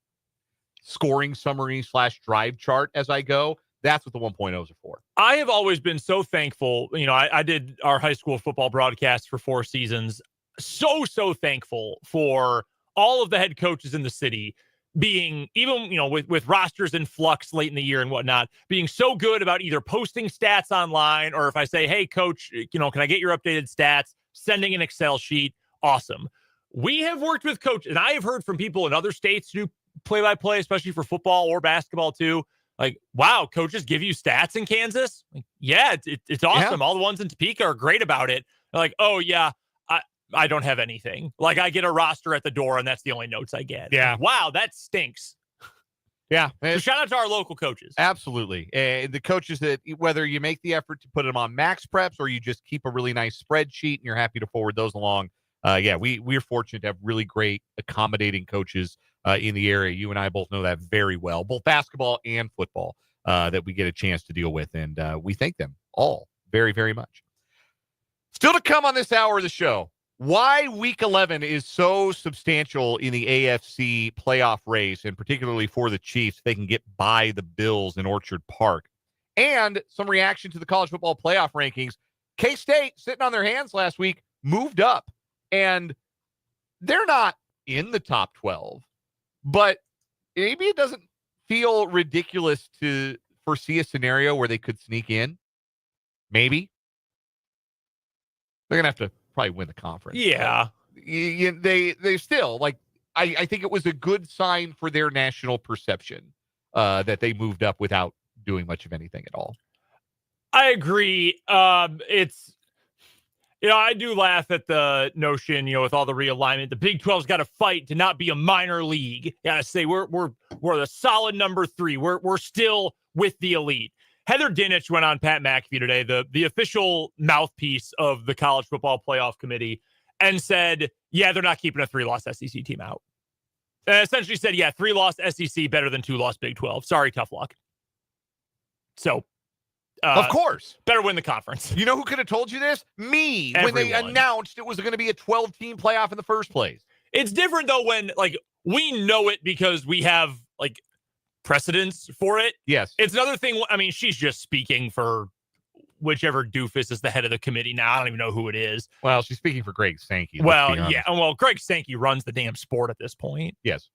Speaker 4: scoring summary / drive chart as I go. That's what the 1.0s are for.
Speaker 3: I have always been so thankful. I did our high school football broadcast for 4 seasons. So thankful for all of the head coaches in the city being, even, with rosters in flux late in the year and whatnot, being so good about either posting stats online, or if I say, hey, coach, can I get your updated stats, sending an Excel sheet. Awesome. We have worked with coaches, and I have heard from people in other states who do play-by-play, especially for football or basketball too. Like, wow, coaches give you stats in Kansas? Like, yeah, it's awesome. Yeah. All the ones in Topeka are great about it. They're like, oh, yeah, I don't have anything. Like, I get a roster at the door, and that's the only notes I get.
Speaker 4: Yeah.
Speaker 3: Like, wow, that stinks.
Speaker 4: Yeah.
Speaker 3: So shout out to our local coaches.
Speaker 4: Absolutely. The coaches that, whether you make the effort to put them on max preps or you just keep a really nice spreadsheet and you're happy to forward those along. We're fortunate to have really great accommodating coaches in the area. You and I both know that very well, both basketball and football, that we get a chance to deal with. And we thank them all very, very much. Still to come on this hour of the show, why Week 11 is so substantial in the AFC playoff race, and particularly for the Chiefs, they can get by the Bills in Orchard Park. And some reaction to the college football playoff rankings. K-State, sitting on their hands last week, moved up. And they're not in the top 12. But maybe it doesn't feel ridiculous to foresee a scenario where they could sneak in. Maybe. They're going to have to probably win the conference.
Speaker 3: Yeah.
Speaker 4: They still, like, I think it was a good sign for their national perception that they moved up without doing much of anything at all.
Speaker 3: I agree. It's, I do laugh at the notion, with all the realignment, the Big 12's got to fight to not be a minor league. Got to say we're the solid number 3. We're still with the elite. Heather Dinich went on Pat McAfee today, the official mouthpiece of the College Football Playoff Committee, and said, yeah, they're not keeping a 3-loss SEC team out. And essentially said, yeah, 3-loss SEC better than 2-loss Big 12. Sorry, tough luck. So,
Speaker 4: of course,
Speaker 3: better win the conference.
Speaker 4: You know who could have told you this? Me.
Speaker 3: Everyone.
Speaker 4: When they announced it was going to be a 12-team playoff in the first place.
Speaker 3: It's different, though, when, we know it because we have, precedence for it.
Speaker 4: Yes.
Speaker 3: It's another thing. I mean, she's just speaking for whichever doofus is the head of the committee now. I don't even know who it is.
Speaker 4: Well, she's speaking for Greg Sankey.
Speaker 3: Well, yeah. Well, Greg Sankey runs the damn sport at this point.
Speaker 4: Yes.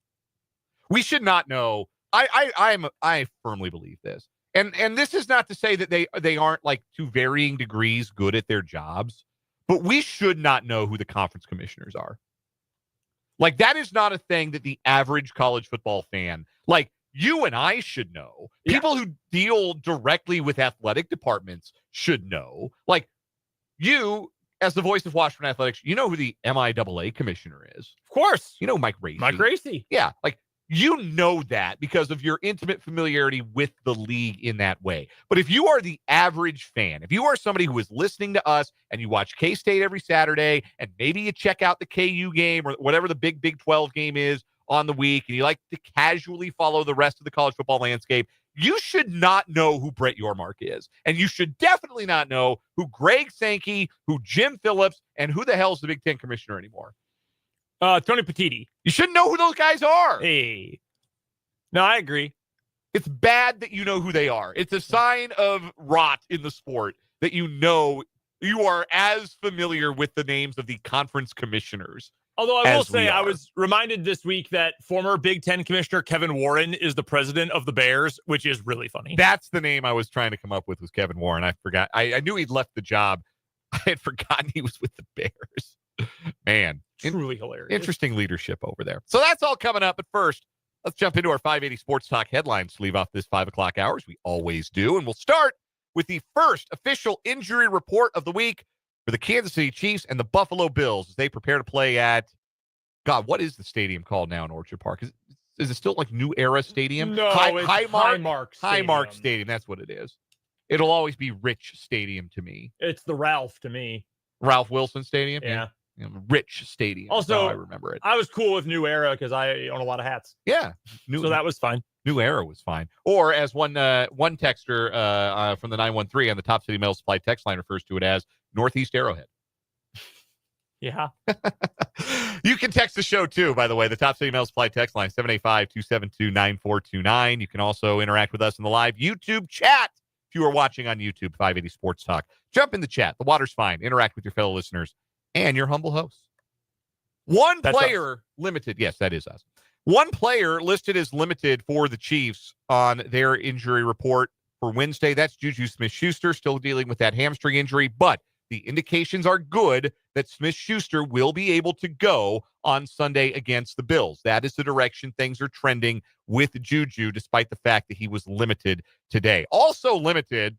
Speaker 4: We should not know. I firmly believe this. And this is not to say that they aren't, to varying degrees good at their jobs, but we should not know who the conference commissioners are. That is not a thing that the average college football fan, you and I should know.
Speaker 3: Yeah.
Speaker 4: People who deal directly with athletic departments should know. You, as the voice of Washington Athletics, you know who the MIAA commissioner is.
Speaker 3: Of course.
Speaker 4: You know Mike Racy.
Speaker 3: Mike Racy.
Speaker 4: Yeah. You know that because of your intimate familiarity with the league in that way. But if you are the average fan, if you are somebody who is listening to us and you watch K-State every Saturday and maybe you check out the KU game or whatever the Big 12 game is on the week and you like to casually follow the rest of the college football landscape, you should not know who Brett Yormark is. And you should definitely not know who Greg Sankey, who Jim Phillips, and who the hell's the Big Ten commissioner anymore.
Speaker 3: Tony Petitti.
Speaker 4: You shouldn't know who those guys are.
Speaker 3: Hey. No, I agree.
Speaker 4: It's bad that you know who they are. It's a sign of rot in the sport that you know you are as familiar with the names of the conference commissioners.
Speaker 3: Although I will say, I was reminded this week that former Big Ten Commissioner Kevin Warren is the president of the Bears, which is really funny.
Speaker 4: That's the name I was trying to come up with, was Kevin Warren. I forgot. I knew he'd left the job. I had forgotten he was with the Bears. Man.
Speaker 3: Truly hilarious.
Speaker 4: Interesting leadership over there. So that's all coming up. But first, let's jump into our 580 Sports Talk headlines to leave off this 5 o'clock hour, as we always do. And we'll start with the first official injury report of the week for the Kansas City Chiefs and the Buffalo Bills as they prepare to play at, God, what is the stadium called now in Orchard Park? Is it still New Era Stadium?
Speaker 3: No, it's
Speaker 4: Highmark Stadium. That's what it is. It'll always be Rich Stadium to me.
Speaker 3: It's the Ralph to me.
Speaker 4: Ralph Wilson Stadium?
Speaker 3: Yeah.
Speaker 4: Rich Stadium.
Speaker 3: Also,
Speaker 4: I remember it.
Speaker 3: I was cool with New Era because I own a lot of hats.
Speaker 4: Yeah.
Speaker 3: So that was fine.
Speaker 4: New Era was fine. Or as one texter from the 913 on the Top City Metal Supply text line refers to it as Northeast Arrowhead.
Speaker 3: Yeah.
Speaker 4: You can text the show too, by the way. The Top City Metal Supply text line, 785-272-9429. You can also interact with us in the live YouTube chat. If you are watching on YouTube, 580 Sports Talk, jump in the chat. The water's fine. Interact with your fellow listeners and your humble hosts. One player limited. Yes, that is us. One player listed as limited for the Chiefs on their injury report for Wednesday. That's Juju Smith-Schuster, still dealing with that hamstring injury, but the indications are good that Smith-Schuster will be able to go on Sunday against the Bills. That is the direction things are trending with Juju, despite the fact that he was limited today. Also limited,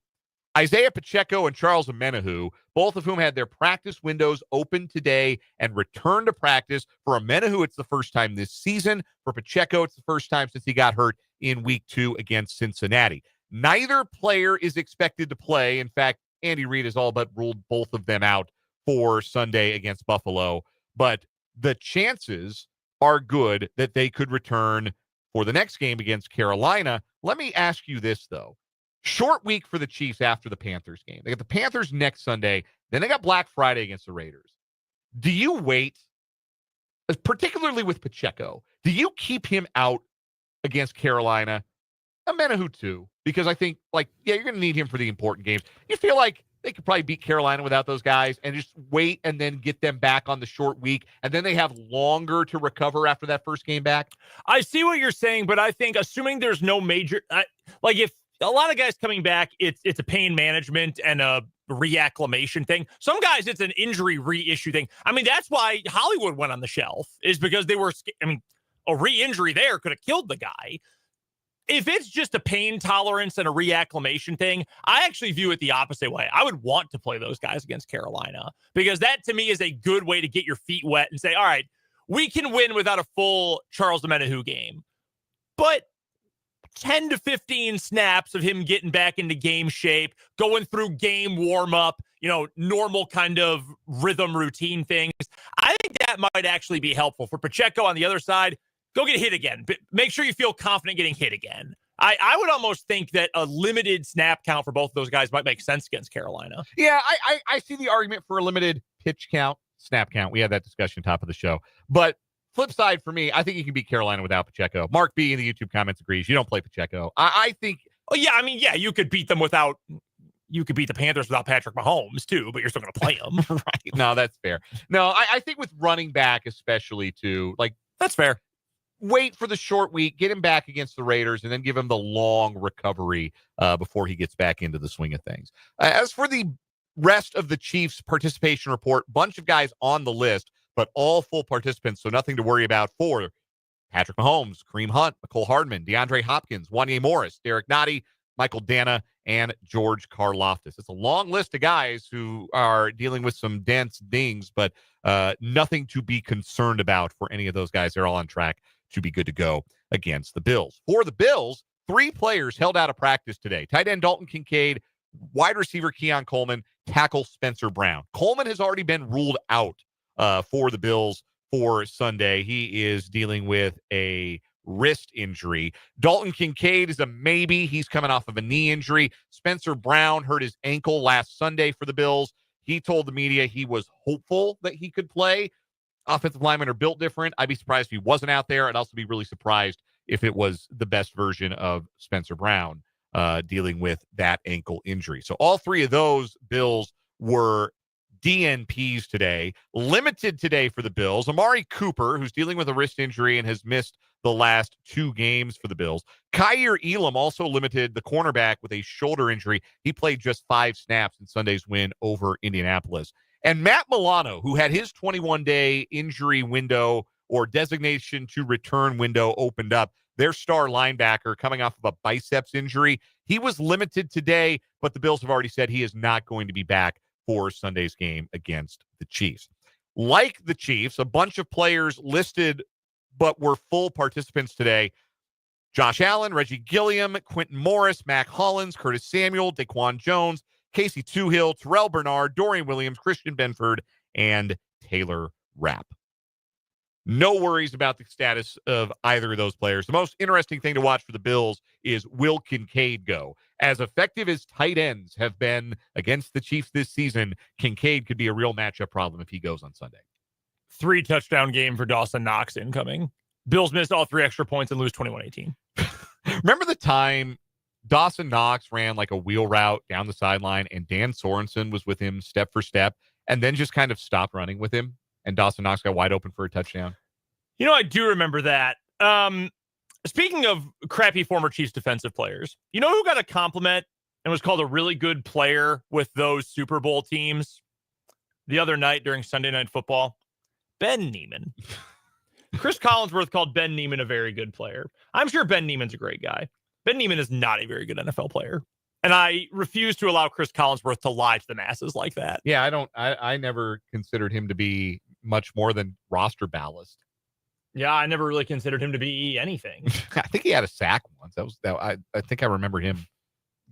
Speaker 4: Isaiah Pacheco and Charles Omenihu, both of whom had their practice windows open today and returned to practice. For Omenihu, it's the first time this season. For Pacheco, it's the first time since he got hurt in week 2 against Cincinnati. Neither player is expected to play. In fact, Andy Reid has all but ruled both of them out for Sunday against Buffalo. But the chances are good that they could return for the next game against Carolina. Let me ask you this, though. Short week for the Chiefs after the Panthers game. They got the Panthers next Sunday. Then they got Black Friday against the Raiders. Do you wait, particularly with Pacheco, do you keep him out against Carolina? Omenihu too, because I think, you're going to need him for the important games. You feel like they could probably beat Carolina without those guys and just wait and then get them back on the short week, and then they have longer to recover after that first game back?
Speaker 3: I see what you're saying, but I think assuming there's no major, if a lot of guys coming back, it's a pain management and a reacclimation thing. Some guys, it's an injury reissue thing. I mean, that's why Hollywood went on the shelf, is because they were, a re-injury there could have killed the guy. If it's just a pain tolerance and a reacclimation thing, I actually view it the opposite way. I would want to play those guys against Carolina, because that to me is a good way to get your feet wet and say, all right, we can win without a full Charles Omenihu game. But 10 to 15 snaps of him getting back into game shape, going through game warm-up, normal kind of rhythm routine things, I think that might actually be helpful. For Pacheco on the other side, go get hit again. But make sure you feel confident getting hit again. I would almost think that a limited snap count for both of those guys might make sense against Carolina.
Speaker 4: Yeah, I see the argument for a limited pitch count, snap count. We had that discussion top of the show. But flip side for me, I think you can beat Carolina without Pacheco. Mark B in the YouTube comments agrees. You don't play Pacheco. I think.
Speaker 3: Oh, yeah. You could beat them without. You could beat the Panthers without Patrick Mahomes, too, but you're still going to play them.
Speaker 4: Right. No, that's fair. No, I think with running back, especially, too,
Speaker 3: that's fair.
Speaker 4: Wait for the short week, get him back against the Raiders, and then give him the long recovery before he gets back into the swing of things. As for the rest of the Chiefs participation report, bunch of guys on the list, but all full participants, so nothing to worry about for Patrick Mahomes, Kareem Hunt, Mecole Hardman, DeAndre Hopkins, Wanya Morris, Derek Nottie, Michael Dana, and George Karlaftis. It's a long list of guys who are dealing with some dense dings, but nothing to be concerned about for any of those guys. They're all on track to be good to go against the Bills. For the Bills, 3 players held out of practice today. Tight end Dalton Kincaid, wide receiver Keon Coleman, tackle Spencer Brown. Coleman has already been ruled out for the Bills for Sunday. He is dealing with a wrist injury. Dalton Kincaid is a maybe. He's coming off of a knee injury. Spencer Brown hurt his ankle last Sunday for the Bills. He told the media he was hopeful that he could play. Offensive linemen are built different. I'd be surprised if he wasn't out there. I'd also be really surprised if it was the best version of Spencer Brown dealing with that ankle injury. So all 3 of those Bills were DNPs today. Limited today for the Bills. Amari Cooper, who's dealing with a wrist injury and has missed the last 2 games for the Bills. Kaiir Elam also limited, the cornerback, with a shoulder injury. He played just 5 snaps in Sunday's win over Indianapolis. And Matt Milano, who had his 21-day injury window or designation to return window opened up, their star linebacker coming off of a biceps injury, he was limited today, but the Bills have already said he is not going to be back for Sunday's game against the Chiefs. Like the Chiefs, a bunch of players listed but were full participants today. Josh Allen, Reggie Gilliam, Quentin Morris, Mac Hollins, Curtis Samuel, Daquan Jones, Casey Toohill, Terrell Bernard, Dorian Williams, Christian Benford, and Taylor Rapp. No worries about the status of either of those players. The most interesting thing to watch for the Bills is, will Kincaid go? As effective as tight ends have been against the Chiefs this season, Kincaid could be a real matchup problem if he goes on Sunday.
Speaker 3: 3-touchdown game for Dawson Knox incoming. Bills missed all 3 extra points and lose 21-18.
Speaker 4: Remember the time Dawson Knox ran like a wheel route down the sideline and Dan Sorensen was with him step for step and then just kind of stopped running with him and Dawson Knox got wide open for a touchdown?
Speaker 3: I do remember that. Speaking of crappy former Chiefs defensive players, you know who got a compliment and was called a really good player with those Super Bowl teams the other night during Sunday Night Football? Ben Neiman. Chris Collinsworth called Ben Neiman a very good player. I'm sure Ben Neiman's a great guy. Ben Neiman is not a very good NFL player. And I refuse to allow Chris Collinsworth to lie to the masses like that.
Speaker 4: Yeah, I never considered him to be much more than roster ballast.
Speaker 3: Yeah, I never really considered him to be anything.
Speaker 4: I think he had a sack once. I think I remember him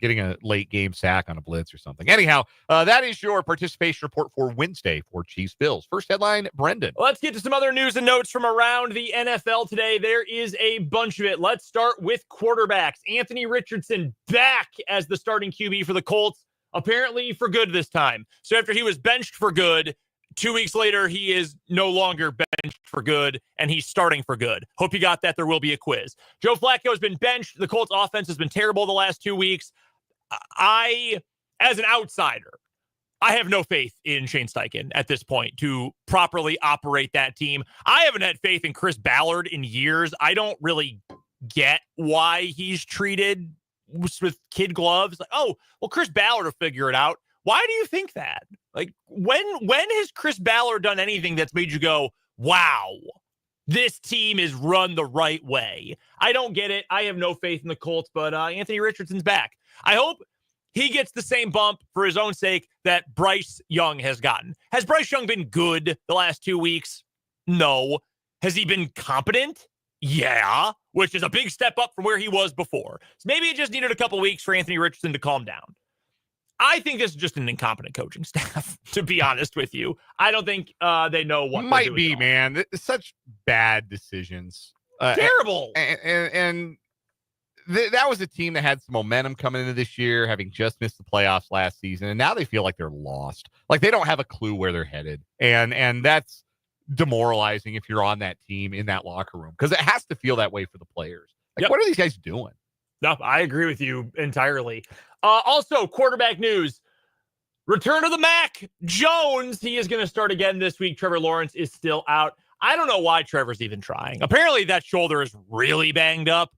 Speaker 4: getting a late game sack on a blitz or something. Anyhow, that is your participation report for Wednesday for Chiefs Bills. First headline, Brendan.
Speaker 3: Let's get to some other news and notes from around the NFL today. There is a bunch of it. Let's start with quarterbacks. Anthony Richardson back as the starting QB for the Colts, apparently for good this time. So after he was benched for good, 2 weeks later, he is no longer benched for good, and he's starting for good. Hope you got that. There will be a quiz. Joe Flacco has been benched. The Colts offense has been terrible the last 2 weeks. As an outsider, I have no faith in Shane Steichen at this point to properly operate that team. I haven't had faith in Chris Ballard in years. I don't really get why he's treated with kid gloves. Like, oh, well, Chris Ballard will figure it out. Why do you think that? Like, when has Chris Ballard done anything that's made you go, wow, this team is run the right way? I don't get it. I have no faith in the Colts, but Anthony Richardson's back. I hope he gets the same bump for his own sake that Bryce Young has gotten. Has Bryce Young been good the last 2 weeks? No. Has he been competent? Yeah, which is a big step up from where he was before. So maybe it just needed a couple weeks for Anthony Richardson to calm down. I think this is just an incompetent coaching staff, to be honest with you. I don't think they know what
Speaker 4: might be, man. It's such bad decisions.
Speaker 3: Terrible.
Speaker 4: And that was a team that had some momentum coming into this year, having just missed the playoffs last season, and now they feel like they're lost. Like they don't have a clue where they're headed. And that's demoralizing if you're on that team in that locker room, because it has to feel that way for the players. Like, What are these guys doing?
Speaker 3: No, I agree with you entirely. Also, quarterback news. Return of the Mac Jones. He is going to start again this week. Trevor Lawrence is still out. I don't know why Trevor's even trying. Apparently that shoulder is really banged up.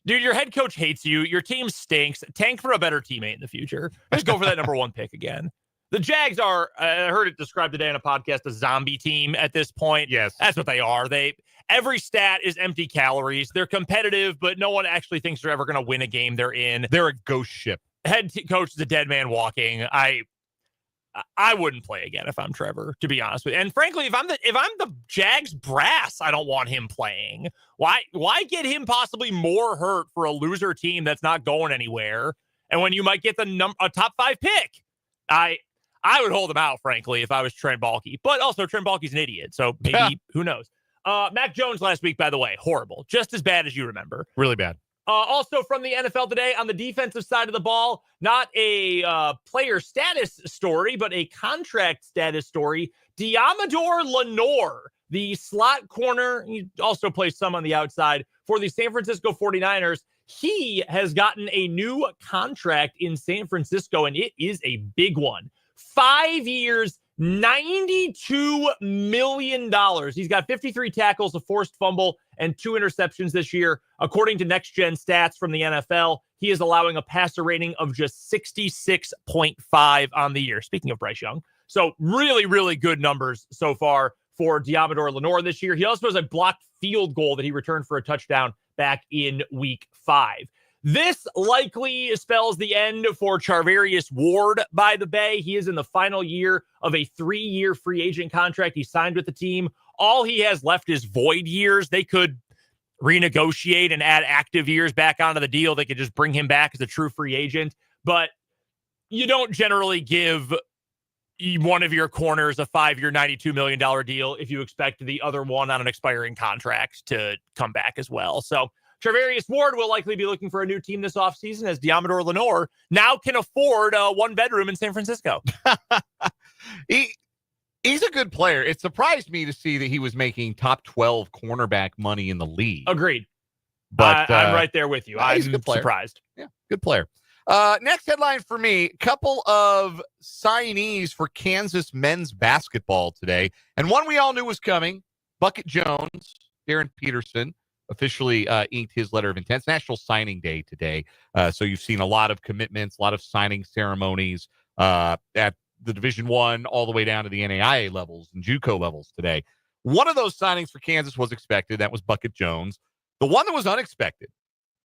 Speaker 3: Dude, your head coach hates you. Your team stinks. Tank for a better teammate in the future. Just go for that number one pick again. The Jags are, I heard it described today on a podcast, a zombie team at this point.
Speaker 4: Yes.
Speaker 3: That's what they are. Every stat is empty calories. They're competitive, but no one actually thinks they're ever going to win a game they're in.
Speaker 4: They're a ghost ship.
Speaker 3: Head coach is a dead man walking. I wouldn't play again if I'm Trevor, to be honest with you. And frankly, if I'm the Jags brass, I don't want him playing. Why get him possibly more hurt for a loser team that's not going anywhere? And when you might get a top 5 pick, I would hold him out, frankly, if I was Trent Baalke. But also, Trent Baalke's an idiot, so maybe who knows? Mac Jones last week, by the way, horrible, just as bad as you remember.
Speaker 4: Really bad.
Speaker 3: Also from the NFL today, on the defensive side of the ball, not a player status story, but a contract status story. Diamador Lenore, the slot corner, he also plays some on the outside for the San Francisco 49ers. He has gotten a new contract in San Francisco, and it is a big one. 5 years, $92 million. He's got 53 tackles, a forced fumble, and 2 interceptions this year. According to Next Gen Stats from the NFL, he is allowing a passer rating of just 66.5 on the year. Speaking of Bryce Young. So really, really good numbers so far for Diamador Lenore this year. He also has a blocked field goal that he returned for a touchdown back in week 5. This likely spells the end for Charvarius Ward by the Bay. He is in the final year of a 3-year free agent contract he signed with the team. All he has left is void years. They could renegotiate and add active years back onto the deal. They could just bring him back as a true free agent. But you don't generally give one of your corners a 5-year, $92 million deal if you expect the other one on an expiring contract to come back as well. So Charvarius Ward will likely be looking for a new team this offseason, as Diamador Lenore now can afford a 1-bedroom in San Francisco.
Speaker 4: He's a good player. It surprised me to see that he was making top 12 cornerback money in the league.
Speaker 3: Agreed.
Speaker 4: But
Speaker 3: I'm right there with you. I'm surprised.
Speaker 4: Yeah, good player. Next headline for me, couple of signees for Kansas men's basketball today. And one we all knew was coming, Bucket Jones, Darren Peterson, officially inked his letter of intent. It's National Signing Day today. So you've seen a lot of commitments, a lot of signing ceremonies at the Division I all the way down to the NAIA levels and JUCO levels today. One of those signings for Kansas was expected. That was Bucket Jones. The one that was unexpected,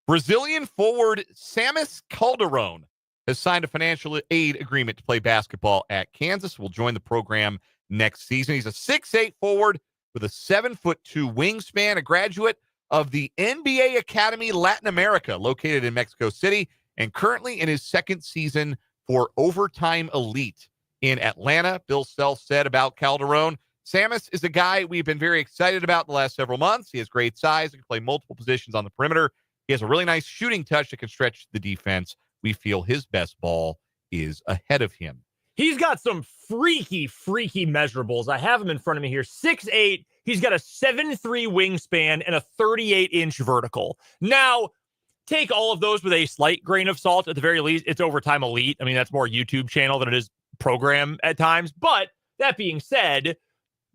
Speaker 4: Brazilian forward Samus Calderon has signed a financial aid agreement to play basketball at Kansas. Will join the program next season. He's a 6'8" forward with a 7'2" wingspan, a graduate of the NBA Academy Latin America, located in Mexico City, and currently in his second season for Overtime Elite in Atlanta. Bill Self said about Calderon, Samus is a guy we've been very excited about the last several months. He has great size. He can play multiple positions on the perimeter. He has a really nice shooting touch that can stretch the defense. We feel his best ball is ahead of him.
Speaker 3: He's got some freaky measurables. I have him in front of me here. 6'8". He's got a 7'3" wingspan and a 38-inch vertical. Now, take all of those with a slight grain of salt. At the very least, it's Overtime Elite. I mean, that's more YouTube channel than it is program at times. But that being said,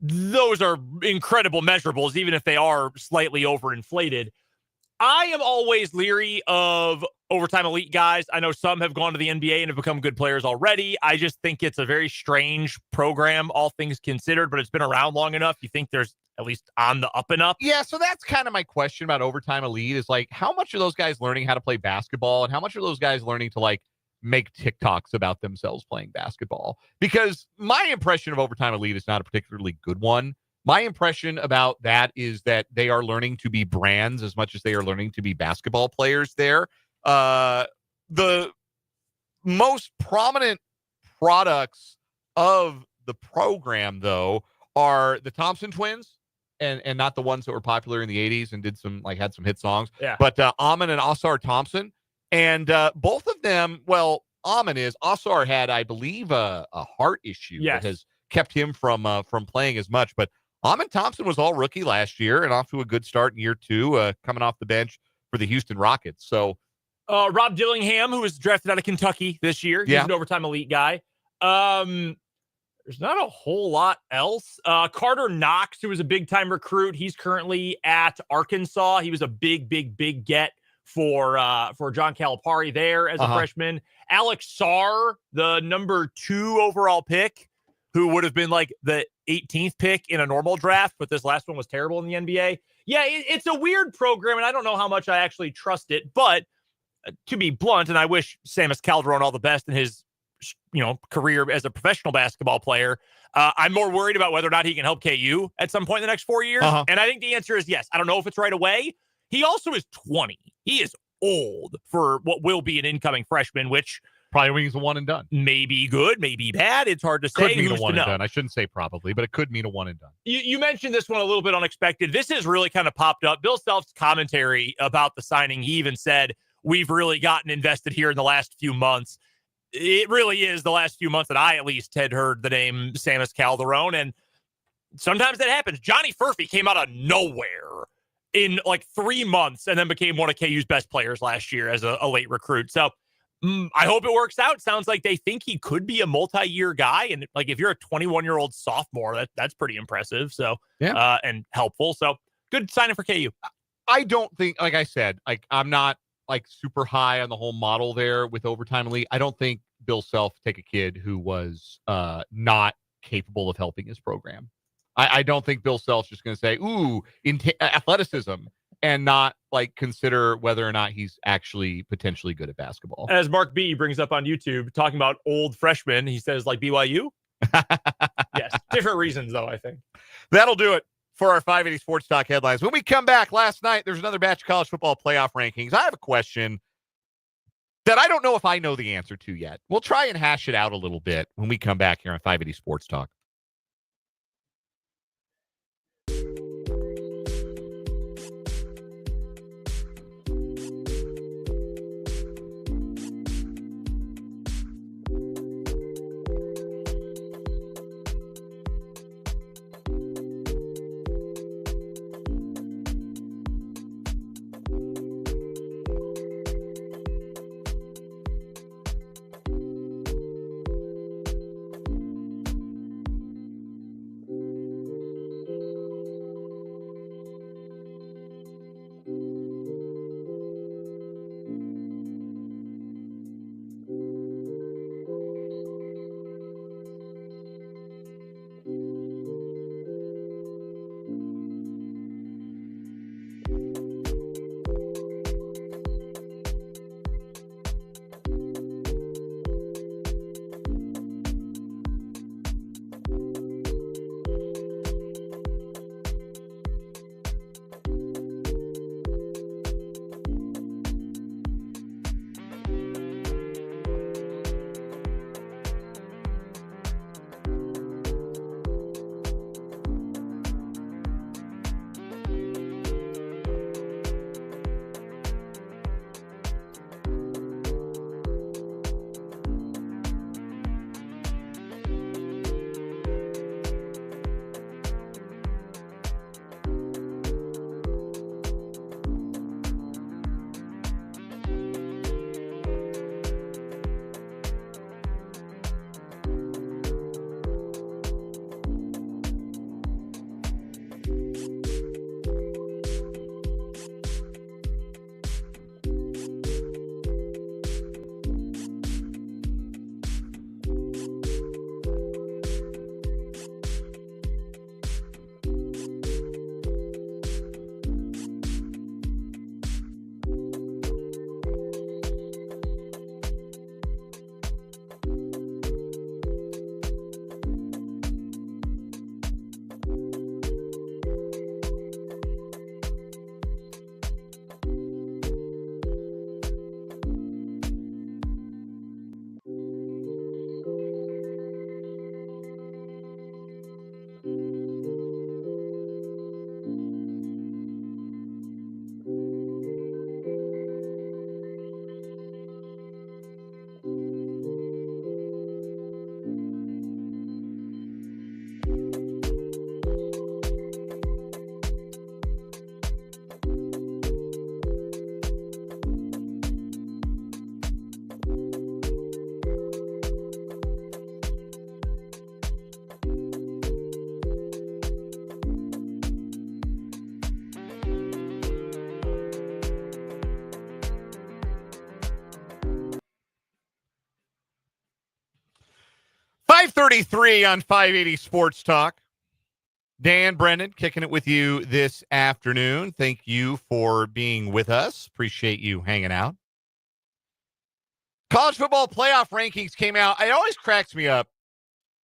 Speaker 3: those are incredible measurables, even if they are slightly overinflated. I am always leery of Overtime Elite guys. I know some have gone to the NBA and have become good players already. I just think it's a very strange program, all things considered, but it's been around long enough. You think there's at least on the up and up?
Speaker 4: Yeah, so that's kind of my question about Overtime Elite is like, how much are those guys learning how to play basketball, and how much are those guys learning to like make TikToks about themselves playing basketball? Because my impression of Overtime Elite is not a particularly good one. My impression about that is that they are learning to be brands as much as they are learning to be basketball players there. The most prominent products of the program, though, are the Thompson twins, and not the ones that were popular in the 80s and did some, like, had some hit songs.
Speaker 3: Yeah.
Speaker 4: But Amon and Asar Thompson. And both of them, well, Amon is, Asar had, I believe, a heart issue that has kept him from playing as much. But Amon Thompson was all rookie last year and off to a good start in year two, coming off the bench for the Houston Rockets. So
Speaker 3: Rob Dillingham, who was drafted out of Kentucky this year, he's an Overtime Elite guy. There's not a whole lot else. Carter Knox, who was a big-time recruit, he's currently at Arkansas. He was a big get for John Calipari there as a freshman. Alex Sarr, the number 2 overall pick, who would have been like the 18th pick in a normal draft, but this last one was terrible in the NBA. Yeah, it's a weird program, and I don't know how much I actually trust it, but to be blunt, and I wish Samus Calderon all the best in his career as a professional basketball player, I'm more worried about whether or not he can help KU at some point in the next 4 years. And I think the answer is yes. I don't know if it's right away. He also is 20. He is old for what will be an incoming freshman, which
Speaker 4: probably means a one and done.
Speaker 3: Maybe good, maybe bad. It's hard to say.
Speaker 4: Could mean a one and done. I shouldn't say probably, but it could mean a one and done.
Speaker 3: You mentioned this one a little bit unexpected. This has really kind of popped up. Bill Self's commentary about the signing, he even said, we've really gotten invested here in the last few months. It really is the last few months that I at least had heard the name Samus Calderon, and sometimes that happens. Johnny Furphy came out of nowhere in like 3 months and then became one of KU's best players last year as a late recruit. So I hope it works out. Sounds like they think he could be a multi-year guy. And like, if you're a 21-year-old sophomore, that's pretty impressive. So, and helpful. So good signing for KU.
Speaker 4: I don't think, like I said, like I'm not like super high on the whole model there with Overtime Elite. I don't think Bill Self take a kid who was not capable of helping his program. I don't think Bill Self's just going to say, ooh, athleticism, and not like consider whether or not he's actually potentially good at basketball.
Speaker 3: As Mark B brings up on YouTube, talking about old freshmen, he says like BYU. Yes, different reasons though, I think.
Speaker 4: That'll do it for our 580 Sports Talk headlines. When we come back, last night, there's another batch of college football playoff rankings. I have a question that I don't know if I know the answer to yet. We'll try and hash it out a little bit when we come back here on 580 Sports Talk. 1:33 on 580 Sports Talk. Dan Brennan kicking it with you this afternoon. Thank you for being with us. Appreciate you hanging out. College football playoff rankings came out. It always cracks me up.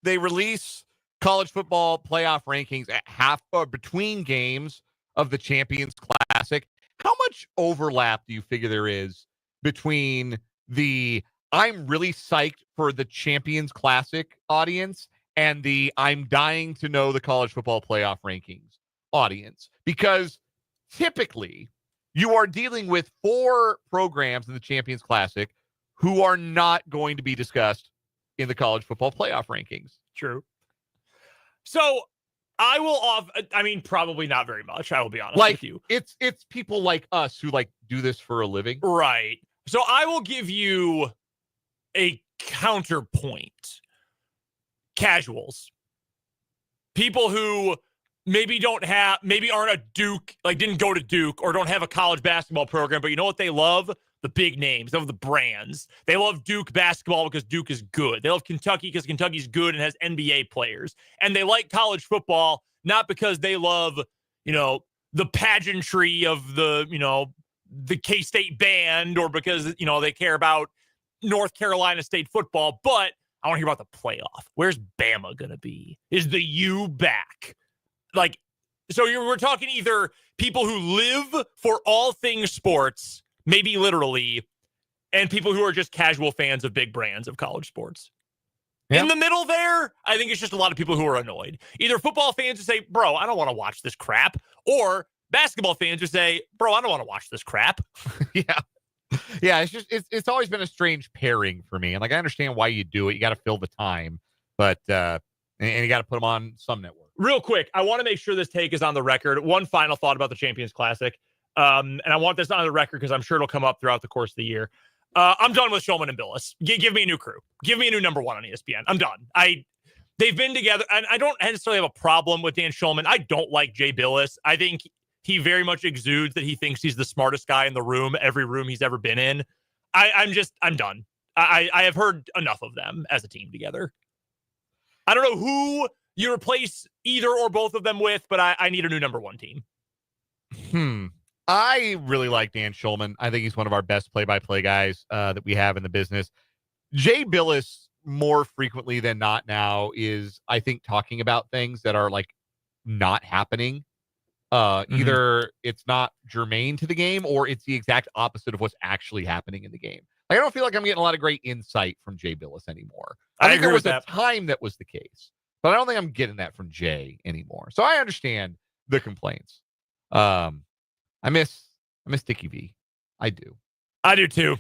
Speaker 4: They release college football playoff rankings at half or between games of the Champions Classic. How much overlap do you figure there is between the I'm really psyched for the Champions Classic audience and the I'm dying to know the college football playoff rankings audience? Because typically you are dealing with 4 programs in the Champions Classic who are not going to be discussed in the college football playoff rankings.
Speaker 3: True. So probably not very much. I will be honest with you.
Speaker 4: It's people like us who do this for a living.
Speaker 3: Right. So I will give you a counterpoint. Casuals. People who maybe aren't a Duke, didn't go to Duke or don't have a college basketball program, but you know what they love? The big names. They love the brands. They love Duke basketball because Duke is good. They love Kentucky because Kentucky's good and has NBA players. And they like college football not because they love, the pageantry of the K-State band or because, they care about North Carolina State football, but I want to hear about the playoff. Where's Bama going to be? Is the U back? So we're talking either people who live for all things sports, maybe literally, and people who are just casual fans of big brands of college sports. Yeah. In the middle there, I think it's just a lot of people who are annoyed. Either football fans who say, bro, I don't want to watch this crap, or basketball fans who say, bro, I don't want to watch this crap.
Speaker 4: Yeah, it's always been a strange pairing for me. And I understand why you do it. You got to fill the time, but and you got to put them on some network.
Speaker 3: Real quick, I want to make sure this take is on the record. One final thought about the Champions Classic. And I want this on the record because I'm sure it'll come up throughout the course of the year. I'm done with Shulman and Billis. Give me a new crew. Give me a new number 1 on ESPN. I'm done. They've been together, and I don't necessarily have a problem with Dan Shulman. I don't like Jay Billis. I think he very much exudes that he thinks he's the smartest guy in the room, every room he's ever been in. I'm done. I have heard enough of them as a team together. I don't know who you replace either or both of them with, but I need a new number 1 team.
Speaker 4: I really like Dan Shulman. I think he's one of our best play-by-play guys that we have in the business. Jay Billis, more frequently than not now, is, I think, talking about things that are, not happening. Either it's not germane to the game or it's the exact opposite of what's actually happening in the game. I don't feel like I'm getting a lot of great insight from Jay Billis anymore. I think there was a time that was the case, but I don't think I'm getting that from Jay anymore. So I understand the complaints. I miss Dickie V. I do.
Speaker 3: I do too.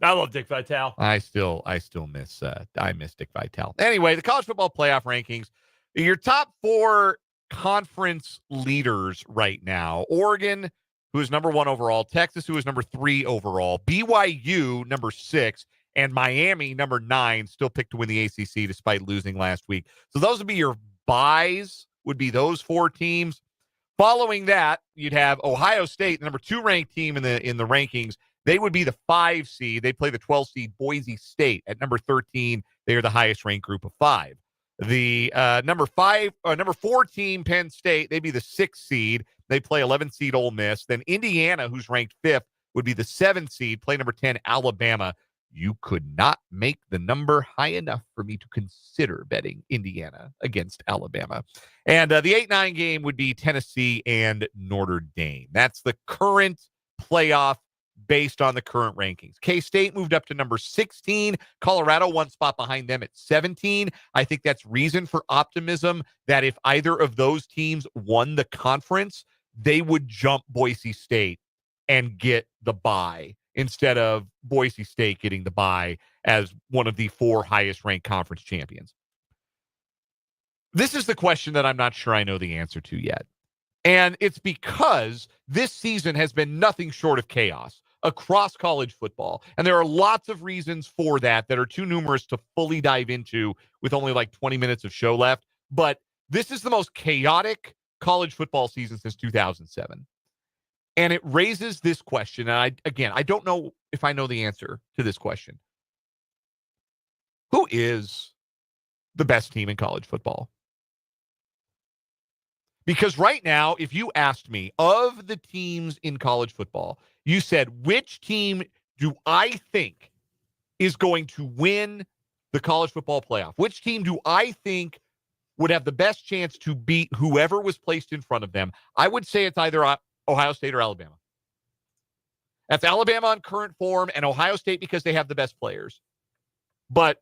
Speaker 3: I love Dick Vitale.
Speaker 4: I still miss Dick Vitale. Anyway, the college football playoff rankings. Your top 4 conference leaders right now: Oregon, who is number 1 overall; Texas, who is number 3 overall; BYU, number 6; and Miami, number 9, still picked to win the ACC despite losing last week. So those would be your buys, would be those 4 teams. Following that, you'd have Ohio State, the number 2 ranked team in the rankings. They would be the 5 seed. They play the 12 seed Boise State at number 13. They are the highest ranked group of 5. The number 4 team, Penn State, they'd be the 6th seed. They play 11 seed Ole Miss. Then Indiana, who's ranked 5th, would be the 7th seed, play number 10 Alabama. You could not make the number high enough for me to consider betting Indiana against Alabama. And the 8-9 game would be Tennessee and Notre Dame. That's the current playoff based on the current rankings. K-State moved up to number 16. Colorado 1 spot behind them at 17. I think that's reason for optimism that if either of those teams won the conference, they would jump Boise State and get the bye instead of Boise State getting the bye as one of the 4 highest ranked conference champions. This is the question that I'm not sure I know the answer to yet. And it's because this season has been nothing short of chaos across college football. And there are lots of reasons for that that are too numerous to fully dive into with only 20 minutes of show left. But this is the most chaotic college football season since 2007. And it raises this question. And I don't know if I know the answer to this question. Who is the best team in college football. Because right now, if you asked me, of the teams in college football, you said, which team do I think is going to win the college football playoff? Which team do I think would have the best chance to beat whoever was placed in front of them? I would say it's either Ohio State or Alabama. That's Alabama on current form and Ohio State because they have the best players. But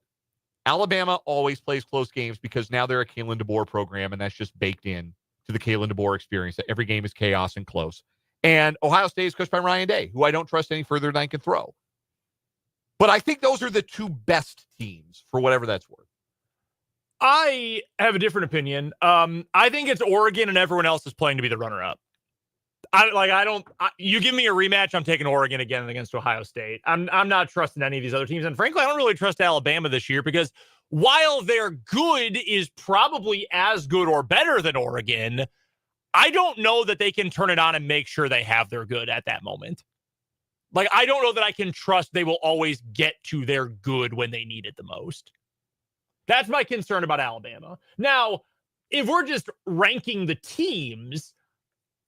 Speaker 4: Alabama always plays close games because now they're a Kalen DeBoer program, and that's just baked in to the Kalen DeBoer experience, that every game is chaos and close. And Ohio State is coached by Ryan Day, who I don't trust any further than I can throw. But I think those are the two best teams for whatever that's worth.
Speaker 3: I have a different opinion. I think it's Oregon and everyone else is playing to be the runner-up. You give me a rematch, I'm taking Oregon again against Ohio State. I'm not trusting any of these other teams. And frankly, I don't really trust Alabama this year because while their good is probably as good or better than Oregon, I don't know that they can turn it on and make sure they have their good at that moment. Like, I don't know that I can trust they will always get to their good when they need it the most. That's my concern about Alabama. Now, if we're just ranking the teams,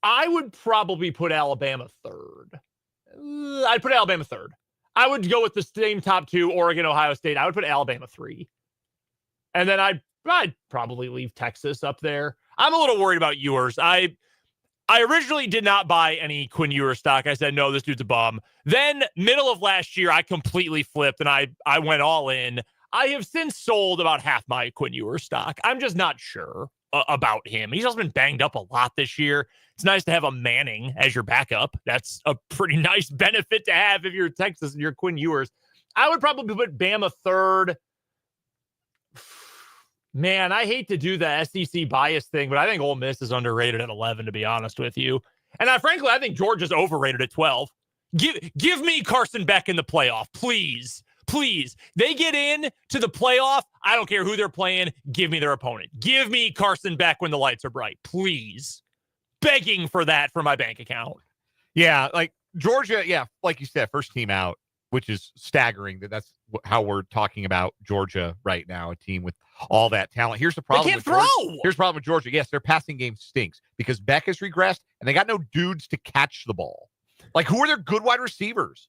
Speaker 3: I would probably put Alabama third. I'd put Alabama third. I would go with the same top two, Oregon, Ohio State. I would put Alabama 3. And then I'd probably leave Texas up there. I'm a little worried about Ewers. I originally did not buy any Quinn Ewers stock. I said, no, this dude's a bum. Then middle of last year, I completely flipped and I went all in. I have since sold about half my Quinn Ewers stock. I'm just not sure about him. He's also been banged up a lot this year. It's nice to have a Manning as your backup. That's a pretty nice benefit to have if you're Texas and you're Quinn Ewers. I would probably put Bama third. Man, I hate to do the SEC bias thing, but I think Ole Miss is underrated at 11, to be honest with you. And frankly, I think Georgia's overrated at 12. Give me Carson Beck in the playoff, please. Please. They get in to the playoff. I don't care who they're playing. Give me their opponent. Give me Carson Beck when the lights are bright, please. Begging for that for my bank account.
Speaker 4: Yeah, like Georgia, yeah, like you said, first team out, which is staggering. That's how we're talking about Georgia right now, a team with all that talent. Here's the problem.
Speaker 3: They can't throw.
Speaker 4: Here's the problem with Georgia. Yes, their passing game stinks because Beck has regressed and they got no dudes to catch the ball. Like, who are their good wide receivers?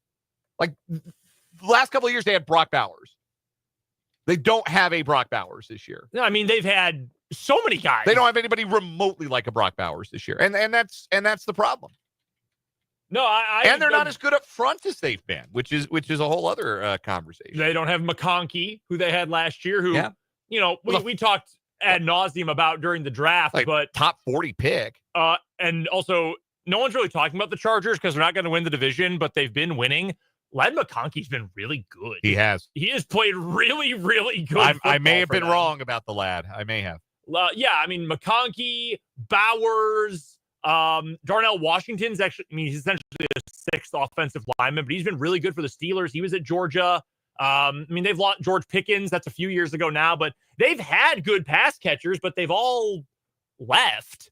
Speaker 4: Like, the last couple of years, they had Brock Bowers. They don't have a Brock Bowers this year.
Speaker 3: No, I mean, they've had so many guys.
Speaker 4: They don't have anybody remotely like a Brock Bowers this year. And that's the problem.
Speaker 3: No,
Speaker 4: and they're not as good up front as they've been, which is a whole other conversation.
Speaker 3: They don't have McConkey, who they had last year, who, we talked ad nauseum about during the draft,
Speaker 4: like,
Speaker 3: but
Speaker 4: top 40 pick.
Speaker 3: And also, no one's really talking about the Chargers because they're not going to win the division, but they've been winning. Ladd McConkey's been really good.
Speaker 4: He has.
Speaker 3: He has played really, really good.
Speaker 4: I may have been wrong about the lad. I may have.
Speaker 3: Yeah, I mean, McConkey, Bowers, Darnell Washington's actually, I mean, he's essentially a 6th offensive lineman, but he's been really good for the Steelers. He was at Georgia. I mean, they've lost George Pickens. That's a few years ago now, but they've had good pass catchers, but they've all left.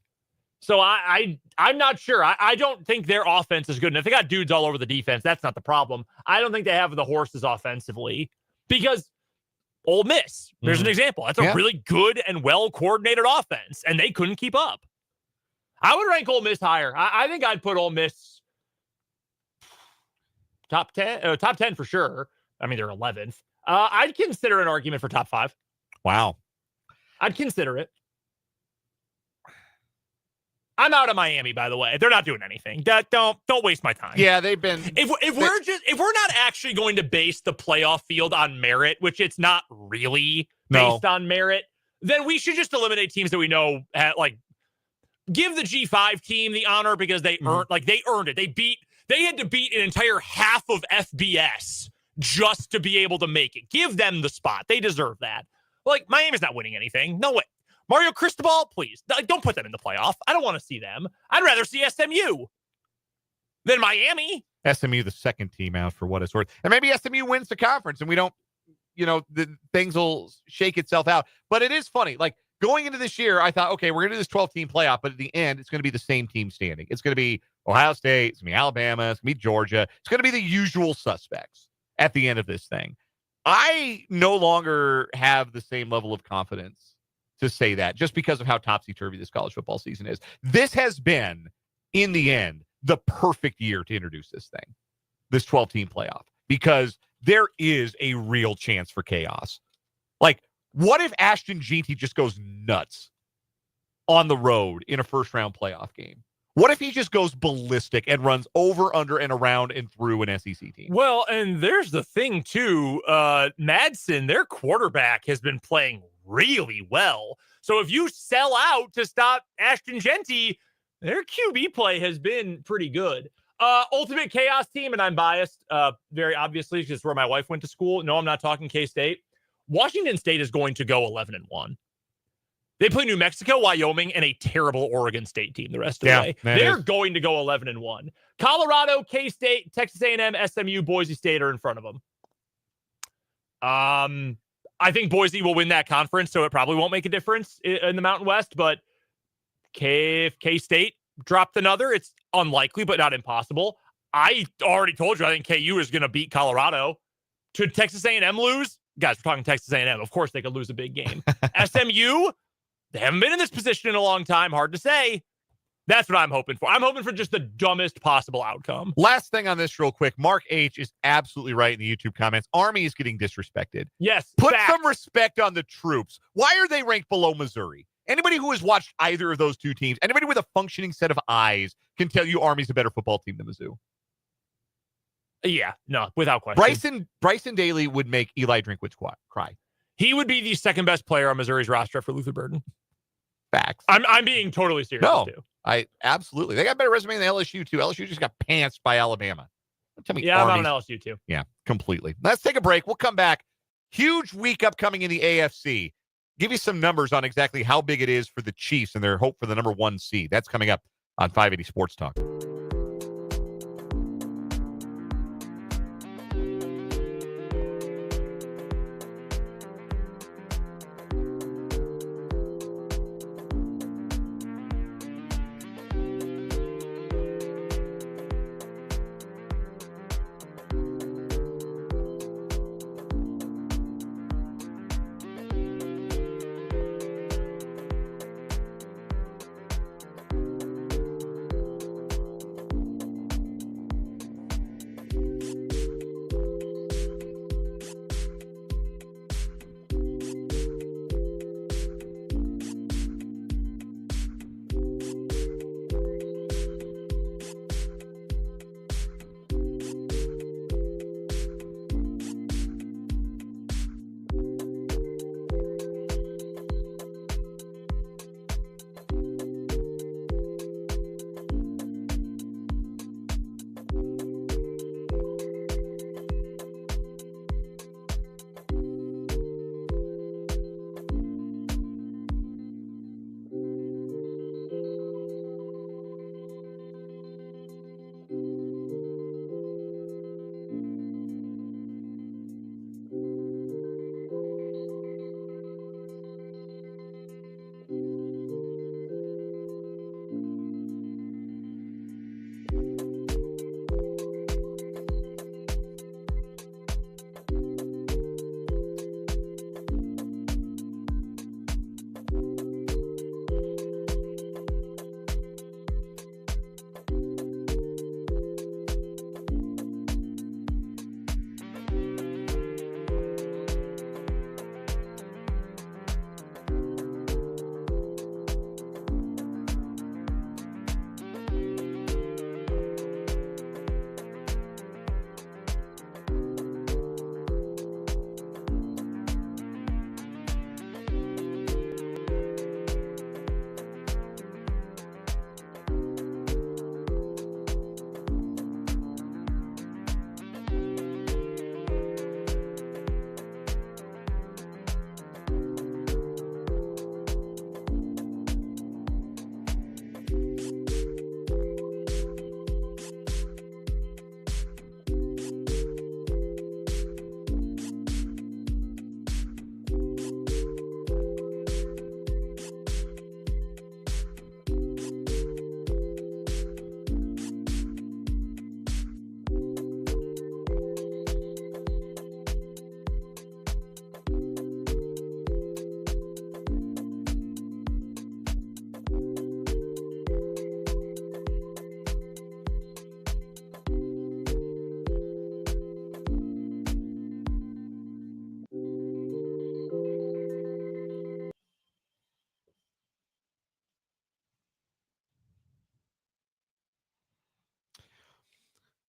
Speaker 3: So I'm not sure. I don't think their offense is good enough. They got dudes all over the defense. That's not the problem. I don't think they have the horses offensively because Ole Miss, there's an example. That's a really good and well-coordinated offense, and they couldn't keep up. I would rank Ole Miss higher. I think I'd put Ole Miss top 10 for sure. I mean, they're 11th. I'd consider an argument for top 5.
Speaker 4: Wow.
Speaker 3: I'd consider it. I'm out of Miami, by the way. They're not doing anything. Don't waste my time.
Speaker 4: Yeah, they've been.
Speaker 3: If we're not actually going to base the playoff field on merit, which it's not really based on merit, then we should just eliminate teams that we know give the G5 team the honor because they earned it. They had to beat an entire half of FBS just to be able to make it. Give them the spot. They deserve that. Like, Miami's not winning anything. No way. Mario Cristobal, please. Don't put them in the playoff. I don't want to see them. I'd rather see SMU than Miami.
Speaker 4: SMU, the second team out for what it's worth. And maybe SMU wins the conference and we don't, things will shake itself out. But it is funny. Like, going into this year, I thought, okay, we're going to do this 12-team playoff, but at the end, it's going to be the same team standing. It's going to be Ohio State, it's going to be Alabama, it's going to be Georgia. It's going to be the usual suspects at the end of this thing. I no longer have the same level of confidence to say that just because of how topsy-turvy this college football season is. This has been, in the end, the perfect year to introduce this thing, this 12-team playoff, because there is a real chance for chaos. Like, what if Ashton Jeanty just goes nuts on the road in a first-round playoff game? What if he just goes ballistic and runs over, under, and around and through an SEC team?
Speaker 3: Well, and there's the thing, too. Madsen, their quarterback, has been playing really well. So if you sell out to stop Ashton Jeanty, their QB play has been pretty good. Ultimate Chaos team, and I'm biased, very obviously, because where my wife went to school. No, I'm not talking K-State. Washington State is going to go 11-1. They play New Mexico, Wyoming, and a terrible Oregon State team the rest of the way. They're going to go 11-1. Colorado, K-State, Texas A&M, SMU, Boise State are in front of them. I think Boise will win that conference, so it probably won't make a difference in the Mountain West. But if K-State dropped another, it's unlikely, but not impossible. I already told you I think KU is going to beat Colorado. Should Texas A&M lose? Guys, we're talking Texas A&M. Of course they could lose a big game. SMU, they haven't been in this position in a long time. Hard to say. That's what I'm hoping for. I'm hoping for just the dumbest possible outcome.
Speaker 4: Last thing on this real quick. Mark H. is absolutely right in the YouTube comments. Army is getting disrespected.
Speaker 3: Yes.
Speaker 4: Put
Speaker 3: fact.
Speaker 4: some respect on the troops. Why are they ranked below Missouri? Anybody who has watched either of those two teams, anybody with a functioning set of eyes can tell you Army's a better football team than Mizzou.
Speaker 3: Yeah, no, without question.
Speaker 4: Bryson Daly would make Eli Drinkwitz cry.
Speaker 3: He would be the second best player on Missouri's roster for Luther Burden.
Speaker 4: Facts.
Speaker 3: I'm being totally serious, too.
Speaker 4: I absolutely. They got a better resume than LSU, too. LSU just got pantsed by Alabama. Tell me,
Speaker 3: yeah, I'm on LSU, too.
Speaker 4: Yeah, completely. Let's take a break. We'll come back. Huge week upcoming in the AFC. Give you some numbers on exactly how big it is for the Chiefs and their hope for the number 1 seed. That's coming up on 580 Sports Talk.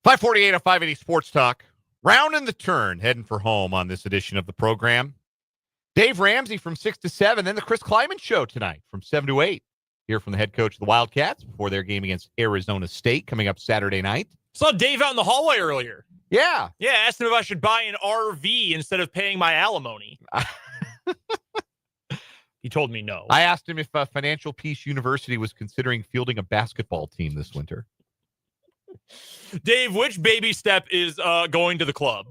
Speaker 4: 548 of 580 Sports Talk. Rounding the turn, heading for home on this edition of the program. Dave Ramsey from 6 to 7, then the Chris Kleiman Show tonight from 7 to 8. Hear from the head coach of the Wildcats before their game against Arizona State coming up Saturday night.
Speaker 3: Saw Dave out in the hallway earlier.
Speaker 4: Yeah.
Speaker 3: Yeah, asked him if I should buy an RV instead of paying my alimony. He told me no.
Speaker 4: I asked him if Financial Peace University was considering fielding a basketball team this winter.
Speaker 3: Dave, which baby step is going to the club?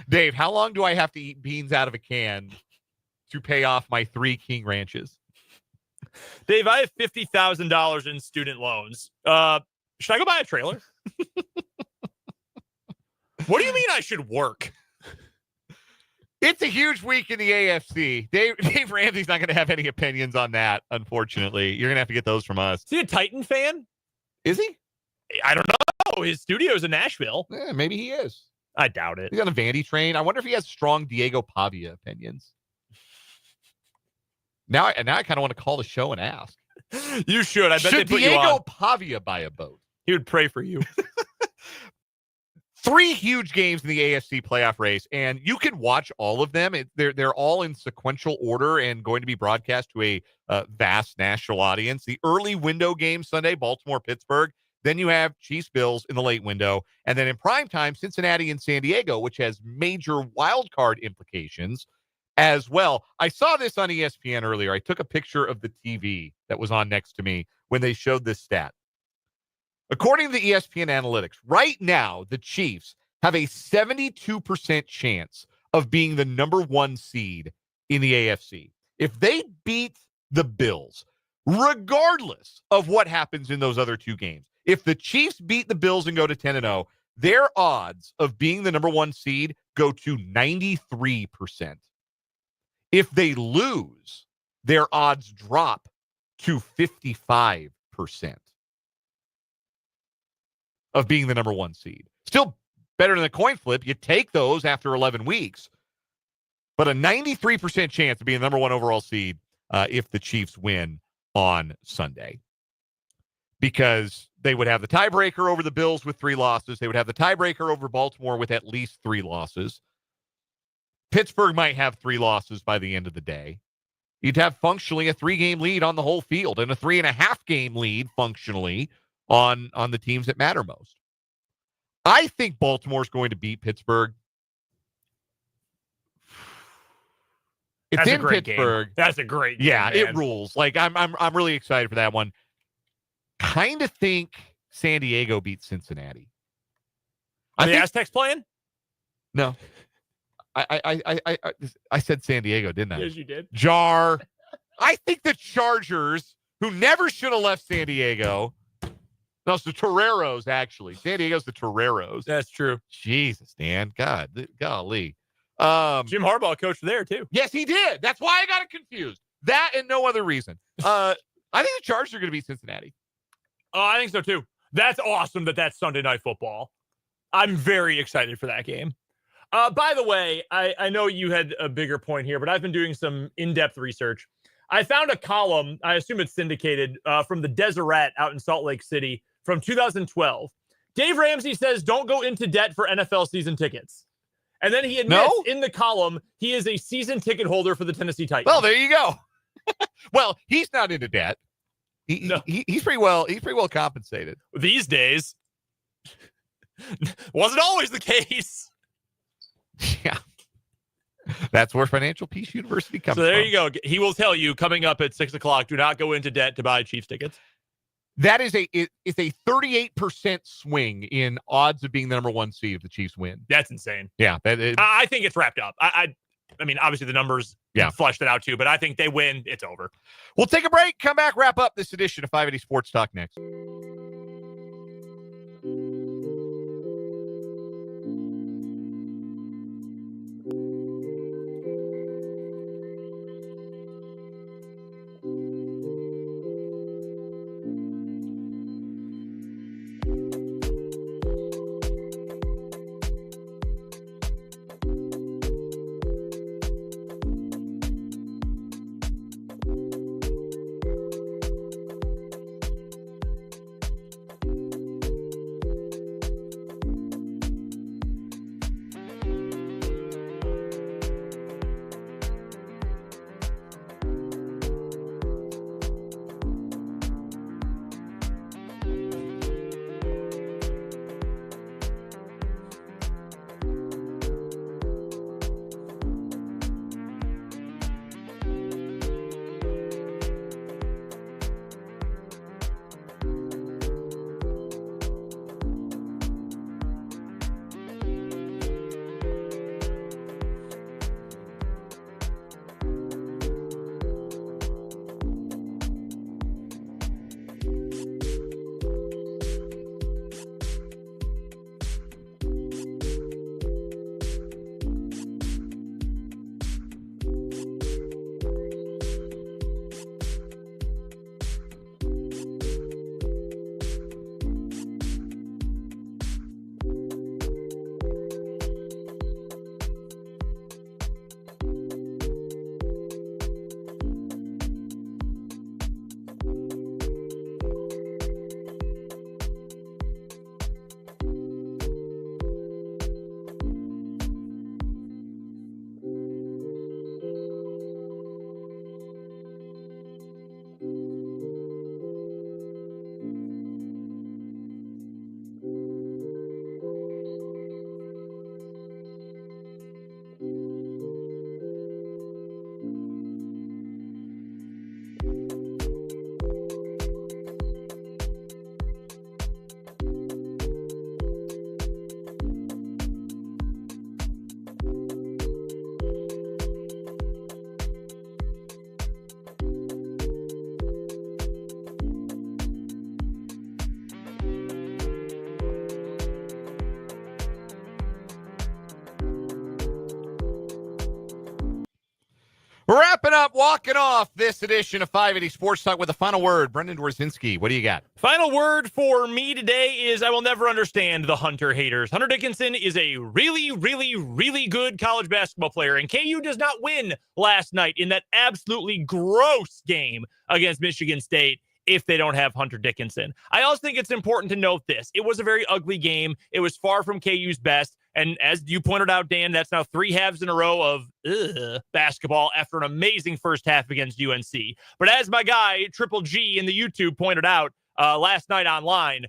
Speaker 4: Dave, how long do I have to eat beans out of a can to pay off my 3 King Ranches?
Speaker 3: Dave, I have $50,000 in student loans. Should I go buy a trailer? What do you mean I should work?
Speaker 4: It's a huge week in the AFC. Dave Ramsey's not going to have any opinions on that, unfortunately. You're going to have to get those from us.
Speaker 3: Is he a Titan fan?
Speaker 4: Is he?
Speaker 3: I don't know. His studio's in Nashville.
Speaker 4: Maybe he is.
Speaker 3: I doubt it.
Speaker 4: He's on a Vandy train. I wonder if he has strong Diego Pavia opinions. Now I kind of want to call the show and ask.
Speaker 3: You should. I bet
Speaker 4: Should
Speaker 3: they put you
Speaker 4: Diego
Speaker 3: on.
Speaker 4: Pavia buy a boat?
Speaker 3: He would pray for you.
Speaker 4: 3 huge games in the AFC playoff race, and you can watch all of them. They're all in sequential order and going to be broadcast to a vast national audience. The early window game Sunday, Baltimore-Pittsburgh. Then you have Chiefs-Bills in the late window. And then in prime time, Cincinnati and San Diego, which has major wild card implications as well. I saw this on ESPN earlier. I took a picture of the TV that was on next to me when they showed this stat. According to the ESPN analytics, right now, the Chiefs have a 72% chance of being the number 1 seed in the AFC. If they beat the Bills, regardless of what happens in those other 2 games, if the Chiefs beat the Bills and go to 10-0, their odds of being the number 1 seed go to 93%. If they lose, their odds drop to 55% of being the number 1 seed. Still better than a coin flip. You take those after 11 weeks, but a 93% chance of being the number 1 overall seed if the Chiefs win on Sunday. Because they would have the tiebreaker over the Bills with 3 losses. They would have the tiebreaker over Baltimore with at least 3 losses. Pittsburgh might have 3 losses by the end of the day. You'd have functionally a 3-game lead on the whole field and a 3.5-game lead functionally on the teams that matter most. I think Baltimore's going to beat Pittsburgh. It's
Speaker 3: That's
Speaker 4: in
Speaker 3: a great
Speaker 4: Pittsburgh.
Speaker 3: Game. That's a great game.
Speaker 4: Yeah,
Speaker 3: man.
Speaker 4: it rules. Like I'm really excited for that one. Kind of think San Diego beats Cincinnati.
Speaker 3: Are the Aztecs playing?
Speaker 4: No. I said San Diego, didn't I?
Speaker 3: Yes, you did.
Speaker 4: Jar. I think the Chargers, who never should have left San Diego. No, it's the Toreros, actually. San Diego's the Toreros.
Speaker 3: That's true.
Speaker 4: Jesus, Dan. Golly.
Speaker 3: Jim Harbaugh coached there, too.
Speaker 4: Yes, he did. That's why I got it confused. That and no other reason. I think the Chargers are going to beat Cincinnati.
Speaker 3: Oh, I think so, too. That's awesome that's Sunday Night Football. I'm very excited for that game. By the way, I know you had a bigger point here, but I've been doing some in-depth research. I found a column, I assume it's syndicated, from the Deseret out in Salt Lake City from 2012. Dave Ramsey says don't go into debt for NFL season tickets. And then he admits in the column he is a season ticket holder for the Tennessee Titans.
Speaker 4: Well, there you go. Well, he's not into debt. He's pretty well compensated.
Speaker 3: These days. Wasn't always the case.
Speaker 4: Yeah. That's where Financial Peace University comes from.
Speaker 3: So there you go. He will tell you coming up at 6:00, do not go into debt to buy Chiefs tickets.
Speaker 4: That is it's a 38% swing in odds of being the number 1 seed if the Chiefs win.
Speaker 3: That's insane.
Speaker 4: Yeah.
Speaker 3: I think it's wrapped up. I mean, obviously the numbers fleshed it out too, but I think they win. It's over.
Speaker 4: We'll take a break, come back, wrap up this edition of 580 Sports Talk next. We're wrapping up, walking off this edition of 580 Sports Talk with a final word. Brendan Dworzinski, what do you got?
Speaker 3: Final word for me today is I will never understand the Hunter haters. Hunter Dickinson is a really, really, really good college basketball player, and KU does not win last night in that absolutely gross game against Michigan State if they don't have Hunter Dickinson. I also think it's important to note this. It was a very ugly game. It was far from KU's best. And as you pointed out, Dan, that's now 3 halves in a row of basketball after an amazing first half against UNC. But as my guy, Triple G in the YouTube pointed out last night online,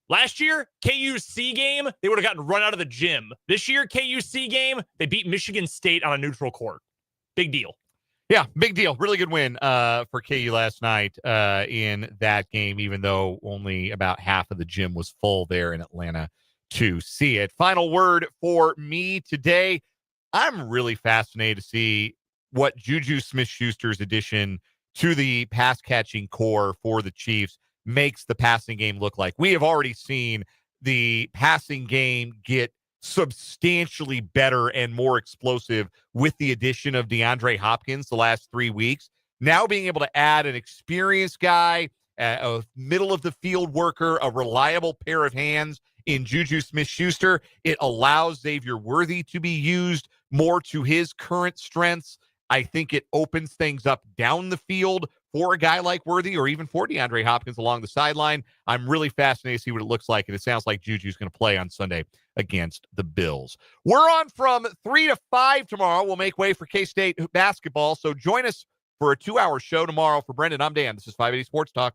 Speaker 3: last year, KU's C game, they would have gotten run out of the gym. This year, KU's C game, they beat Michigan State on a neutral court. Big deal.
Speaker 4: Yeah, big deal. Really good win for KU last night in that game, even though only about half of the gym was full there in Atlanta to see it. Final word for me today. I'm really fascinated to see what Juju Smith-Schuster's addition to the pass-catching core for the Chiefs makes the passing game look like. We have already seen the passing game get substantially better and more explosive with the addition of DeAndre Hopkins the last 3 weeks. Now being able to add an experienced guy, a middle-of-the-field worker, a reliable pair of hands in Juju Smith-Schuster, it allows Xavier Worthy to be used more to his current strengths. I think it opens things up down the field for a guy like Worthy or even for DeAndre Hopkins along the sideline. I'm really fascinated to see what it looks like, and it sounds like Juju's going to play on Sunday against the Bills. We're on from 3 to 5 tomorrow. We'll make way for K-State basketball, so join us for a 2-hour show tomorrow. For Brendan, I'm Dan. This is 580 Sports Talk.